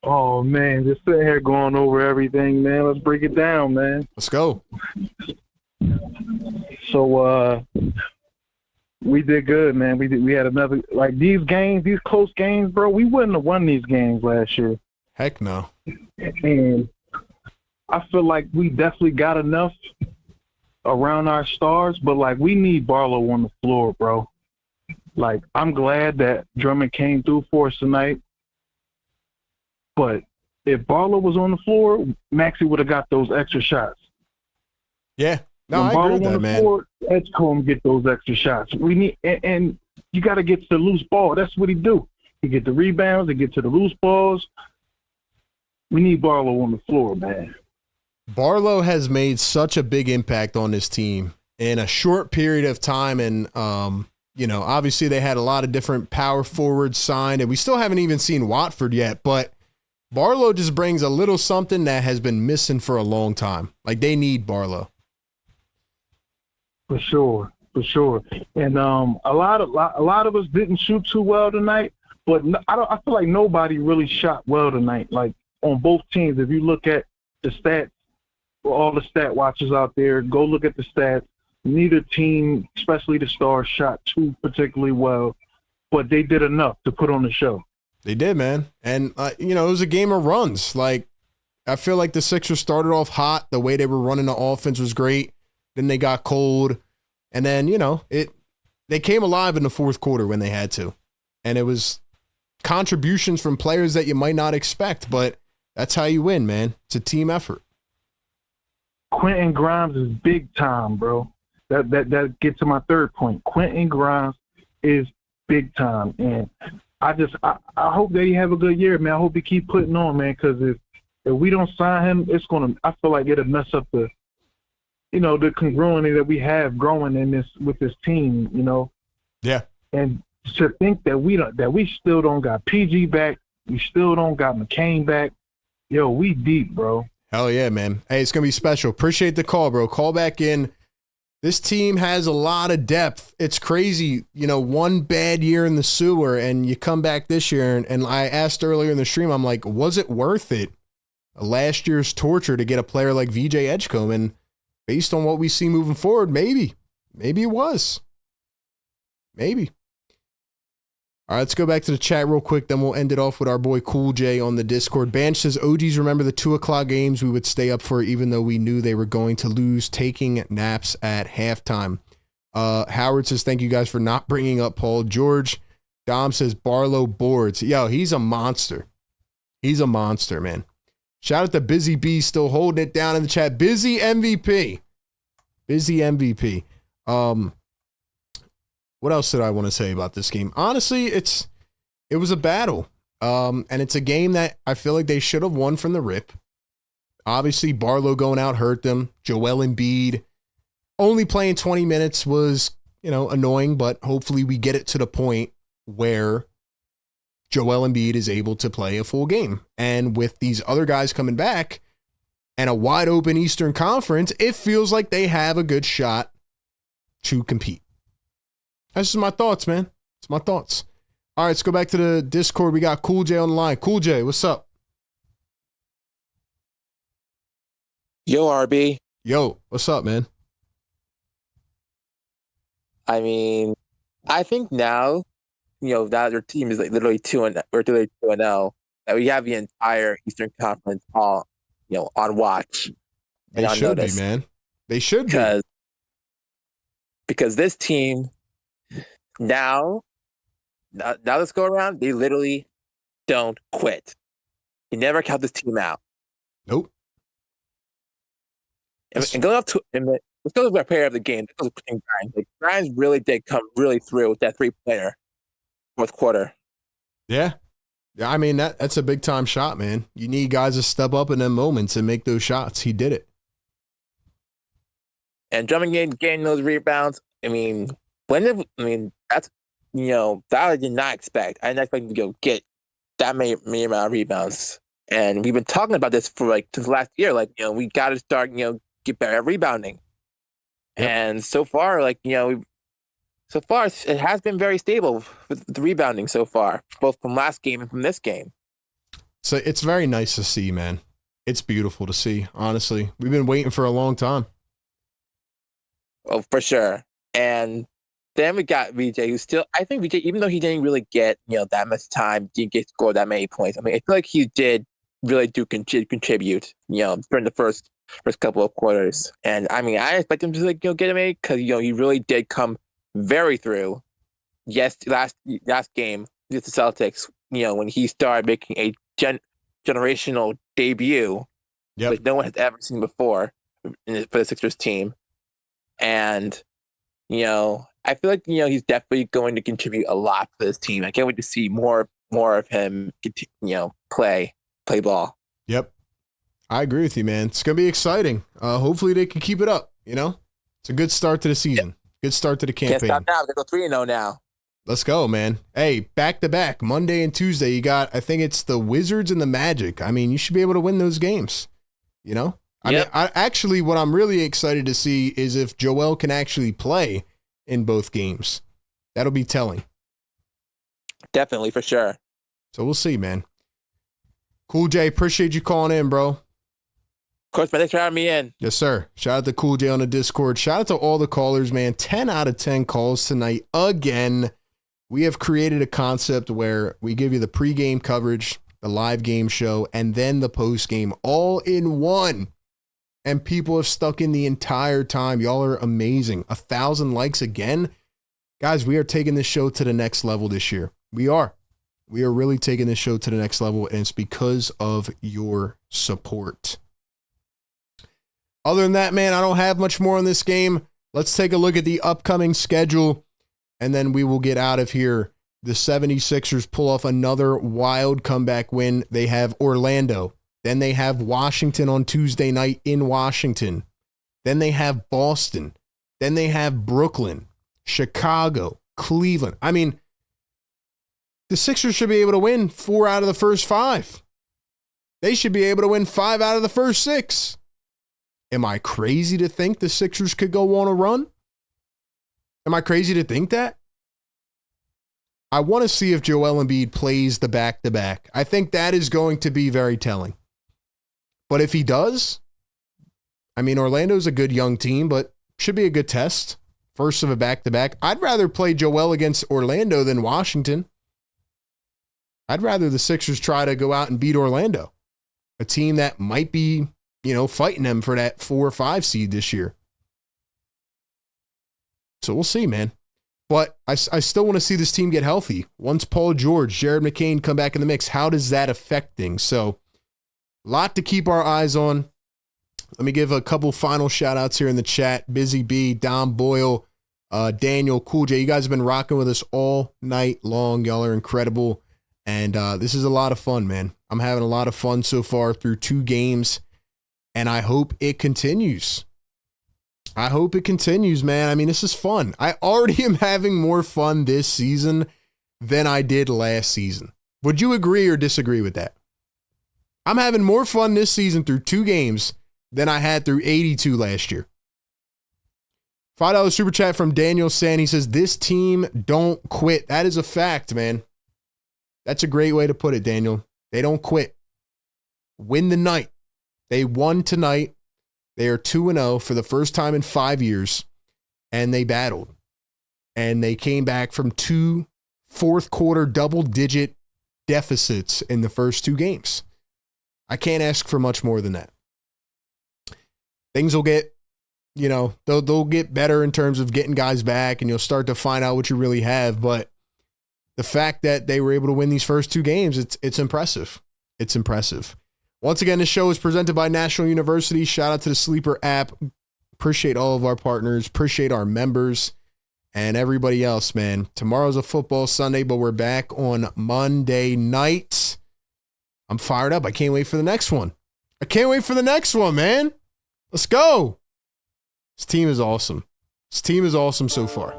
Oh, man, just sitting here going over everything, man. Let's break it down, man. Let's go. So, we did good, man. We had another, these games, these close games, bro, we wouldn't have won these games last year. Heck no. And I feel like we definitely got enough around our stars, but we need Barlow on the floor, bro. I'm glad that Drummond came through for us tonight. But if Barlow was on the floor, Maxey would have got those extra shots. Yeah. No, I agree with that, man. Floor, let's go and get those extra shots. We need, and you got to get to the loose ball. That's what he do. He get the rebounds, he get to the loose balls. We need Barlow on the floor, man. Barlow has made such a big impact on this team in a short period of time. And, obviously they had a lot of different power forwards signed, and we still haven't even seen Watford yet, but Barlow just brings a little something that has been missing for a long time. They need Barlow. For sure. And a lot of us didn't shoot too well tonight, but I feel like nobody really shot well tonight. On both teams, if you look at the stats, for all the stat watchers out there, go look at the stats. Neither team, especially the Stars, shot too particularly well, but they did enough to put on the show. They did, man. And, it was a game of runs. I feel like the Sixers started off hot. The way they were running the offense was great. Then they got cold. And then, they came alive in the fourth quarter when they had to. And it was contributions from players that you might not expect, but that's how you win, man. It's a team effort. Quentin Grimes is big time, bro. That gets to my third point. Quentin Grimes is big time, and I hope that he have a good year, man. I hope he keep putting on, man. Because if we don't sign him, I feel like it'll mess up the congruity that we have growing with this team, Yeah. And to think that we still don't got PG back, we still don't got McCain back. Yo, we deep, bro. Hell yeah, man. Hey, it's going to be special. Appreciate the call, bro. Call back in. This team has a lot of depth. It's crazy. One bad year in the sewer, and you come back this year, and I asked earlier in the stream, I'm like, was it worth it? last year's torture to get a player like VJ Edgecombe. And based on what we see moving forward, maybe it was. Maybe. All right, let's go back to the chat real quick. Then we'll end it off with our boy Cool J on the Discord. Banch says, OGs remember the 2 o'clock games we would stay up for even though we knew they were going to lose, taking naps at halftime. Howard says, thank you guys for not bringing up Paul George. Dom says, Barlow boards. Yo, he's a monster. He's a monster, man. Shout out to Busy B still holding it down in the chat. Busy MVP. Busy MVP. What else did I want to say about this game? Honestly, it was a battle. And it's a game that I feel like they should have won from the rip. Obviously, Barlow going out hurt them. Joel Embiid only playing 20 minutes was, annoying, but hopefully we get it to the point where Joel Embiid is able to play a full game. And with these other guys coming back and a wide open Eastern Conference, it feels like they have a good shot to compete. That's just my thoughts, man. It's my thoughts. All right, let's go back to the Discord. We got Cool J on the line. Cool J, what's up? Yo, RB. Yo, what's up, man? I mean, I think now, now their team is literally 2-0, that we have the entire Eastern Conference all, on watch. They should be, man. They should be. Because this team, now let's go around, they literally don't quit. You never count this team out. Nope. And going up to, let's go to our player of the game. That was Grimes. Grimes really did come really through with that 3-pointer fourth quarter. Yeah. I mean, that's a big time shot, man. You need guys to step up in them moments and make those shots. He did it. And Drummond getting those rebounds. That's that I did not expect. I didn't expect him to get that many amount of rebounds. And we've been talking about this for since last year. We got to start, get better at rebounding. Yep. And so far, it has been very stable with the rebounding so far, both from last game and from this game. So it's very nice to see, man. It's beautiful to see, honestly. We've been waiting for a long time. Oh, for sure. And then we got VJ, who's still, I think VJ, even though he didn't really get, that much time, didn't get scored that many points. I mean, I feel like he did really do contribute, during the first couple of quarters. And I mean, I expect him to get him a, because he really did come very through. Yes, last game against the Celtics, when he started making a generational debut, which no one has ever seen before for the Sixers team. And I feel like he's definitely going to contribute a lot for this team. I can't wait to see more of him play ball. Yep. I agree with you, man. It's going to be exciting. Hopefully they can keep it up, It's a good start to the season. Yep. Good start to the campaign. Can't stop now. They go 3-0 now. Let's go, man. Hey, back-to-back, Monday and Tuesday, you got, I think it's the Wizards and the Magic. I mean, you should be able to win those games, I mean, actually, what I'm really excited to see is if Joel can actually play in both games. That'll be telling. Definitely, for sure. So we'll see, man. Cool J, appreciate you calling in, bro. Of course, man. Thanks for having me in. Yes, sir. Shout out to Cool J on the Discord. Shout out to all the callers, man. 10 out of 10 calls tonight. Again, we have created a concept where we give you the pregame coverage, the live game show, and then the postgame all in one. And people have stuck in the entire time. Y'all are amazing. 1,000 likes again. Guys, we are taking this show to the next level this year. We are. We are really taking this show to the next level, and it's because of your support. Other than that, man, I don't have much more on this game. Let's take a look at the upcoming schedule, and then we will get out of here. The 76ers pull off another wild comeback win. They have Orlando. Then they have Washington on Tuesday night in Washington. Then they have Boston. Then they have Brooklyn, Chicago, Cleveland. I mean, the Sixers should be able to win 4 out of the first 5. They should be able to win 5 out of the first 6. Am I crazy to think the Sixers could go on a run? Am I crazy to think that? I want to see if Joel Embiid plays the back-to-back. I think that is going to be very telling. But if he does, I mean, Orlando's a good young team, but should be a good test. First of a back-to-back. I'd rather play Joel against Orlando than Washington. I'd rather the Sixers try to go out and beat Orlando, a team that might be, fighting them for that 4 or 5 seed this year. So we'll see, man. But I still want to see this team get healthy. Once Paul George, Jared McCain come back in the mix, how does that affect things? So a lot to keep our eyes on. Let me give a couple final shout-outs here in the chat. Busy B, Dom Boyle, Daniel, Cool J. You guys have been rocking with us all night long. Y'all are incredible. And this is a lot of fun, man. I'm having a lot of fun so far through 2 games, and I hope it continues. I hope it continues, man. I mean, this is fun. I already am having more fun this season than I did last season. Would you agree or disagree with that? I'm having more fun this season through 2 games than I had through 82 last year. $5 super chat from Daniel San. He says, this team don't quit. That is a fact, man. That's a great way to put it, Daniel. They don't quit. Win the night. They won tonight. They are 2-0 for the first time in 5 years, and they battled. And they came back from 2 fourth-quarter double-digit deficits in the first 2 games. I can't ask for much more than that. Things will get, they'll get better in terms of getting guys back, and you'll start to find out what you really have. But the fact that they were able to win these first 2 games, it's impressive. It's impressive. Once again, this show is presented by National University. Shout out to the Sleeper app. Appreciate all of our partners. Appreciate our members and everybody else, man. Tomorrow's a football Sunday, but we're back on Monday night. I'm fired up. I can't wait for the next one. Man. Let's go. This team is awesome. So far.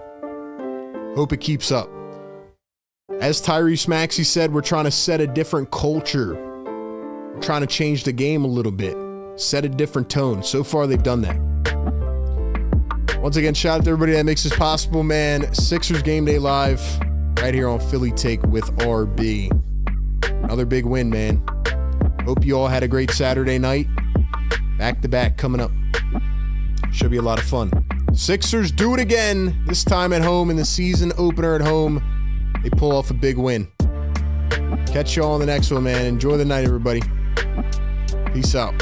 Hope it keeps up. As Tyrese Maxey said, we're trying to set a different culture. We're trying to change the game a little bit. Set a different tone. So far, they've done that. Once again, shout out to everybody that makes this possible, man. Sixers Game Day Live right here on Philly Take with RB. Another big win, man. Hope you all had a great Saturday night. Back-to-back coming up. Should be a lot of fun. Sixers do it again, this time at home in the season opener at home. They pull off a big win. Catch y'all on the next one, man. Enjoy the night, everybody. Peace out.